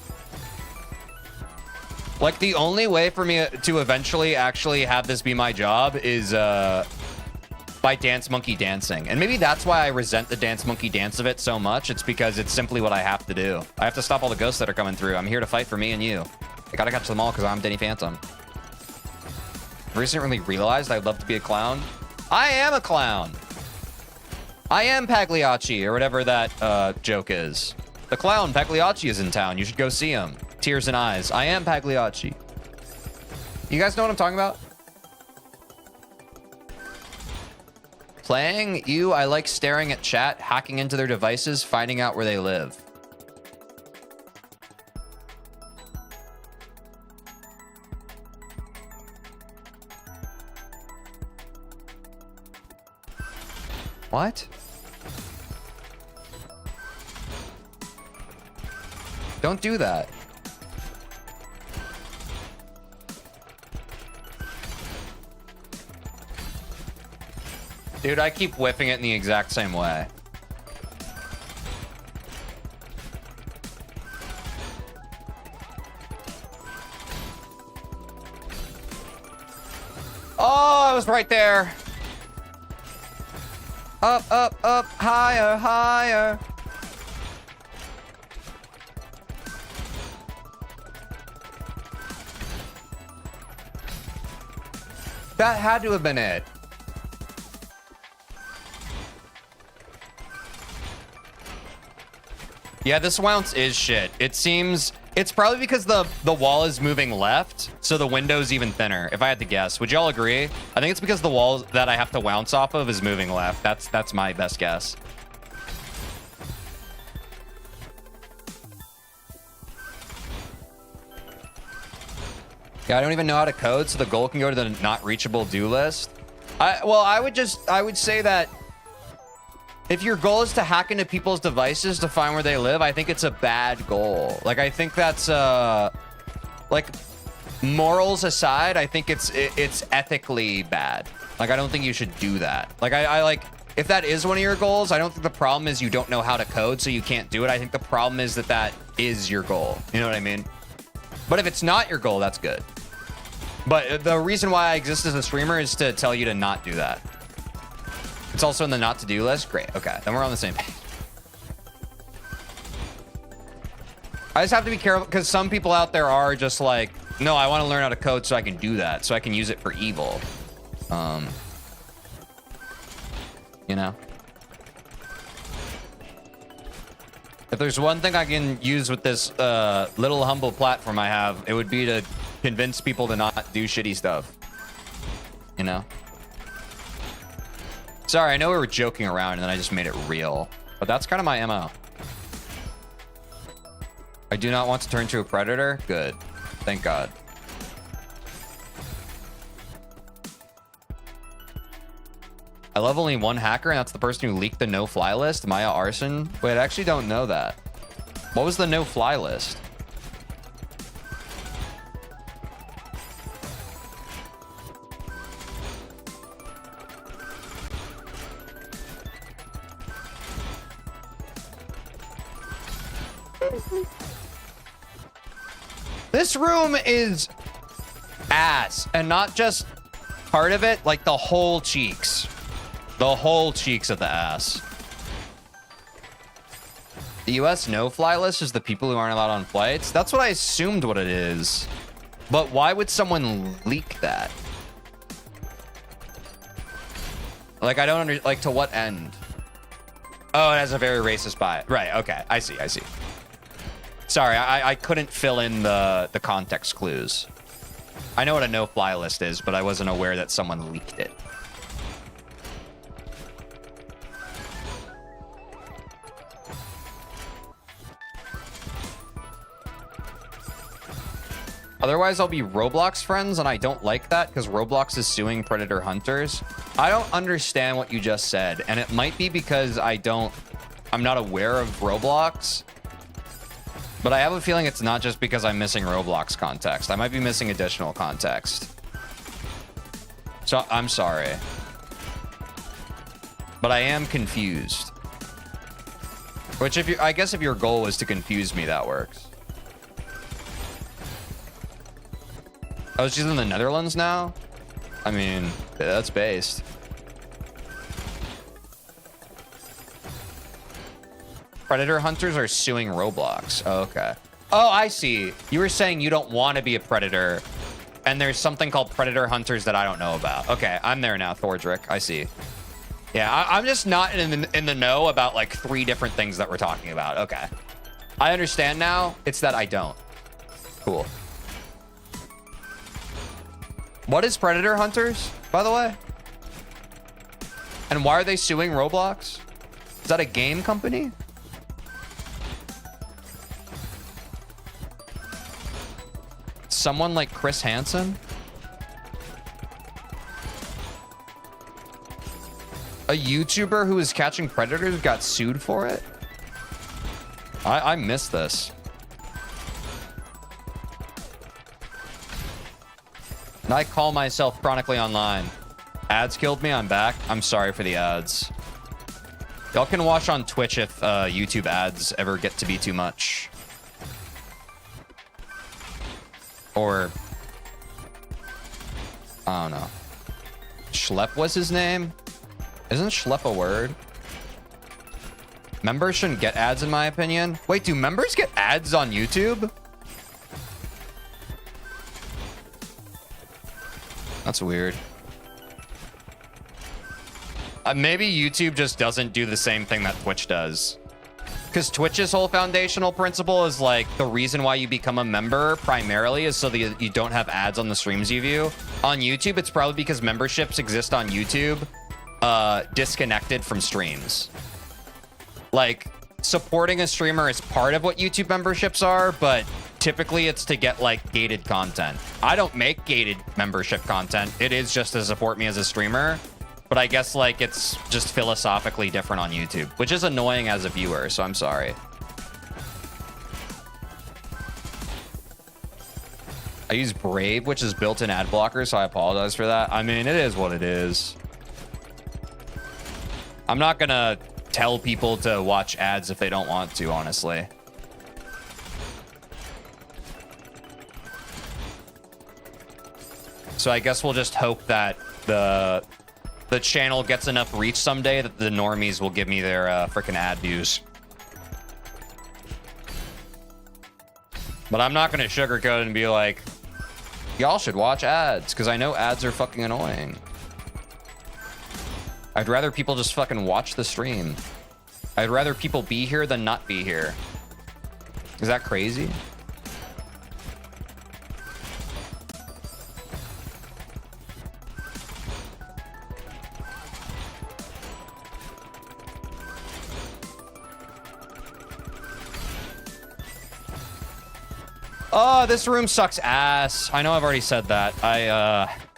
Like the only way for me to eventually actually have this be my job is by Dance Monkey dancing. And maybe that's why I resent the Dance Monkey dance of it so much. It's because it's simply what I have to do. I have to stop all the ghosts that are coming through. I'm here to fight for me and you. I gotta catch them all because I'm Denny Phantom. Recently realized I'd love to be a clown. I am a clown. I am Pagliacci, or whatever that joke is. The clown Pagliacci is in town. You should go see him. Tears and eyes. I am Pagliacci. You guys know what I'm talking about? Playing you, I like staring at chat, hacking into their devices, finding out where they live. What? Don't do that. Dude, I keep whipping it in the exact same way. Oh, I was right there. Up, up, up, higher, higher. That had to have been it. Yeah, this bounce is shit. It seems it's probably because the wall is moving left, so the window's even thinner, if I had to guess. Would y'all agree? I think it's because the wall that I have to bounce off of is moving left. That's my best guess. Yeah, I don't even know how to code, so the goal can go to the not reachable do list. I would say that if your goal is to hack into people's devices to find where they live, I think it's a bad goal. Like, I think that's like, morals aside, I think it's ethically bad. Like, I don't think you should do that. Like, I like, if that is one of your goals, I don't think the problem is you don't know how to code, so you can't do it. I think the problem is that is your goal. You know what I mean? But if it's not your goal, that's good. But the reason why I exist as a streamer is to tell you to not do that. It's also in the not to do list. Great. Okay. Then we're on the same page. I just have to be careful because some people out there are just like, no, I want to learn how to code so I can do that, so I can use it for evil. You know? If there's one thing I can use with this little humble platform I have, it would be to convince people to not do shitty stuff. You know? Sorry, I know we were joking around and then I just made it real. But that's kind of my MO. I do not want to turn to a predator. Good. Thank God. I love only one hacker, and that's the person who leaked the no-fly list, Maya Arson. Wait, I actually don't know that. What was the no-fly list? This room is ass, and not just part of it, like the whole cheeks. The whole cheeks of the ass. The US no-fly list is the people who aren't allowed on flights. That's what I assumed what it is. But why would someone leak that? Like, I don't understand. Like, to what end? Oh, it has a very racist bias. Right, okay. I see, I see. Sorry, I couldn't fill in the context clues. I know what a no-fly list is, but I wasn't aware that someone leaked it. Otherwise, I'll be Roblox friends, and I don't like that because Roblox is suing predator hunters. I don't understand what you just said, and it might be because I'm not aware of Roblox. But I have a feeling it's not just because I'm missing Roblox context. I might be missing additional context. So I'm sorry. But I am confused. Which, I guess if your goal was to confuse me, that works. Oh, she's in the Netherlands now? I mean, that's based. Predator hunters are suing Roblox. Oh, okay. Oh, I see. You were saying you don't want to be a predator, and there's something called predator hunters that I don't know about. Okay, I'm there now, Thordrick. I see. Yeah, I'm just not in the know about like 3 different things that we're talking about. Okay. I understand now. It's that I don't. Cool. What is Predator Hunters, by the way? And why are they suing Roblox? Is that a game company? Someone like Chris Hansen? A YouTuber who is catching predators got sued for it? I missed this. And I call myself chronically online. Ads killed me. I'm back. I'm sorry for the ads. Y'all can watch on Twitch if YouTube ads ever get to be too much. Or I don't know. Schlep was his name? Isn't Schlep a word? Members shouldn't get ads in my opinion. Wait, do members get ads on YouTube? That's weird. Maybe YouTube just doesn't do the same thing that Twitch does. Because Twitch's whole foundational principle is like the reason why you become a member primarily is so that you don't have ads on the streams you view. On YouTube, it's probably because memberships exist on YouTube disconnected from streams. Like, supporting a streamer is part of what YouTube memberships are, but typically it's to get like gated content. I don't make gated membership content. It is just to support me as a streamer. But I guess like it's just philosophically different on YouTube, which is annoying as a viewer, so I'm sorry. I use Brave, which is built-in ad blocker, so I apologize for that. I mean, it is what it is. I'm not gonna tell people to watch ads if they don't want to, honestly. So I guess we'll just hope that the channel gets enough reach someday that the normies will give me their freaking ad views. But I'm not going to sugarcoat it and be like, y'all should watch ads, because I know ads are fucking annoying. I'd rather people just fucking watch the stream. I'd rather people be here than not be here. Is that crazy? Oh, this room sucks ass. I know I've already said that.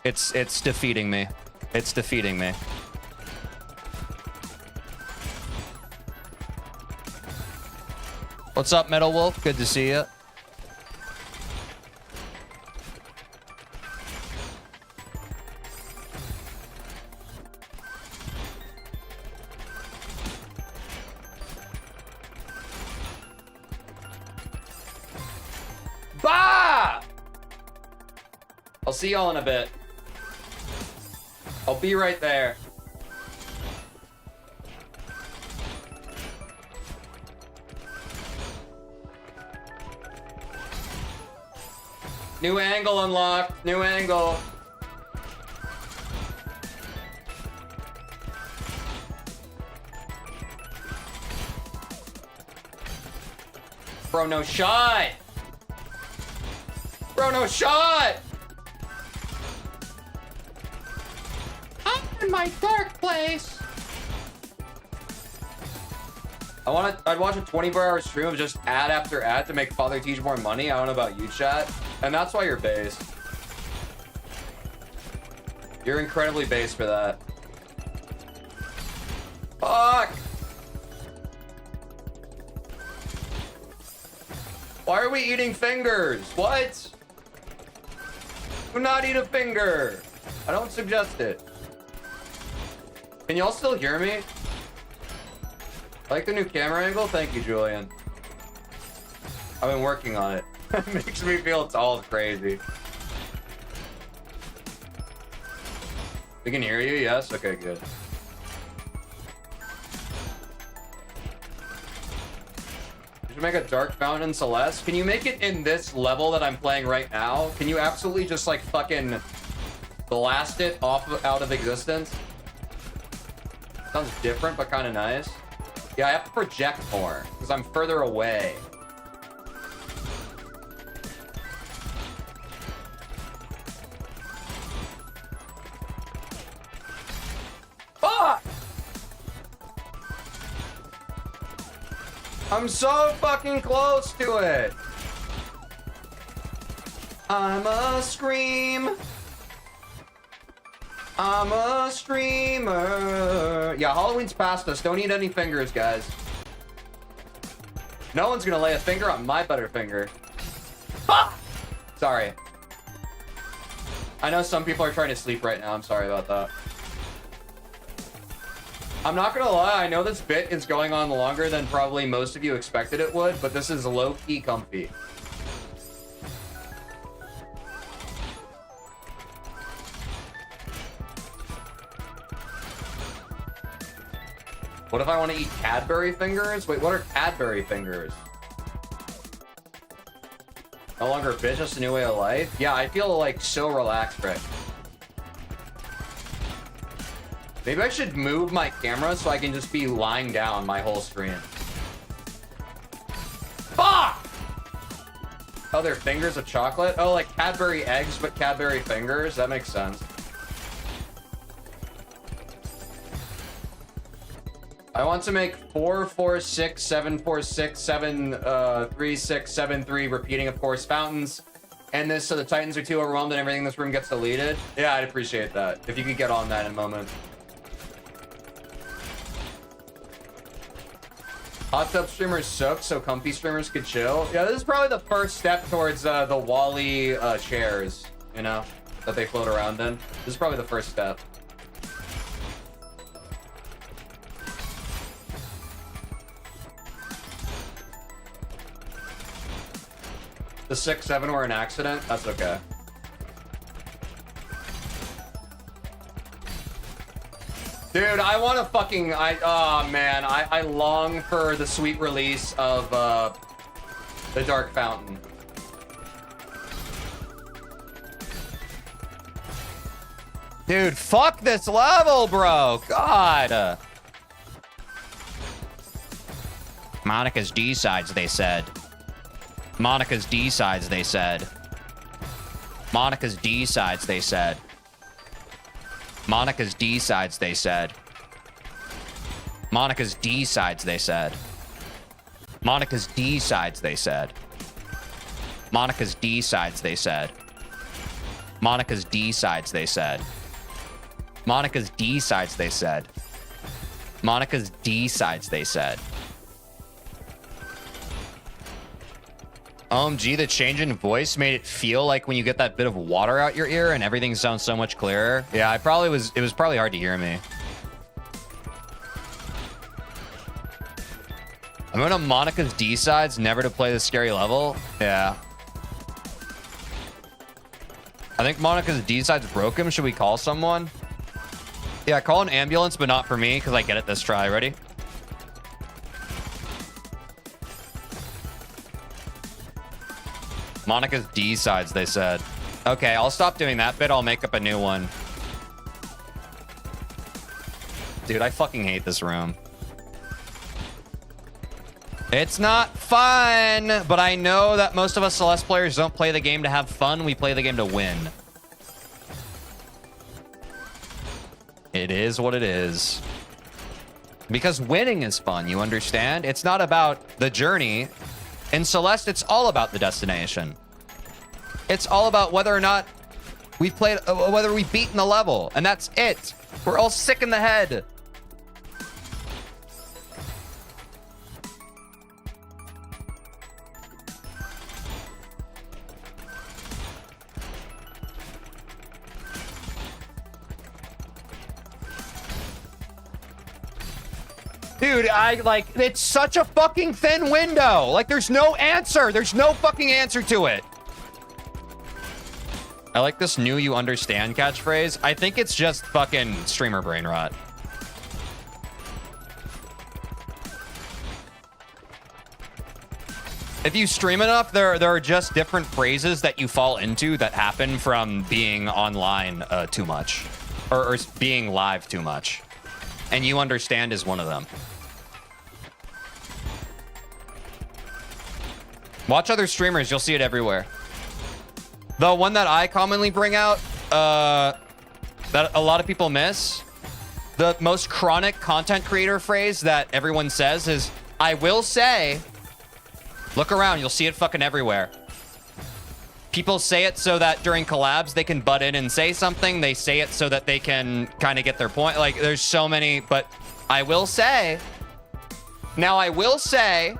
It's defeating me. It's defeating me. What's up, Metal Wolf? Good to see you. Bah! I'll see y'all in a bit. I'll be right there. New angle unlocked. New angle. Bro, no shot. Bro, no shot. I'm in my dark place. I'd watch a 24-hour stream of just ad after ad to make Father Teej more money. I don't know about you, chat. And that's why you're based. You're incredibly based for that. Fuck! Why are we eating fingers? What? Do not eat a finger. I don't suggest it. Can y'all still hear me? Like the new camera angle? Thank you, Julian. I've been working on it. It makes me feel it's all crazy. We can hear you, yes? Okay, good. You should make a dark fountain in Celeste. Can you make it in this level that I'm playing right now? Can you absolutely just like fucking blast it out of existence? Sounds different, but kind of nice. Yeah, I have to project more because I'm further away. Fuck! I'm so fucking close to it. I'm a scream. I'm a streamer. Yeah, Halloween's past us. Don't eat any fingers, guys. No one's gonna lay a finger on my butterfinger. Ah! Sorry. I know some people are trying to sleep right now. I'm sorry about that. I'm not gonna lie. I know this bit is going on longer than probably most of you expected it would, but this is low-key comfy. What if I want to eat Cadbury fingers? Wait, what are Cadbury fingers? No longer a bitch, just a new way of life? Yeah, I feel like so relaxed right now. Maybe I should move my camera so I can just be lying down my whole stream. Fuck! Oh, they're fingers of chocolate? Oh, like Cadbury eggs, but Cadbury fingers? That makes sense. I want to make 4, 4, 6, 7, 4, 6, 7, 3, 6, 7, 3, repeating, of course, fountains. And this so the Titans are too overwhelmed and everything in this room gets deleted. Yeah, I'd appreciate that. If you could get on that in a moment. Hot tub streamers soak so comfy streamers could chill. Yeah, this is probably the first step towards the Wally chairs, you know, that they float around in. This is probably the first step. The 6, 7 were an accident? That's okay. Dude, I want to fucking... oh, man. I long for the sweet release of the Dark Fountain. Dude, fuck this level, bro. God. Monica's D-sides, they said. Monica's D-sides, they said. Monica's D-sides, they said. Monica's D-sides, they said. Monica's D-sides, they said. Monica's D-sides, they said. Monica's D-sides, they said. Monica's D-sides, they said. Monica's D-sides, they said. Monica's D-sides, they said. OMG, the change in voice made it feel like when you get that bit of water out your ear and everything sounds so much clearer. Yeah, it was probably hard to hear me. I'm going to Monica's D-sides, never to play the scary level. Yeah. I think Monica's D-sides broke him. Should we call someone? Yeah, call an ambulance, but not for me, because I get it this try. Ready? Monica's D-sides, they said. Okay, I'll stop doing that bit. I'll make up a new one. Dude, I fucking hate this room. It's not fun, but I know that most of us Celeste players don't play the game to have fun. We play the game to win. It is what it is. Because winning is fun, you understand? It's not about the journey. In Celeste, it's all about the destination. It's all about whether or not we've played, whether we've beaten the level. And that's it. We're all sick in the head. Dude, it's such a fucking thin window. Like, there's no answer. There's no fucking answer to it. I like this new you understand catchphrase. I think it's just fucking streamer brain rot. If you stream enough, there are just different phrases that you fall into that happen from being online too much. Or being live too much. And you understand is one of them. Watch other streamers, you'll see it everywhere. The one that I commonly bring out, that a lot of people miss, the most chronic content creator phrase that everyone says is, I will say, look around, you'll see it fucking everywhere. People say it so that during collabs, they can butt in and say something. They say it so that they can kind of get their point. Like, there's so many, but I will say. Now, I will say,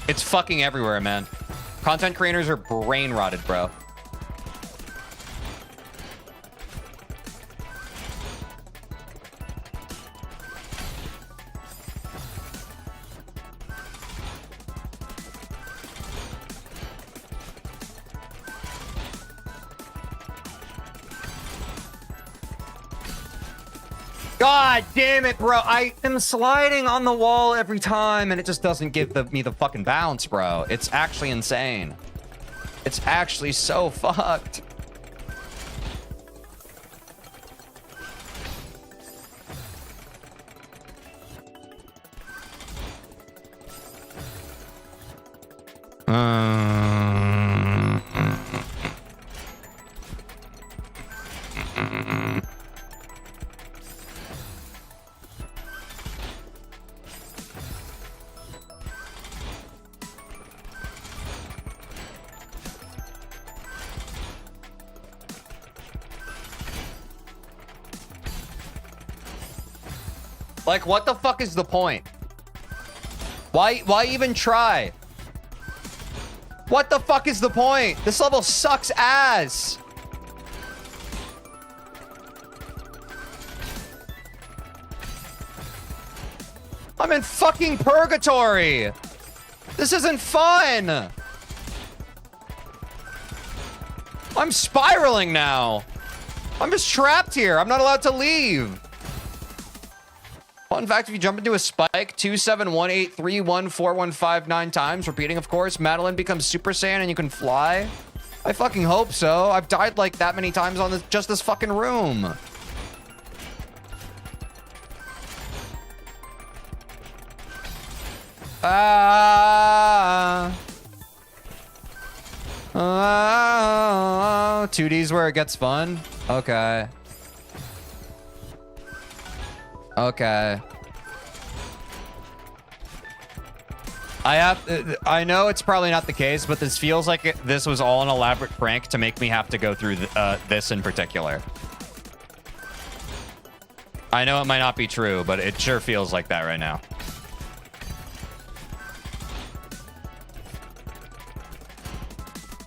it's fucking everywhere, man. Content creators are brain rotted, bro. God damn it, bro. I am sliding on the wall every time, and it just doesn't give me the fucking bounce, bro. It's actually insane. It's actually so fucked. Like, what the fuck is the point? Why even try? What the fuck is the point? This level sucks ass. I'm in fucking purgatory. This isn't fun. I'm spiraling now. I'm just trapped here. I'm not allowed to leave. Fun fact, if you jump into a spike 271831415 times, repeating, of course, Madeline becomes Super Saiyan and you can fly. I fucking hope so. I've died like that many times on just this fucking room. Oh, 2D's where it gets fun. Okay. Okay. I know it's probably not the case, but this feels like this was all an elaborate prank to make me have to go through this in particular. I know it might not be true, but it sure feels like that right now.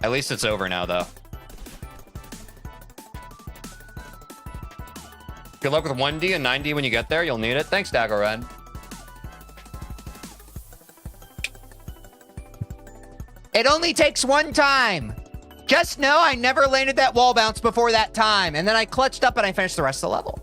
At least it's over now, though. Good luck with 1D and 9D when you get there. You'll need it. Thanks, Daggoren. It only takes one time. Just know I never landed that wall bounce before that time. And then I clutched up and I finished the rest of the level.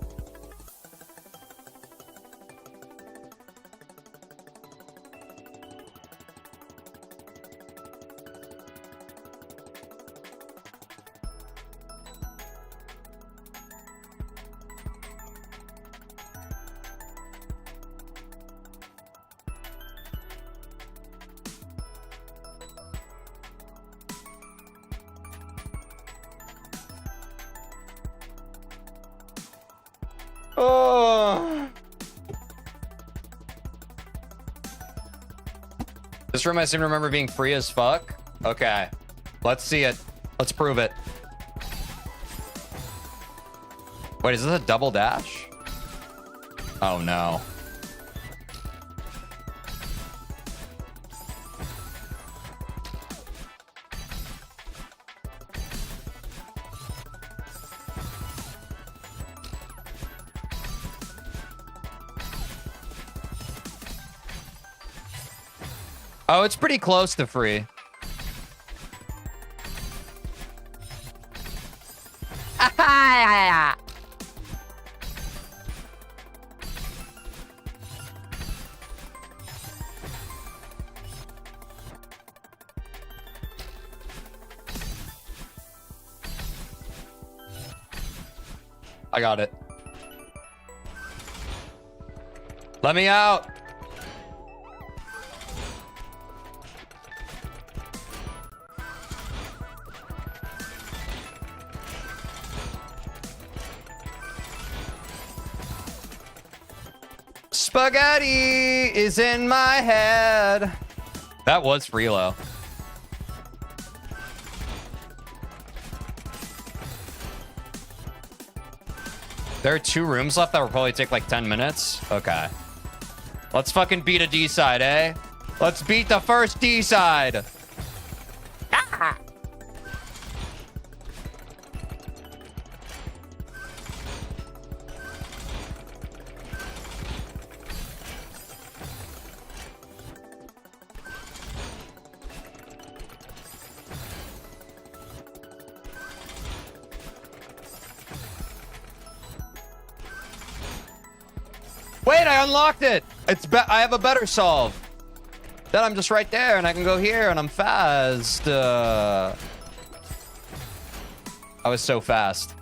Oh. This room I seem to remember being free as fuck. Okay. Let's see it. Let's prove it. Wait, is this a double dash? Oh no. Oh, it's pretty close to free. I got it. Let me out. Spaghetti is in my head. That was Freelo. There are 2 rooms left that will probably take like 10 minutes. Okay. Let's fucking beat a D side, eh? Let's beat the first D side. Ah. Wait, I unlocked it. I have a better solve. Then I'm just right there, and I can go here, and I'm fast. I was so fast.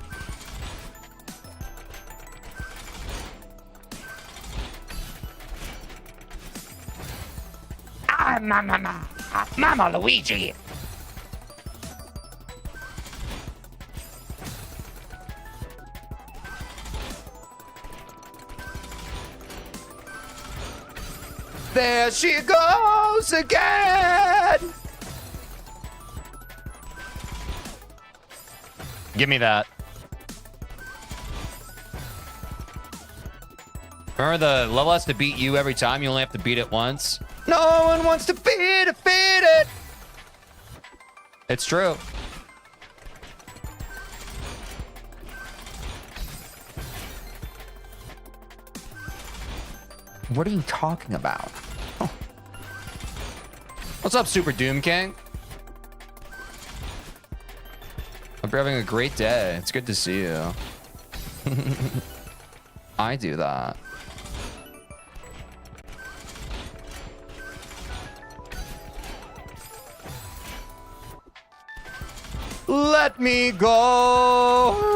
Ah, Mama Luigi. There she goes again. Give me that. Remember the level has to beat you every time. You only have to beat it once. No one wants to beat it. It's true. What are you talking about? Oh. What's up, Super Doom King? Hope you're having a great day. It's good to see you. I do that. Let me go.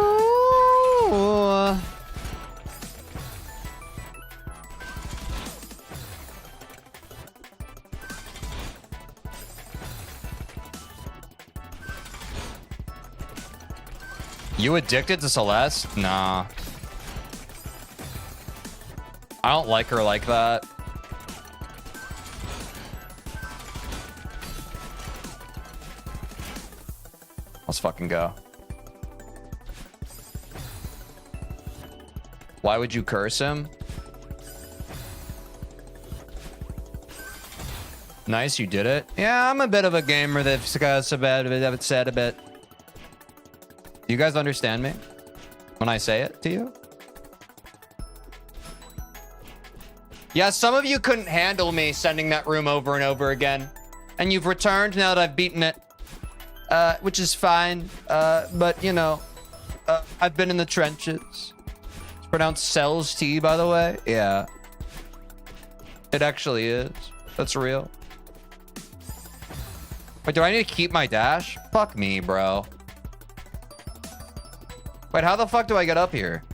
You addicted to Celeste? Nah. I don't like her like that. Let's fucking go. Why would you curse him? Nice, you did it. Yeah, I'm a bit of a gamer that's said a bit. You guys understand me when I say it to you? Yeah, some of you couldn't handle me sending that room over and over again. And you've returned now that I've beaten it. Which is fine. But, you know, I've been in the trenches. It's pronounced CELESTE, by the way. Yeah. It actually is. That's real. Wait, do I need to keep my dash? Fuck me, bro. Wait, how the fuck do I get up here?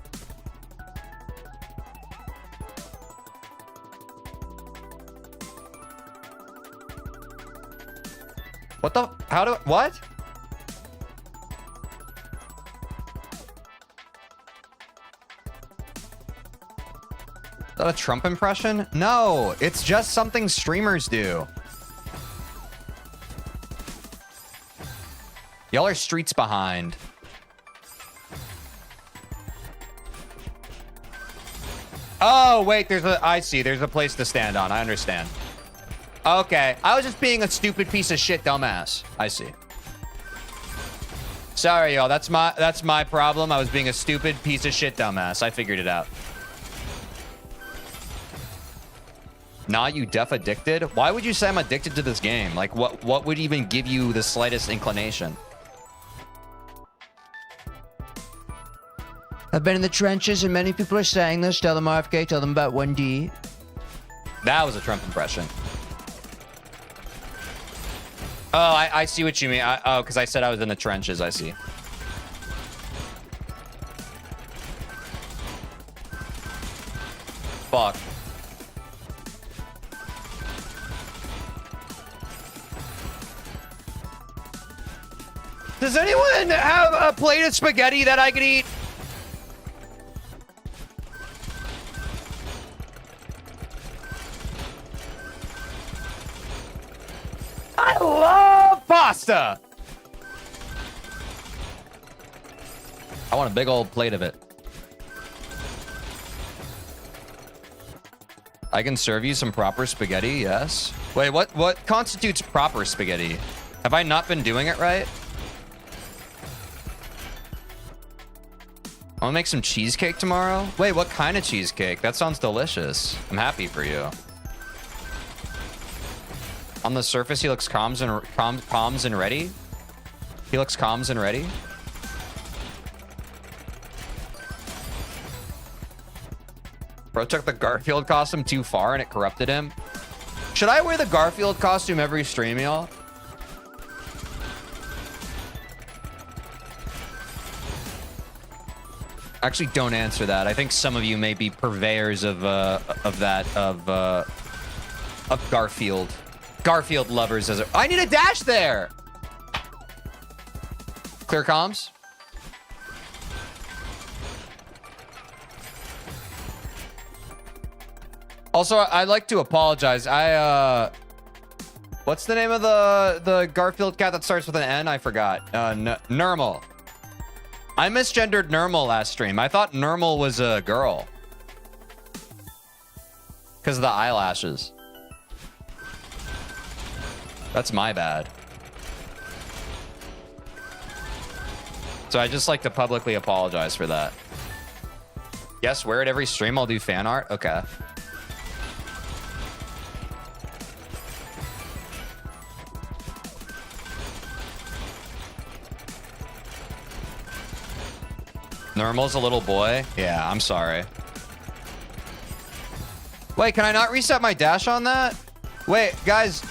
What the? How do? What? Is that a Trump impression? No, it's just something streamers do. Y'all are streets behind. Oh, wait, I see. There's a place to stand on. I understand. Okay. I was just being a stupid piece of shit dumbass. I see. Sorry, y'all. That's my problem. I was being a stupid piece of shit dumbass. I figured it out. Nah, you def addicted? Why would you say I'm addicted to this game? Like, what would even give you the slightest inclination? I've been in the trenches and many people are saying this. Tell them RFK, tell them about 1D. That was a Trump impression. Oh, I see what you mean. Oh, because I said I was in the trenches. I see. Fuck. Does anyone have a plate of spaghetti that I could eat? I love pasta. I want a big old plate of it. I can serve you some proper spaghetti, yes. Wait, what constitutes proper spaghetti? Have I not been doing it right? I want to make some cheesecake tomorrow. Wait, what kind of cheesecake? That sounds delicious. I'm happy for you. On the surface, he looks calm and ready. He looks calm and ready. Bro took the Garfield costume too far and it corrupted him. Should I wear the Garfield costume every stream, y'all? Actually, don't answer that. I think some of you may be purveyors of Garfield. Garfield lovers as I need a dash there. Clear comms. Also, I'd like to apologize. What's the name of the Garfield cat that starts with an N? I forgot. Nermal. I misgendered Nermal last stream. I thought Nermal was a girl. Because of the eyelashes. That's my bad. So I just like to publicly apologize for that. Yes, wear it every stream. I'll do fan art. Okay. Normal's a little boy. Yeah, I'm sorry. Wait, can I not reset my dash on that? Wait, guys,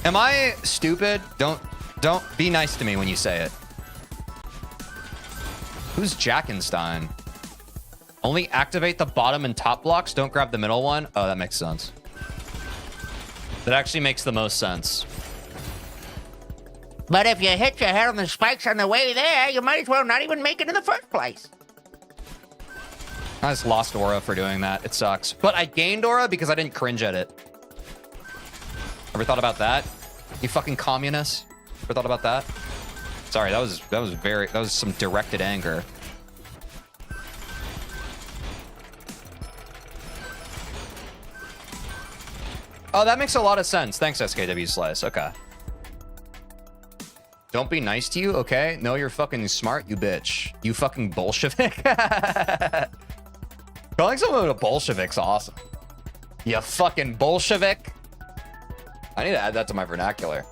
am I stupid? Don't be nice to me when you say it. Who's Jackenstein? Only activate the bottom and top blocks. Don't grab the middle one. Oh, that makes sense. That actually makes the most sense. But if you hit your head on the spikes on the way there, you might as well not even make it in the first place. I just lost aura for doing that. It sucks. But I gained aura because I didn't cringe at it. Ever thought about that? You fucking communists? Ever thought about that? Sorry, that was some directed anger. Oh, that makes a lot of sense. Thanks, SKW Slice. Okay. Don't be nice to you, okay? No, you're fucking smart, you bitch. You fucking Bolshevik. Calling someone a Bolshevik's awesome. You fucking Bolshevik. I need to add that to my vernacular.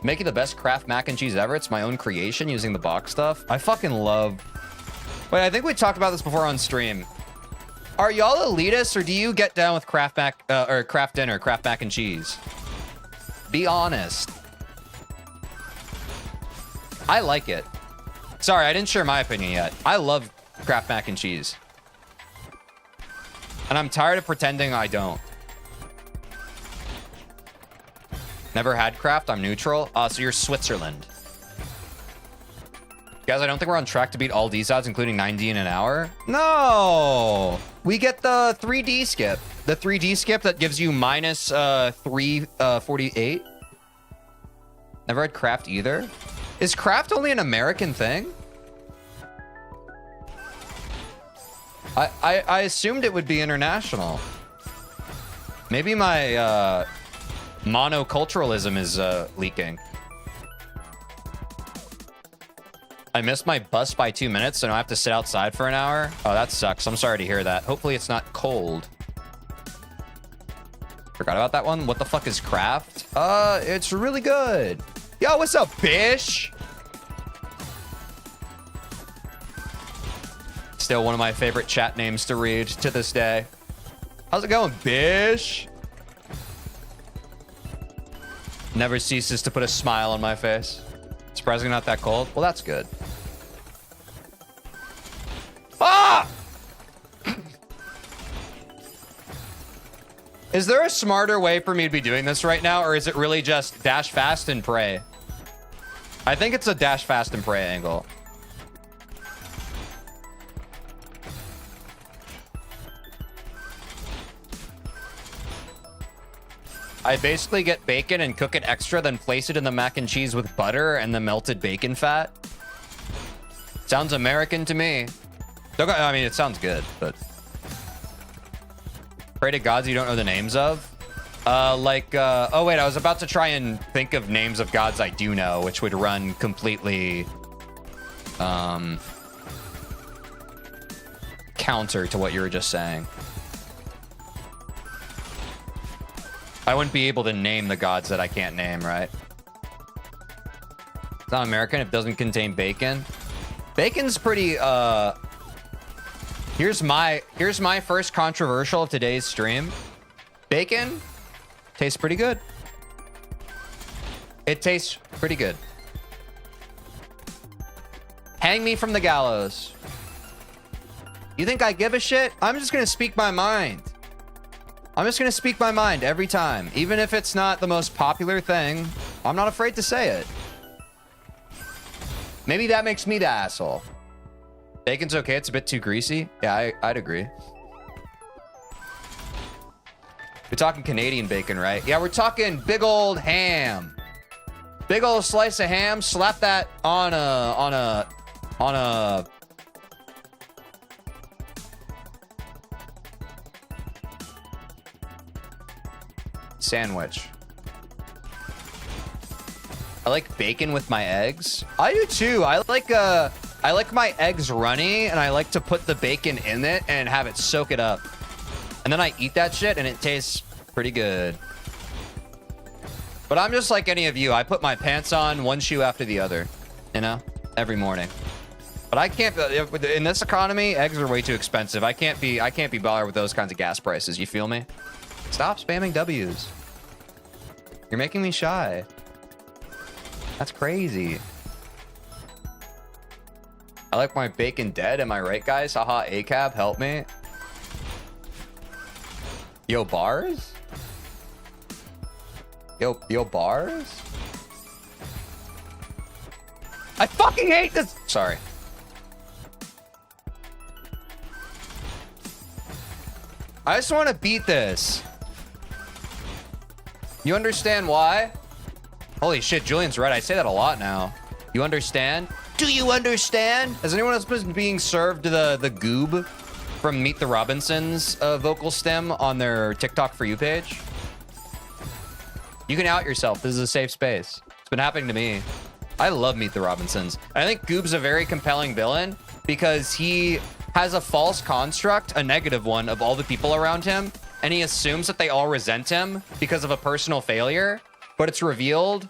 Making the best Kraft mac and cheese ever. It's my own creation using the box stuff. I fucking love... Wait, I think we talked about this before on stream. Are y'all elitists, or do you get down with Kraft mac or Kraft dinner, Kraft mac and cheese? Be honest. I like it. Sorry, I didn't share my opinion yet. I love Kraft mac and cheese. And I'm tired of pretending I don't. Never had Kraft, I'm neutral. So you're Switzerland. Guys, I don't think we're on track to beat all D odds, including 90 in an hour. No! We get the 3D skip. The 3D skip that gives you minus 348. Never had Kraft either. Is Kraft only an American thing? I assumed it would be international. Maybe my monoculturalism is leaking. I missed my bus by 2 minutes, so now I have to sit outside for an hour. Oh, that sucks. I'm sorry to hear that. Hopefully it's not cold. Forgot about that one. What the fuck is Kraft? It's really good. Yo, what's up, bish? Still one of my favorite chat names to read to this day. How's it going, bish? Never ceases to put a smile on my face. Surprisingly not that cold. Well, that's good. Ah! Is there a smarter way for me to be doing this right now, or is it really just dash fast and pray? I think it's a dash fast and pray angle. I basically get bacon and cook it extra, then place it in the mac and cheese with butter and the melted bacon fat. Sounds American to me. I mean, it sounds good, but... Pray to gods you don't know the names of? Oh wait, I was about to try and think of names of gods I do know, which would run completely... counter to what you were just saying. I wouldn't be able to name the gods that I can't name, right? It's not American if it doesn't contain bacon. Bacon's pretty, Here's my first controversial of today's stream. Bacon tastes pretty good. It tastes pretty good. Hang me from the gallows. You think I give a shit? I'm just gonna speak my mind. I'm just going to speak my mind every time. Even if it's not the most popular thing, I'm not afraid to say it. Maybe that makes me the asshole. Bacon's okay. It's a bit too greasy. Yeah, I'd agree. We're talking Canadian bacon, right? Yeah, we're talking big old ham. Big old slice of ham. Slap that on a sandwich. I like bacon with my eggs. I do too. I like my eggs runny, and I like to put the bacon in it and have it soak it up. And then I eat that shit and it tastes pretty good. But I'm just like any of you. I put my pants on one shoe after the other, you know, every morning. But I can't, in this economy, eggs are way too expensive. I can't be bothered with those kinds of gas prices. You feel me? Stop spamming W's. You're making me shy. That's crazy. I like my bacon dead. Am I right, guys? Haha, ACAB, help me. Yo, bars? Yo, bars? I fucking hate this. Sorry. I just want to beat this. You understand why? Holy shit, Julian's right. I say that a lot now. You understand? Do you understand? Has anyone else been being served the goob from Meet the Robinsons vocal stem on their TikTok For You page? You can out yourself. This is a safe space. It's been happening to me. I love Meet the Robinsons. I think Goob's a very compelling villain because he has a false construct, a negative one, of all the people around him, and he assumes that they all resent him because of a personal failure, but it's revealed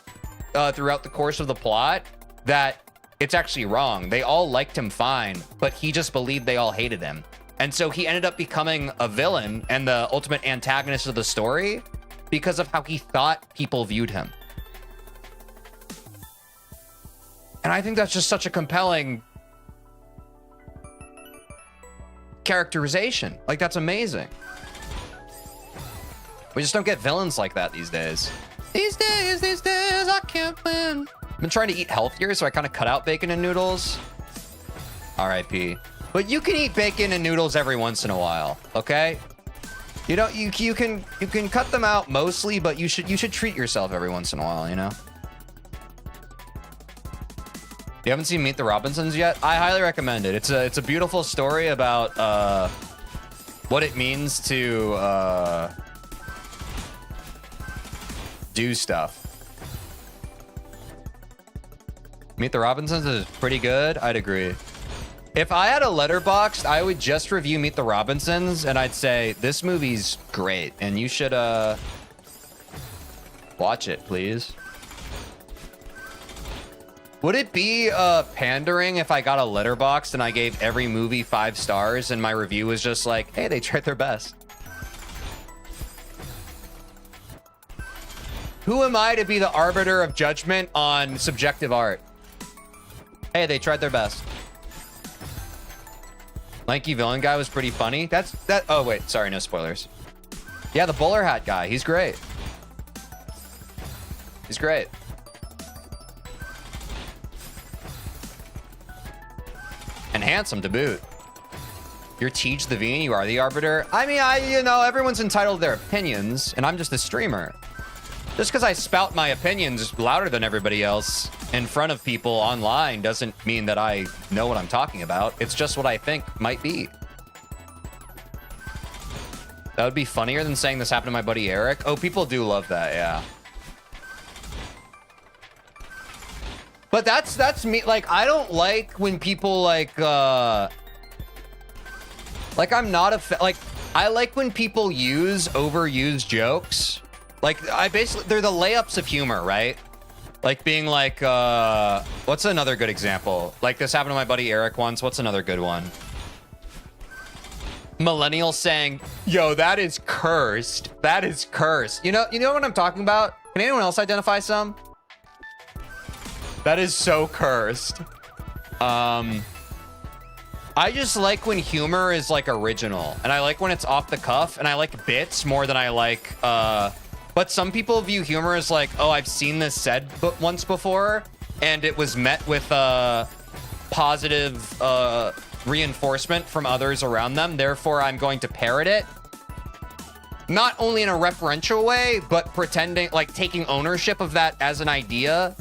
throughout the course of the plot that it's actually wrong. They all liked him fine, but he just believed they all hated him. And so he ended up becoming a villain and the ultimate antagonist of the story because of how he thought people viewed him. And I think that's just such a compelling characterization. Like, that's amazing. We just don't get villains like that these days. These days, I can't win. I've been trying to eat healthier, so I kind of cut out bacon and noodles. R.I.P. But you can eat bacon and noodles every once in a while, okay? You know, you can cut them out mostly, but you should treat yourself every once in a while, you know? You haven't seen Meet the Robinsons yet? I highly recommend it. It's a beautiful story about what it means to do stuff. Meet the Robinsons is pretty good. I'd agree. If I had a letterboxd, I would just review Meet the Robinsons, and I'd say this movie's great, and you should watch it, please. Would it be pandering if I got a letterboxd and I gave every movie 5 stars and my review was just like, hey, they tried their best? Who am I to be the arbiter of judgment on subjective art? Hey, they tried their best. Lanky villain guy was pretty funny. Oh, wait. Sorry, no spoilers. Yeah, the bowler hat guy. He's great. He's great. And handsome to boot. You're TeejVeen, you are the arbiter. I mean, you know, everyone's entitled to their opinions, and I'm just a streamer. Just because I spout my opinions louder than everybody else in front of people online doesn't mean that I know what I'm talking about. It's just what I think might be. That would be funnier than saying this happened to my buddy Eric. Oh, people do love that, yeah. But that's me. Like, I don't like when people like I'm not a like I like when people use overused jokes. Like, they're the layups of humor, right? Like being like, what's another good example? Like, this happened to my buddy Eric once. What's another good one? Millennials saying, yo, that is cursed. That is cursed. You know what I'm talking about? Can anyone else identify some? That is so cursed. I just like when humor is like original, and I like when it's off the cuff, and I like bits more than I like, but some people view humor as like, oh, I've seen this said once before, and it was met with positive reinforcement from others around them. Therefore, I'm going to parrot it. Not only in a referential way, but pretending, like taking ownership of that as an idea,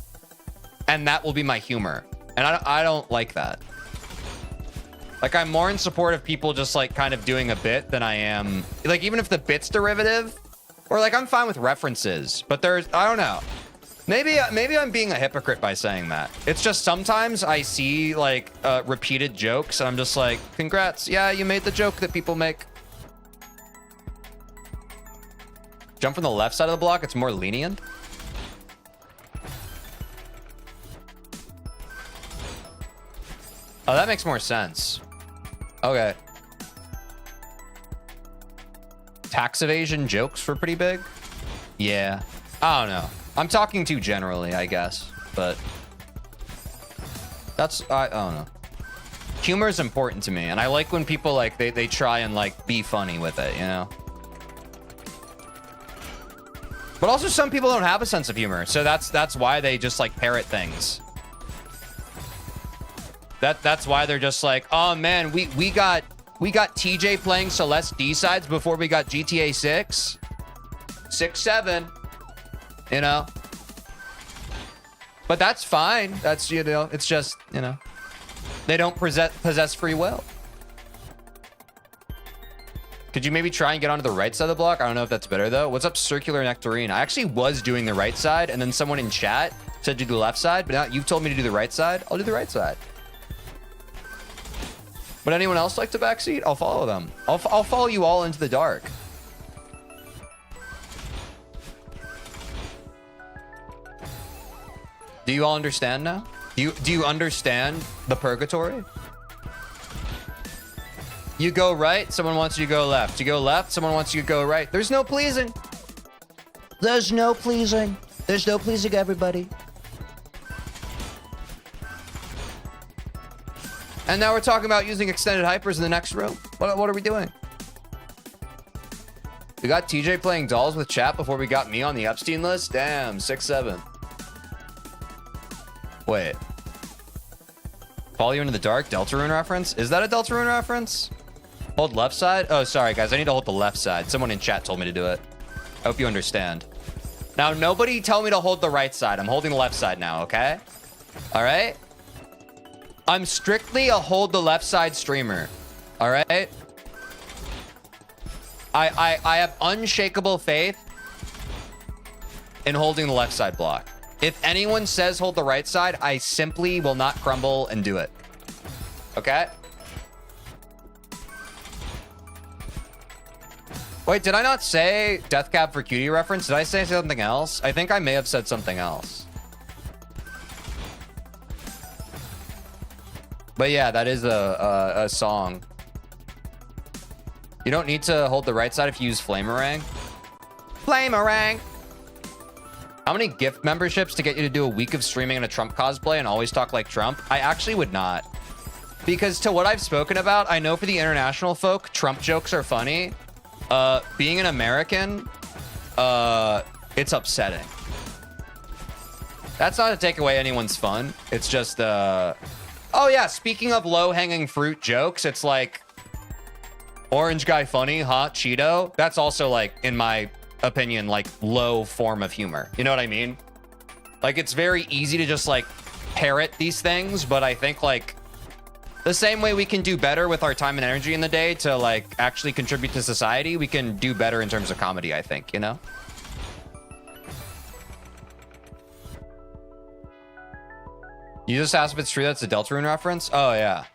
and that will be my humor. And I don't like that. Like, I'm more in support of people just like kind of doing a bit than I am, like, even if the bit's derivative, or like, I'm fine with references, but there's, I don't know. Maybe I'm being a hypocrite by saying that. It's just sometimes I see like repeated jokes and I'm just like, congrats. Yeah, you made the joke that people make. Jump from the left side of the block. It's more lenient. Oh, that makes more sense. Okay. Tax evasion jokes were pretty big. Yeah. I don't know. I'm talking too generally, I guess, but I don't know. Humor is important to me, and I like when people like they try and like be funny with it, you know. But also some people don't have a sense of humor, so that's why they just like parrot things. That's why they're just like, oh man, we got TJ playing Celeste D sides before we got GTA 6, 7, you know. But that's fine. That's, you know, it's just, you know, they don't possess free will. Could you maybe try and get onto the right side of the block? I don't know if that's better though. What's up, Circular Nectarine? I actually was doing the right side, and then someone in chat said do the left side, but now you've told me to do the right side. I'll do the right side. Would anyone else like to backseat? I'll follow them. I'll follow you all into the dark. Do you all understand now? Do you understand the purgatory? You go right, someone wants you to go left. You go left, someone wants you to go right. There's no pleasing. There's no pleasing. There's no pleasing everybody. And now we're talking about using extended hypers in the next room. What are we doing? We got TJ playing dolls with chat before we got me on the Epstein list? Damn, 6-7. Wait. Follow you into the dark? Deltarune reference? Is that a Deltarune reference? Hold left side? Oh, sorry, guys. I need to hold the left side. Someone in chat told me to do it. I hope you understand. Now, nobody tell me to hold the right side. I'm holding the left side now, okay? All right? I'm strictly a hold the left side streamer. All right? I have unshakable faith in holding the left side block. If anyone says hold the right side, I simply will not crumble and do it. Okay? Wait, did I not say Death Cab for Cutie reference? Did I say something else? I think I may have said something else. But yeah, that is a song. You don't need to hold the right side if you use Flamerang. Flamerang! How many gift memberships to get you to do a week of streaming in a Trump cosplay and always talk like Trump? I actually would not. Because to what I've spoken about, I know for the international folk, Trump jokes are funny. Being an American, it's upsetting. That's not to take away anyone's fun. It's just, oh yeah, speaking of low-hanging fruit jokes, it's like, orange guy funny, hot Cheeto. That's also like, in my opinion, like low form of humor. You know what I mean? Like, it's very easy to just like parrot these things, but I think like the same way we can do better with our time and energy in the day to like actually contribute to society, we can do better in terms of comedy, I think, you know? You just asked if it's true that's a Deltarune reference? Oh, yeah.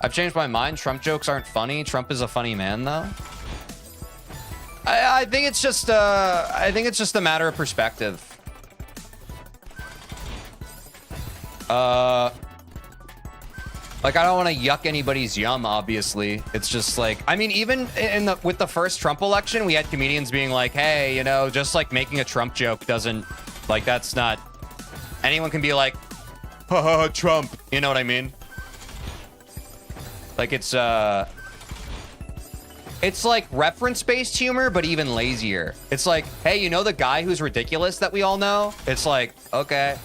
I've changed my mind. Trump jokes aren't funny. Trump is a funny man, though. I think it's just a matter of perspective. Like, I don't want to yuck anybody's yum, obviously. It's just like, I mean, even with the first Trump election, we had comedians being like, hey, you know, just like making a Trump joke doesn't, like, that's not, anyone can be like, haha, Trump. You know what I mean? Like, it's like reference-based humor, but even lazier. It's like, hey, you know the guy who's ridiculous that we all know? It's like, okay.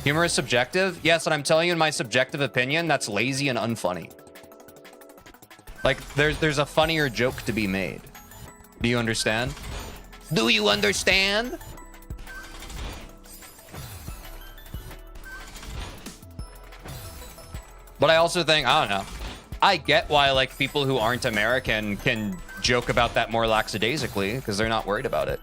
Humor is subjective? Yes, and I'm telling you in my subjective opinion, that's lazy and unfunny. Like, there's a funnier joke to be made. Do you understand? Do you understand? But I also think, I don't know. I get why, like, people who aren't American can joke about that more lackadaisically because they're not worried about it.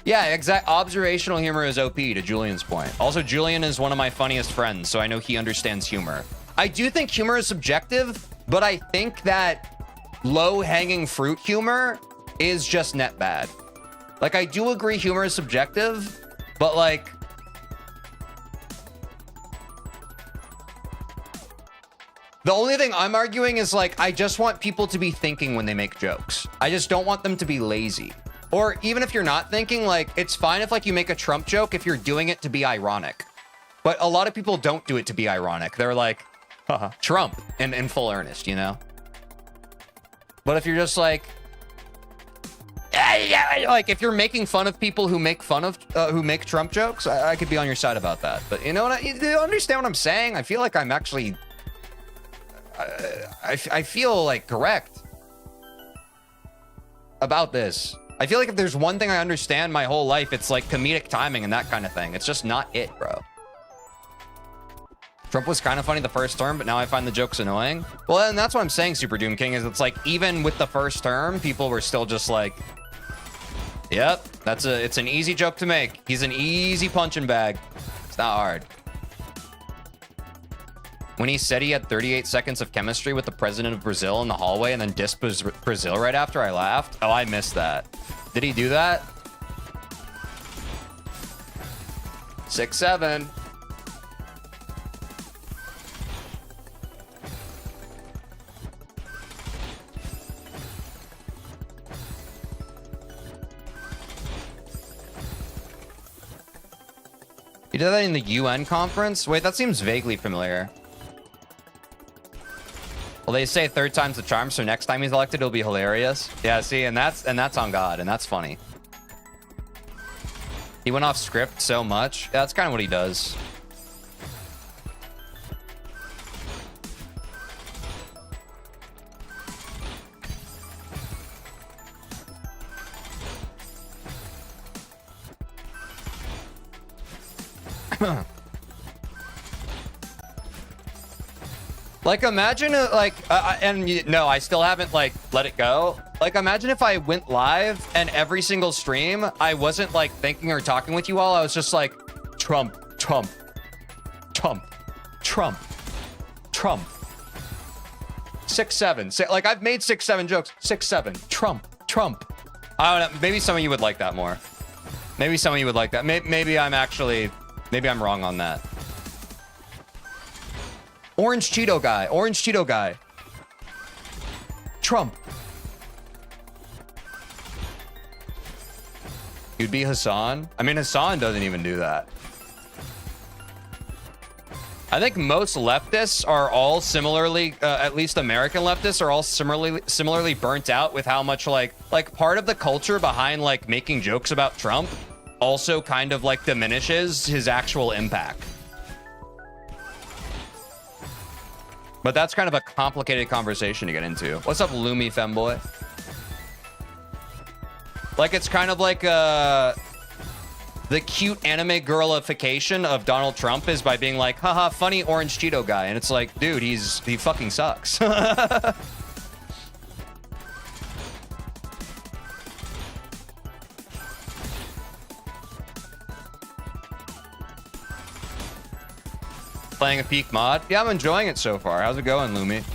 Yeah, observational humor is OP, to Julian's point. Also, Julian is one of my funniest friends, so I know he understands humor. I do think humor is subjective, but I think that low-hanging fruit humor is just net bad. Like, I do agree humor is subjective, but, like, the only thing I'm arguing is, like, I just want people to be thinking when they make jokes. I just don't want them to be lazy. Or even if you're not thinking, like, it's fine if, like, you make a Trump joke if you're doing it to be ironic. But a lot of people don't do it to be ironic. They're like, haha, Trump in full earnest, you know? But if you're just like, hey, like if you're making fun of people who make fun of who make Trump jokes, I could be on your side about that. But you know what? You understand what I'm saying? I feel like I'm actually I feel like correct about this. I feel like if there's one thing I understand my whole life, it's like comedic timing and that kind of thing. It's just not it, bro. Trump was kind of funny the first term, but now I find the jokes annoying. Well, and that's what I'm saying, Super Doom King, is it's like even with the first term, people were still just like, yep, it's an easy joke to make. He's an easy punching bag. It's not hard. When he said he had 38 seconds of chemistry with the president of Brazil in the hallway and then dissed Brazil right after, I laughed. Oh, I missed that. Did he do that? 6-7. You did that in the UN conference? Wait, that seems vaguely familiar. Well, they say third time's the charm, so next time he's elected, it'll be hilarious. Yeah, see, and that's on God, and that's funny. He went off script so much. Yeah, that's kind of what he does. Like, imagine, no, I still haven't, like, let it go. Like, imagine if I went live and every single stream, I wasn't, like, thinking or talking with you all. I was just like, Trump, Trump, Trump, Trump, Trump. 6-7. Like, I've made 6-7 jokes. 6-7. Trump, Trump. I don't know. Maybe some of you would like that more. Maybe some of you would like that. Maybe I'm wrong on that. Orange Cheeto guy. Orange Cheeto guy. Trump. You'd be Hassan? I mean, Hassan doesn't even do that. I think most leftists are all similarly, at least American leftists are all similarly burnt out with how much like part of the culture behind like making jokes about Trump also kind of like diminishes his actual impact. But that's kind of a complicated conversation to get into. What's up, Loomy femboy? Like, it's kind of like the cute anime girlification of Donald Trump is by being like, haha, funny orange Cheeto guy. And it's like, dude, he fucking sucks. Playing a peak mod? Yeah, I'm enjoying it so far. How's it going, Lumi?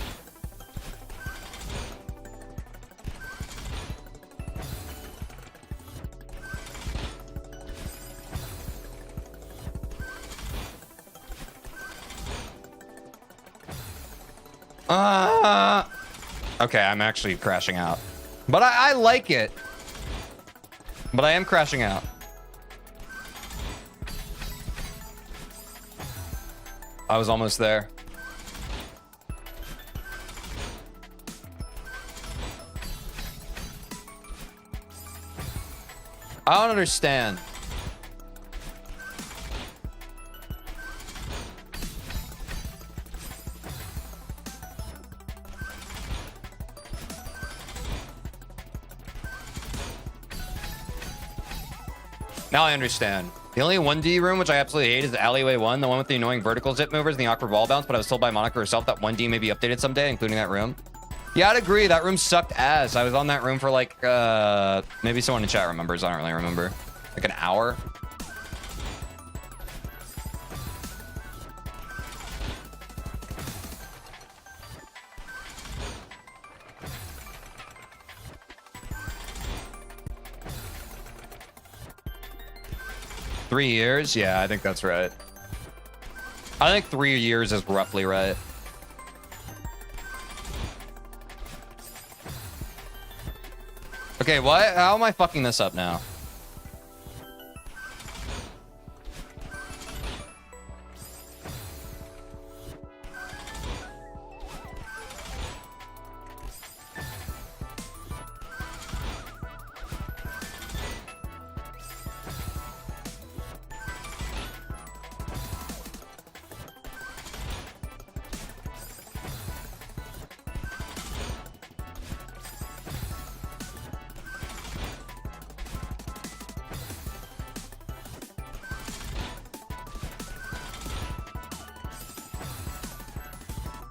Okay, I'm actually crashing out. But I like it. But I am crashing out. I was almost there. I don't understand. Now I understand. The only 1D room which I absolutely hate is the alleyway 1, the one with the annoying vertical zip movers and the awkward wall bounce, but I was told by Monika herself that 1D may be updated someday, including that room. Yeah, I'd agree. That room sucked ass. I was on that room for like, maybe someone in chat remembers. I don't really remember. Like an hour. Three years? Yeah, I think that's right. I think 3 years is roughly right. Okay, what? How am I fucking this up now?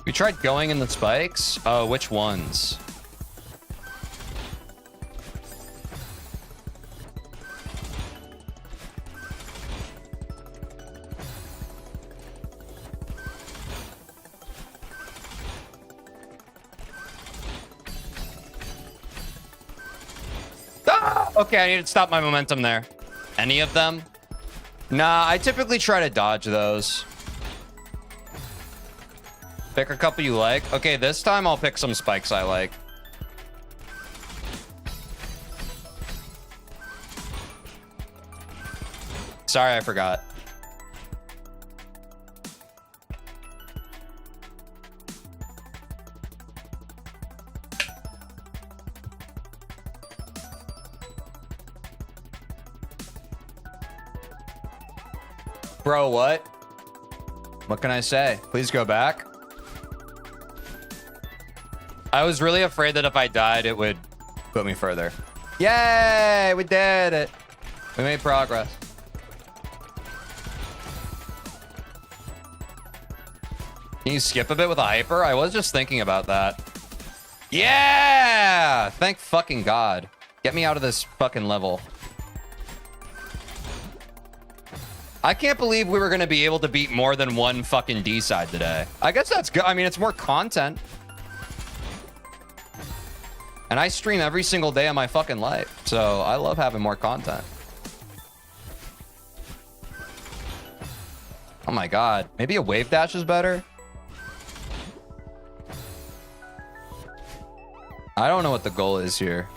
We tried going in the spikes. Oh, which ones? Ah! Okay, I need to stop my momentum there. Any of them? Nah, I typically try to dodge those. Pick a couple you like. Okay, this time I'll pick some spikes I like. Sorry, I forgot. Bro, what? What can I say? Please go back. I was really afraid that if I died, it would put me further. Yay! We did it. We made progress. Can you skip a bit with a hyper? I was just thinking about that. Yeah! Thank fucking God. Get me out of this fucking level. I can't believe we were going to be able to beat more than one fucking D side today. I guess that's good. I mean, it's more content. And I stream every single day of my fucking life. So I love having more content. Oh my God. Maybe a wave dash is better. I don't know what the goal is here.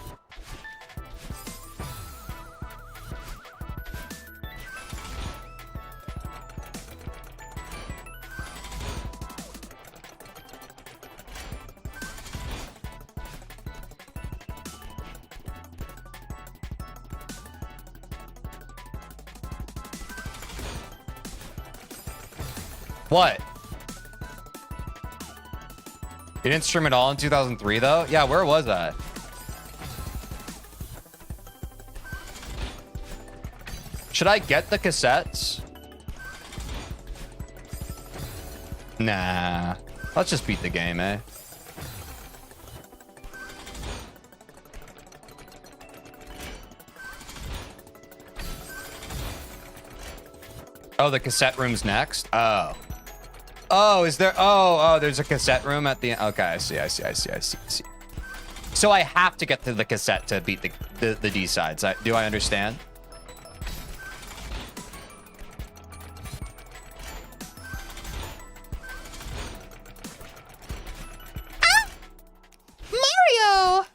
What? You didn't stream it all in 2003 though? Yeah, where was that? Should I get the cassettes? Nah. Let's just beat the game, eh? Oh, the cassette room's next? Oh. Oh, is there? Oh, there's a cassette room at the end. Okay, I see. So I have to get to the cassette to beat the D sides. Do I understand? Ah! Mario!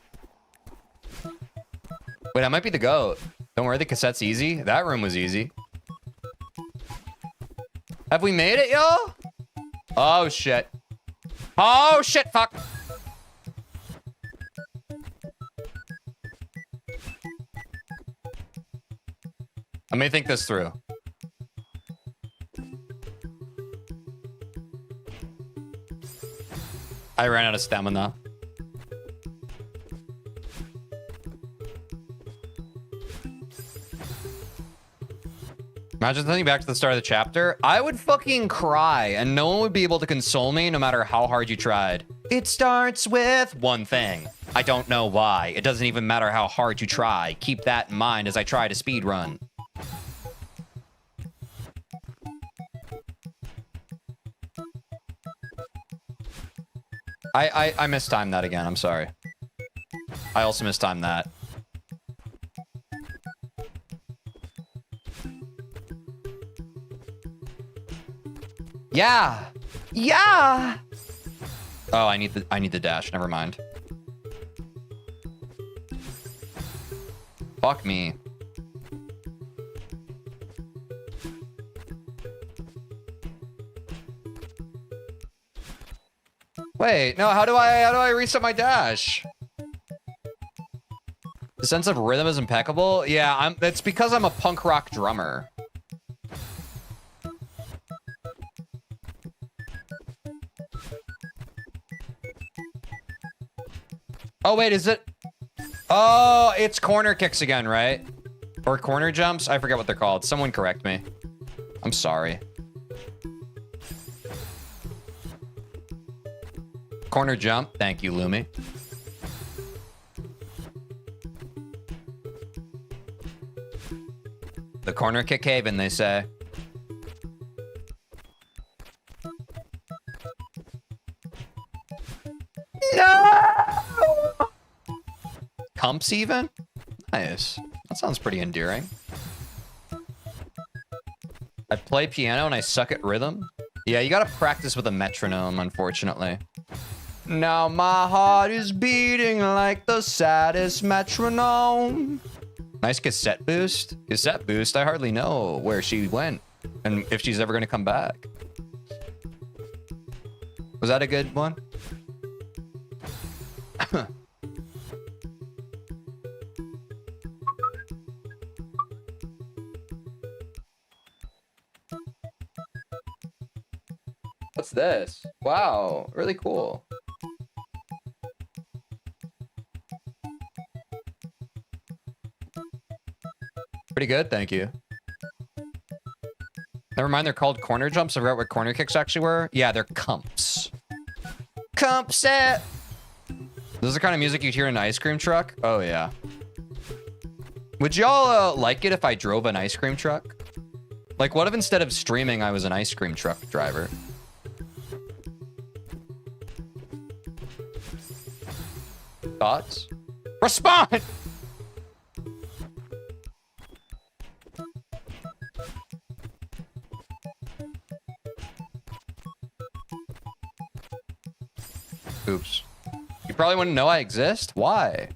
Wait, I might be the GOAT. Don't worry, the cassette's easy. That room was easy. Have we made it, yo? Oh, shit. Oh, shit, fuck. Let me think this through. I ran out of stamina. Imagine sending back to the start of the chapter. I would fucking cry and no one would be able to console me no matter how hard you tried. It starts with one thing. I don't know why. It doesn't even matter how hard you try. Keep that in mind as I try to speedrun. I mistimed that again. I'm sorry. I also mistimed that. Yeah. Yeah. Oh, I need the dash. Never mind. Fuck me. Wait, no, how do I reset my dash? The sense of rhythm is impeccable. Yeah, it's because I'm a punk rock drummer. Oh, wait, is it? Oh, it's corner kicks again, right? Or corner jumps? I forget what they're called. Someone correct me. I'm sorry. Corner jump. Thank you, Lumi. The corner kick haven, they say. No! Comps even? Nice. That sounds pretty endearing. I play piano and I suck at rhythm. Yeah, you gotta practice with a metronome, unfortunately. Now my heart is beating like the saddest metronome. Nice cassette boost. Cassette boost, I hardly know where she went and if she's ever gonna come back. Was that a good one? What's this? Wow, really cool. Pretty good, thank you. Never mind, they're called corner jumps. I forgot what corner kicks actually were. Yeah, they're comps. Comp set. This is the kind of music you'd hear in an ice cream truck. Oh, yeah. Would y'all like it if I drove an ice cream truck? Like, what if instead of streaming, I was an ice cream truck driver? Thoughts? Respond! Oops. You probably wouldn't know I exist? Why?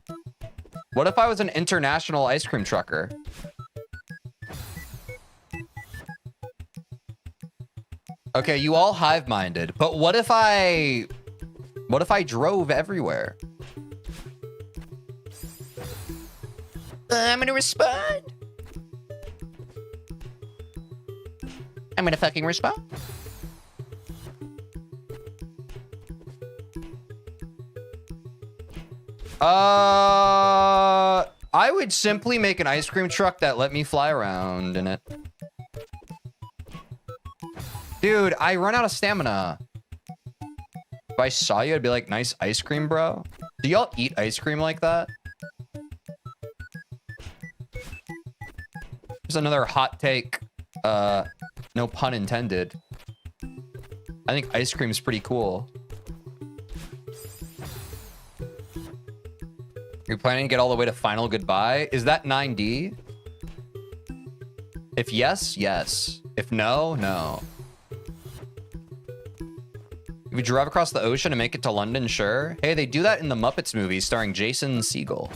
What if I was an international ice cream trucker? Okay, you all hive-minded, but what if I drove everywhere? I'm gonna respond. I'm gonna fucking respond. I would simply make an ice cream truck that let me fly around in it. Dude, I run out of stamina. If I saw you, I'd be like, nice ice cream, bro. Do y'all eat ice cream like that? There's another hot take. No pun intended. I think ice cream is pretty cool. You're planning to get all the way to final goodbye? Is that 9D? If yes, yes. If no, no. If we drive across the ocean and make it to London, sure. Hey, they do that in the Muppets movie starring Jason Segel.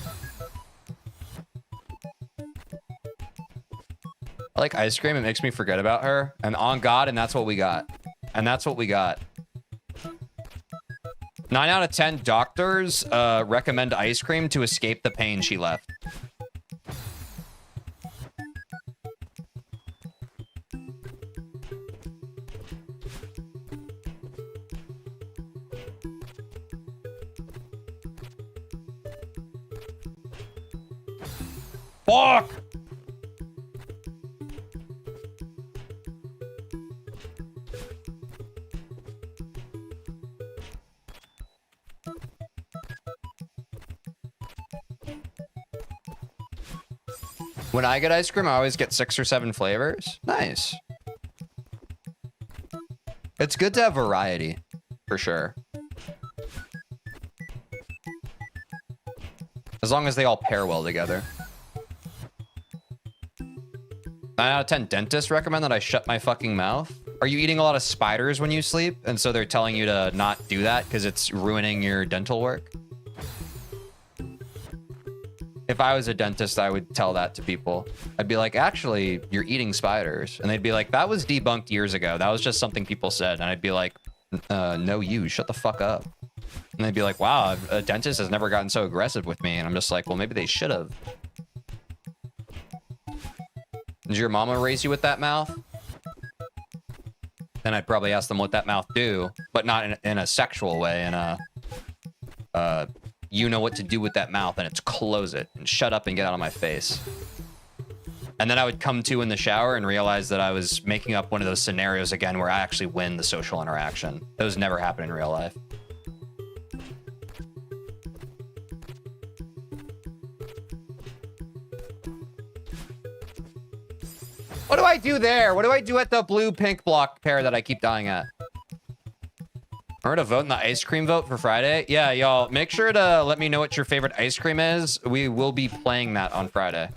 I like ice cream. It makes me forget about her. And on God, and that's what we got. And that's what we got. 9 out of 10 doctors recommend ice cream to escape the pain she left. Fuck! When I get ice cream, I always get 6 or 7 flavors. Nice. It's good to have variety, for sure. As long as they all pair well together. 9 out of 10 dentists recommend that I shut my fucking mouth. Are you eating a lot of spiders when you sleep? And so they're telling you to not do that because it's ruining your dental work? If I was a dentist, I would tell that to people. I'd be like, actually, you're eating spiders. And they'd be like, that was debunked years ago. That was just something people said. And I'd be like, no, you, shut the fuck up. And they'd be like, wow, a dentist has never gotten so aggressive with me. And I'm just like, well, maybe they should have. Did your mama raise you with that mouth? Then I'd probably ask them what that mouth do, but not in a sexual way, in a, you know what to do with that mouth, and it's close it, and shut up and get out of my face. And then I would come to in the shower and realize that I was making up one of those scenarios again where I actually win the social interaction. Those never happen in real life. What do I do there? What do I do at the blue-pink block pair that I keep dying at? Remember to vote in the ice cream vote for Friday? Yeah, y'all, make sure to let me know what your favorite ice cream is. We will be playing that on Friday.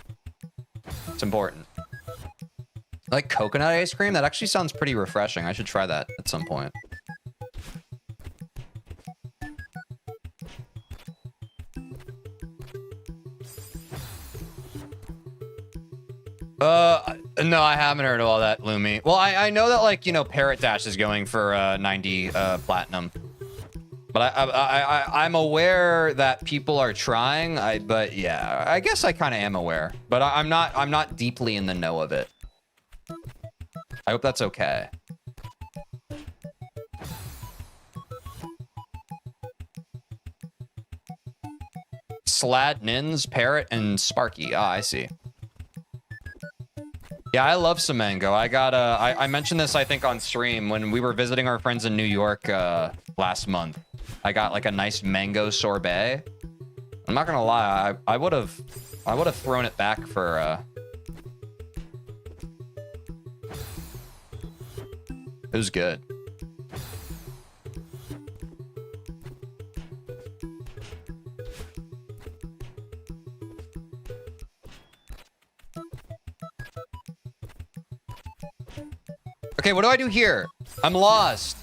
It's important. Like coconut ice cream? That actually sounds pretty refreshing. I should try that at some point. No, I haven't heard of all that, Lumi. Well, I know that, like, you know, Parrot Dash is going for 90 platinum. But I'm aware that people are trying. But yeah, I guess I kind of am aware. But I'm not deeply in the know of it. I hope that's okay. Slad, Nins, Parrot, and Sparky. Ah, I see. Yeah, I love some mango. I got I mentioned this, I think, on stream when we were visiting our friends in New York last month. I got like a nice mango sorbet. I'm not gonna lie, I would have thrown it back for it was good. Okay, what do I do here? I'm lost.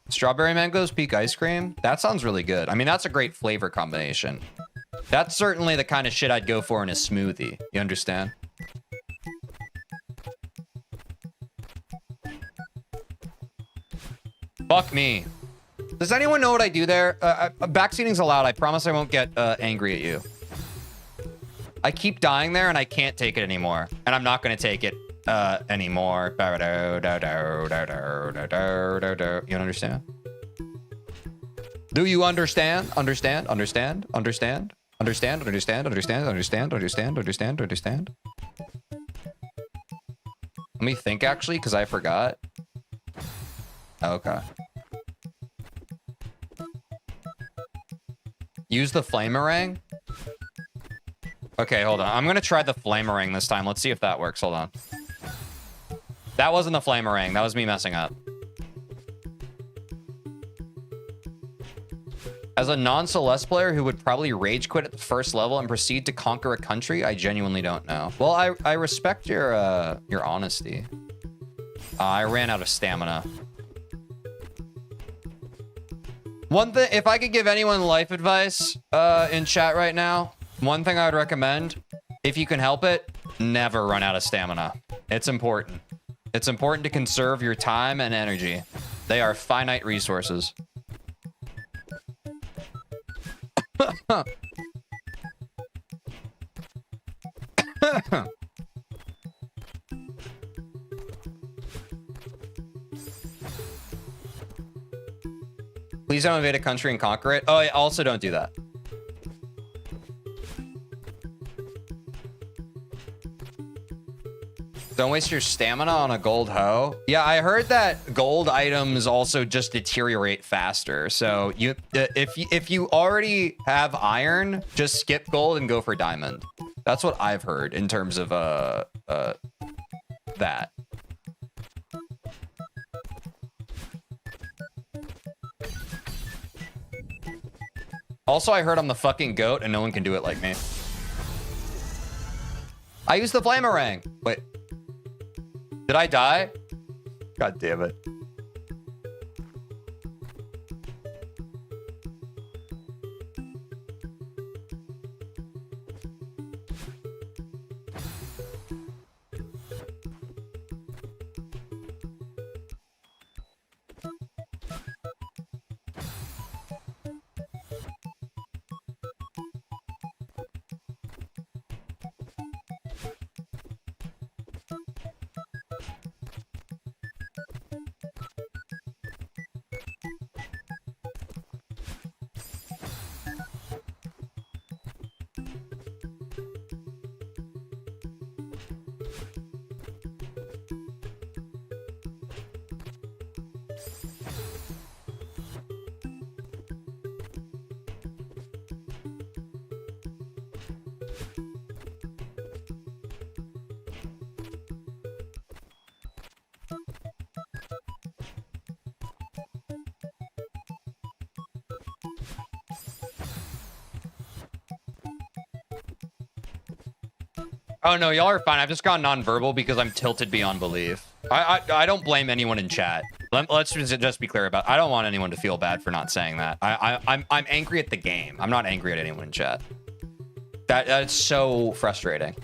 Strawberry mangoes, peak ice cream. That sounds really good. I mean, that's a great flavor combination. That's certainly the kind of shit I'd go for in a smoothie. You understand? Fuck me. Does anyone know what I do there? Backseating's allowed. I promise I won't get angry at you. I keep dying there and I can't take it anymore. And I'm not going to take it anymore. You understand? Do you understand? Understand? Understand? Understand? Understand? Understand? Understand? Understand? Understand? Understand? Understand? Let me think, actually, because I forgot. Okay. Use the flamerang? Okay, hold on. I'm going to try the flamerang this time. Let's see if that works. Hold on. That wasn't the flamerang. That was me messing up. As a non-Celeste player who would probably rage quit at the first level and proceed to conquer a country, I genuinely don't know. Well, I respect your honesty. I ran out of stamina. One thing, if I could give anyone life advice in chat right now, one thing I would recommend, if you can help it, never run out of stamina. It's important. It's important to conserve your time and energy. They are finite resources. Please don't invade a country and conquer it. Oh, I also don't do that. Don't waste your stamina on a gold hoe. Yeah, I heard that gold items also just deteriorate faster. So you, if you already have iron, just skip gold and go for diamond. That's what I've heard in terms of that. Also, I heard I'm the fucking goat and no one can do it like me. I used the flamerang. Wait. Did I die? God damn it. Oh no, y'all are fine. I've just gone nonverbal because I'm tilted beyond belief. I don't blame anyone in chat. Let's just be clear about. I don't want anyone to feel bad for not saying that. I'm angry at the game. I'm not angry at anyone in chat. That's so frustrating.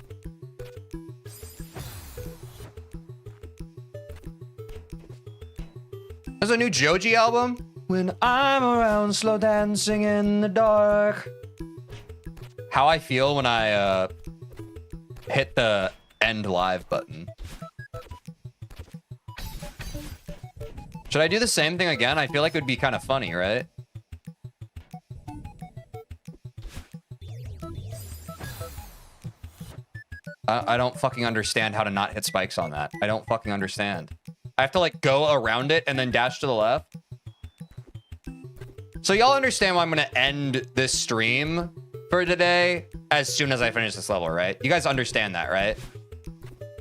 There's a new Joji album. When I'm around, slow dancing in the dark. How I feel when I hit the end live button. Should I do the same thing again? I feel like it would be kind of funny, right? I don't fucking understand how to not hit spikes on that. I don't fucking understand. I have to like go around it and then dash to the left. So y'all understand why I'm gonna end this stream for today as soon as I finish this level, right? You guys understand that, right?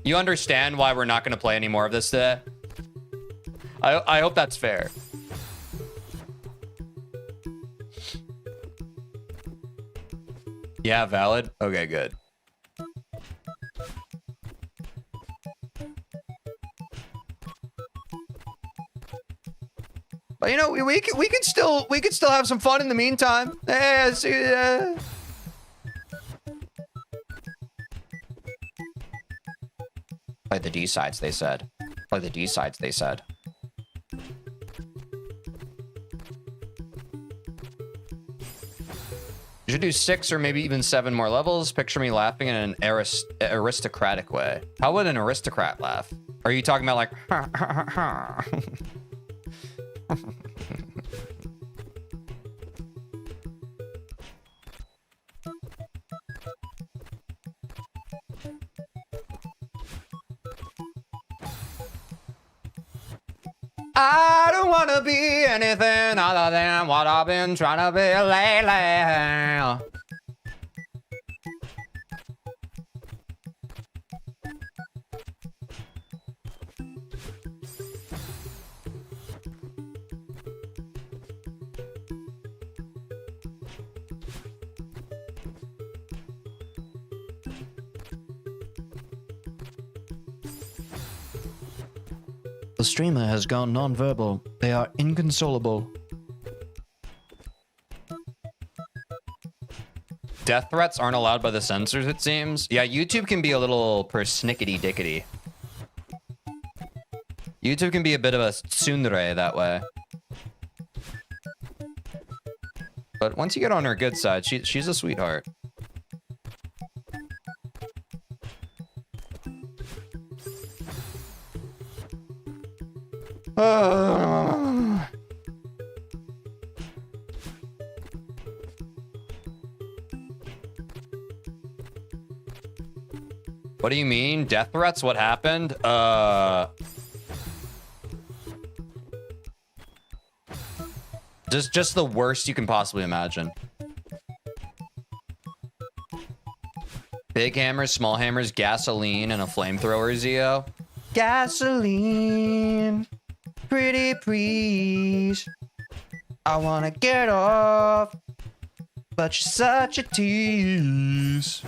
You understand why we're not gonna play any more of this today? I hope that's fair. Yeah, valid. Okay, good. But you know, we can still have some fun in the meantime. Play the D sides, they said. Play the D sides, they said. You should do 6 or maybe even 7 more levels. Picture me laughing in an aristocratic way. How would an aristocrat laugh? Are you talking about like... I don't want to be anything other than what I've been trying to be lately. The streamer has gone non-verbal. They are inconsolable. Death threats aren't allowed by the censors, it seems. Yeah, YouTube can be a little persnickety-dickety. YouTube can be a bit of a tsundere that way. But once you get on her good side, she's a sweetheart. What do you mean? Death threats? What happened? Just the worst you can possibly imagine. Big hammers, small hammers, gasoline, and a flamethrower, Zio. Gasoline, pretty please. I wanna get off, but you're such a tease.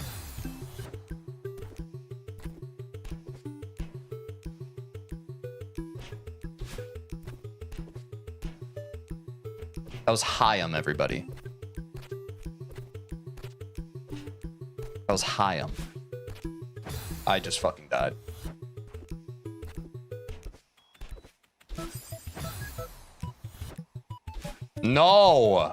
That was Hyam, everybody. That was Hyam. I just fucking died. No!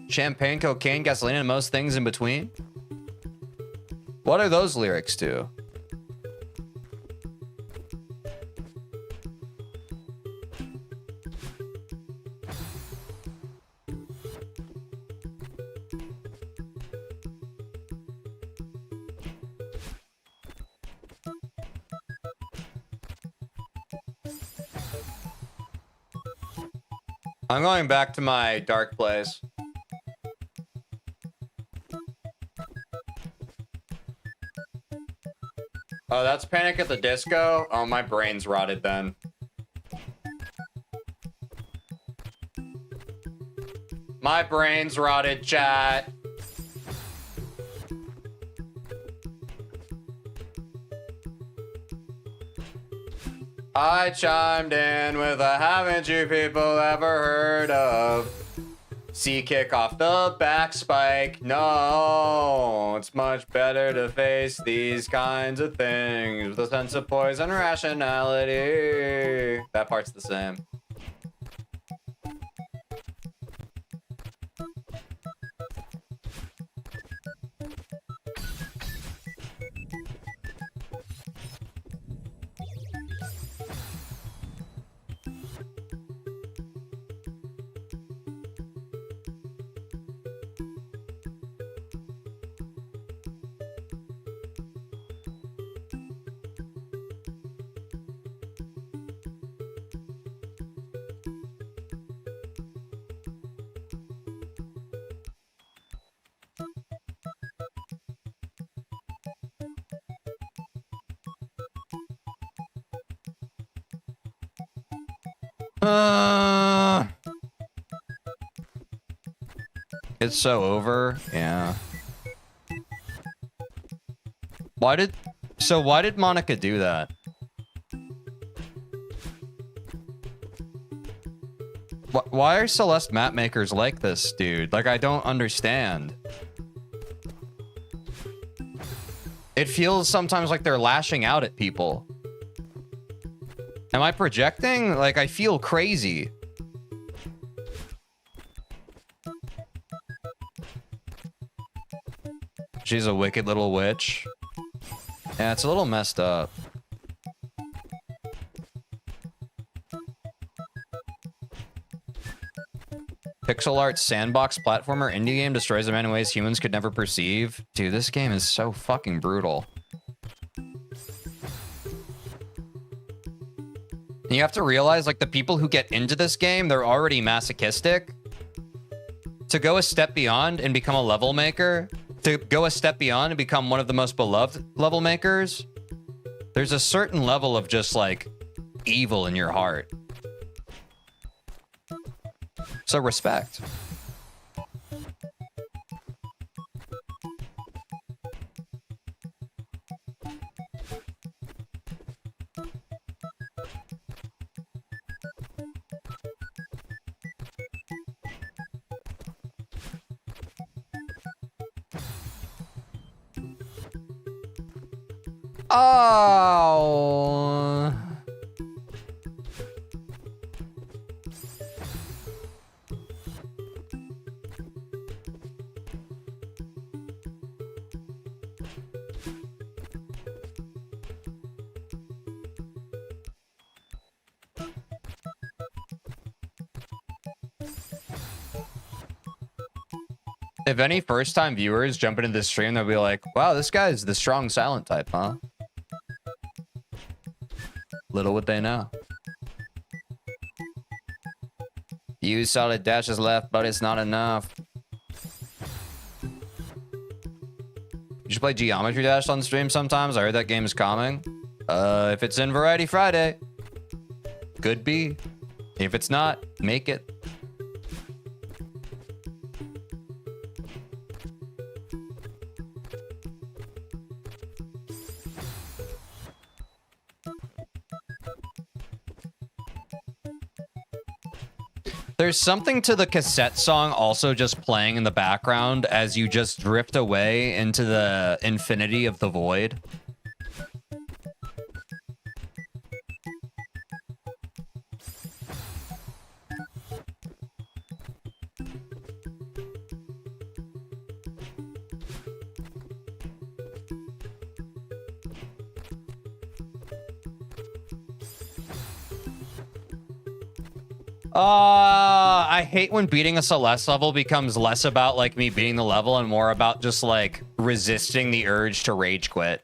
Champagne, cocaine, gasoline, and most things in between? What are those lyrics to? I'm going back to my dark place. Oh, that's Panic at the Disco? Oh, my brain's rotted then. My brain's rotted, chat. I chimed in with a haven't you people ever heard of? C kick off the back spike. No, it's much better to face these kinds of things with a sense of poise and rationality. That part's the same. It's so over. Yeah. Why did Monika do that? Why are Celeste map makers like this, dude? Like, I don't understand. It feels sometimes like they're lashing out at people. Am I projecting? Like, I feel crazy. She's a wicked little witch. Yeah, it's a little messed up. Pixel art sandbox platformer indie game destroys a man in ways humans could never perceive. Dude, this game is so fucking brutal. And you have to realize, like, the people who get into this game, they're already masochistic. To go a step beyond and become a level maker, to go a step beyond and become one of the most beloved level makers, there's a certain level of just, like, evil in your heart. So respect. Oh. If any first-time viewers jump into this stream, they'll be like, wow, this guy's the strong silent type, huh? Little would they know. You solid dashes left, but it's not enough. You should play Geometry Dash on stream sometimes. I heard that game is calming. If it's in Variety Friday, could be. If it's not, make it. There's something to the cassette song also just playing in the background as you just drift away into the infinity of the void. I hate when beating a Celeste level becomes less about, like, me beating the level and more about just, like, resisting the urge to rage quit.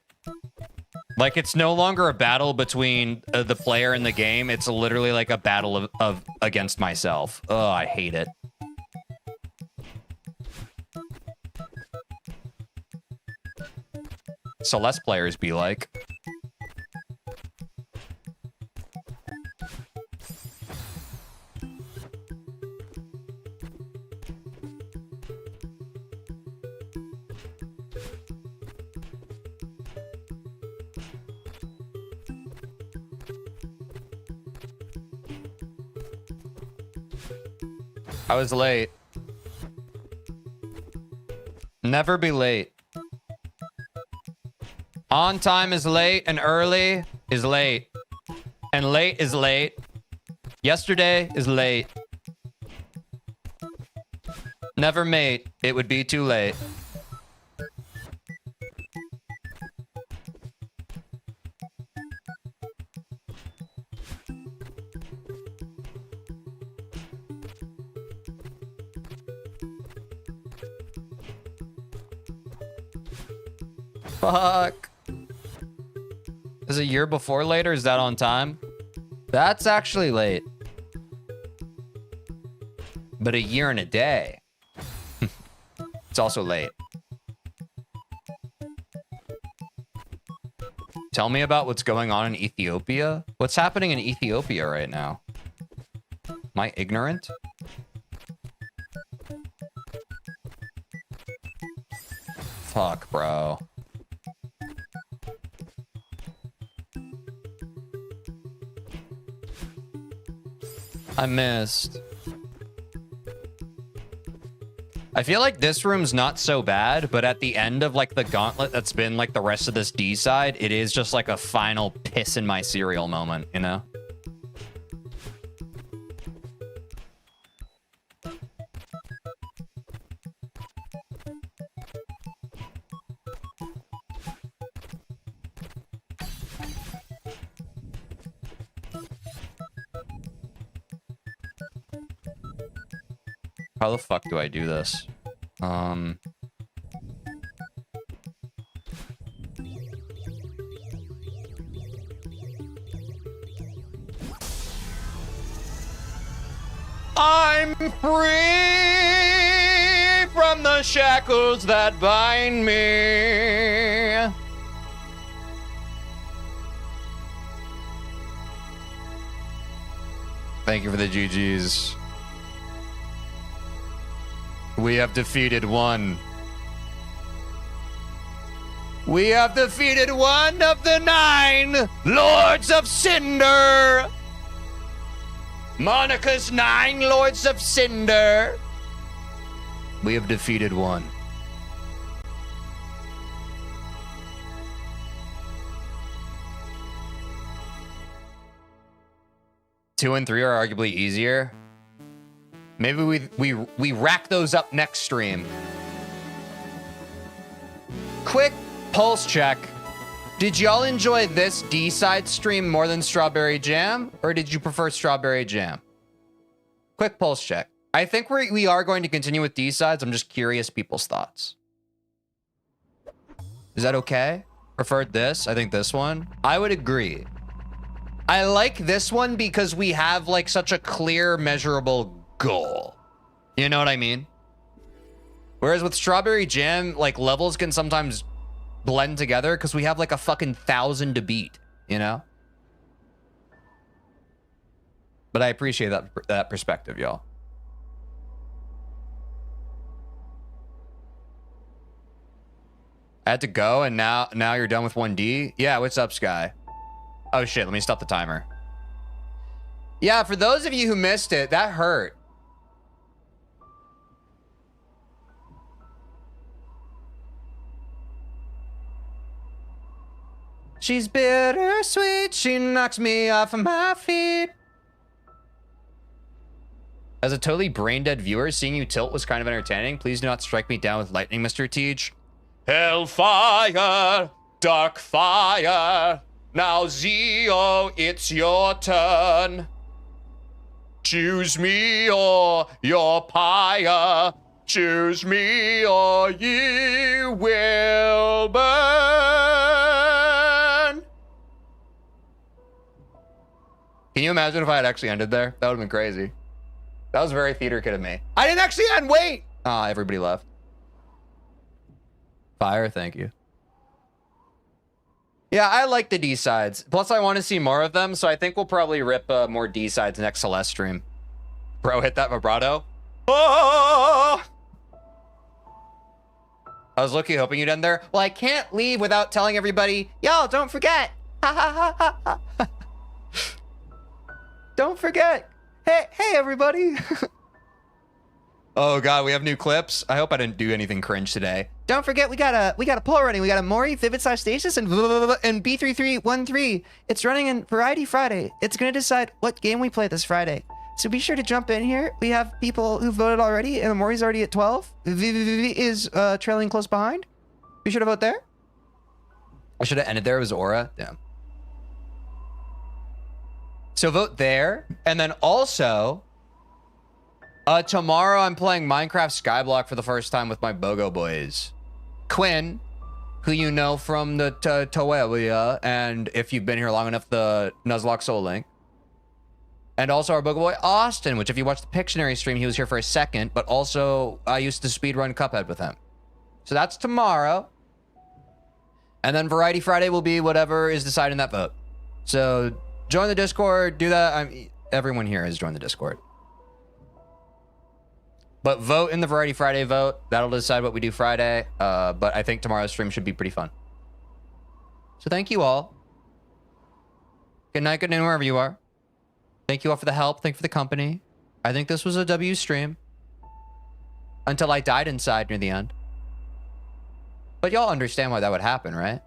Like, it's no longer a battle between the player and the game. It's literally, like, a battle of against myself. Oh, I hate it. Celeste players be like... I was late. Never be late. On time is late and early is late. And late is late. Yesterday is late. Never mate. It would be too late. Fuck. Is it a year before later? Is that on time? That's actually late. But a year and a day. It's also late. Tell me about what's going on in Ethiopia. What's happening in Ethiopia right now? Am I ignorant? Fuck, bro. I missed. I feel like this room's not so bad, but at the end of like the gauntlet that's been like the rest of this D side, it is just like a final piss in my cereal moment, you know? How the fuck do I do this? I'm free from the shackles that bind me. Thank you for the GGs. We have defeated one. We have defeated one of the 9 Lords of Cinder. Monika's 9 Lords of Cinder. We have defeated one. Two and 3 are arguably easier. Maybe we rack those up next stream. Quick pulse check. Did y'all enjoy this D-side stream more than Strawberry Jam? Or did you prefer Strawberry Jam? Quick pulse check. I think we are going to continue with D-sides. I'm just curious people's thoughts. Is that okay? Preferred this? I think this one. I would agree. I like this one because we have like such a clear, measurable goal. You know what I mean? Whereas with Strawberry Jam, like levels can sometimes blend together because we have like a fucking 1,000 to beat, you know? But I appreciate that perspective, y'all. I had to go and now you're done with 1D? Yeah, what's up, Sky? Oh shit, let me stop the timer. Yeah, for those of you who missed it, that hurt. She's bittersweet, she knocks me off of my feet. As a totally brain-dead viewer, seeing you tilt was kind of entertaining. Please do not strike me down with lightning, Mr. Teej. Hellfire, dark fire. Now, Zio, it's your turn. Choose me or your pyre. Choose me or you will burn. Can you imagine if I had actually ended there? That would have been crazy. That was very theater kid of me. I didn't actually end. Wait. Ah, everybody left. Fire, thank you. Yeah, I like the D-sides. Plus, I want to see more of them, so I think we'll probably rip more D-sides next Celeste stream. Bro, hit that vibrato. Oh! I was lucky hoping you'd end there. Well, I can't leave without telling everybody, y'all, don't forget. Ha ha ha ha ha. Don't forget. Hey, everybody. Oh god, we have new clips. I hope I didn't do anything cringe today. Don't forget, we got a poll running. We got a Mori, Vivid slash Stasis, and B3313. It's running in Variety Friday. It's gonna decide what game we play this Friday. So be sure to jump in here. We have people who voted already, and Mori's already at 12. VVV is trailing close behind. Be sure to vote there. I should have ended there. It was Aura. Damn. So vote there, and then also. Tomorrow I'm playing Minecraft Skyblock for the first time with my BOGO boys. Quinn, who you know from the Toelia, and if you've been here long enough, the Nuzlocke Soul Link. And also our BOGO boy Austin, which if you watched the Pictionary stream, he was here for a second, but also I used to speedrun Cuphead with him. So that's tomorrow. And then Variety Friday will be whatever is decided in that vote. So join the Discord, do that. Everyone here has joined the Discord. But vote in the Variety Friday vote. That'll decide what we do Friday. But I think tomorrow's stream should be pretty fun. So thank you all. Good night, good noon, wherever you are. Thank you all for the help. Thank you for the company. I think this was a W stream. Until I died inside near the end. But y'all understand why that would happen, right?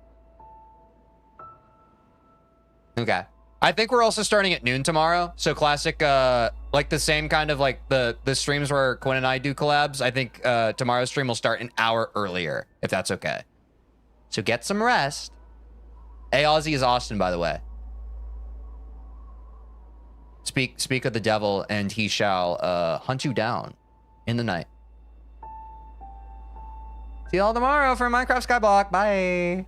Okay. I think we're also starting at noon tomorrow. So classic, like the same kind of like the streams where Quinn and I do collabs. I think tomorrow's stream will start an hour earlier, if that's okay. So get some rest. Hey, Aussie is Austin, by the way. Speak of the devil, and he shall hunt you down in the night. See y'all tomorrow for Minecraft Skyblock. Bye.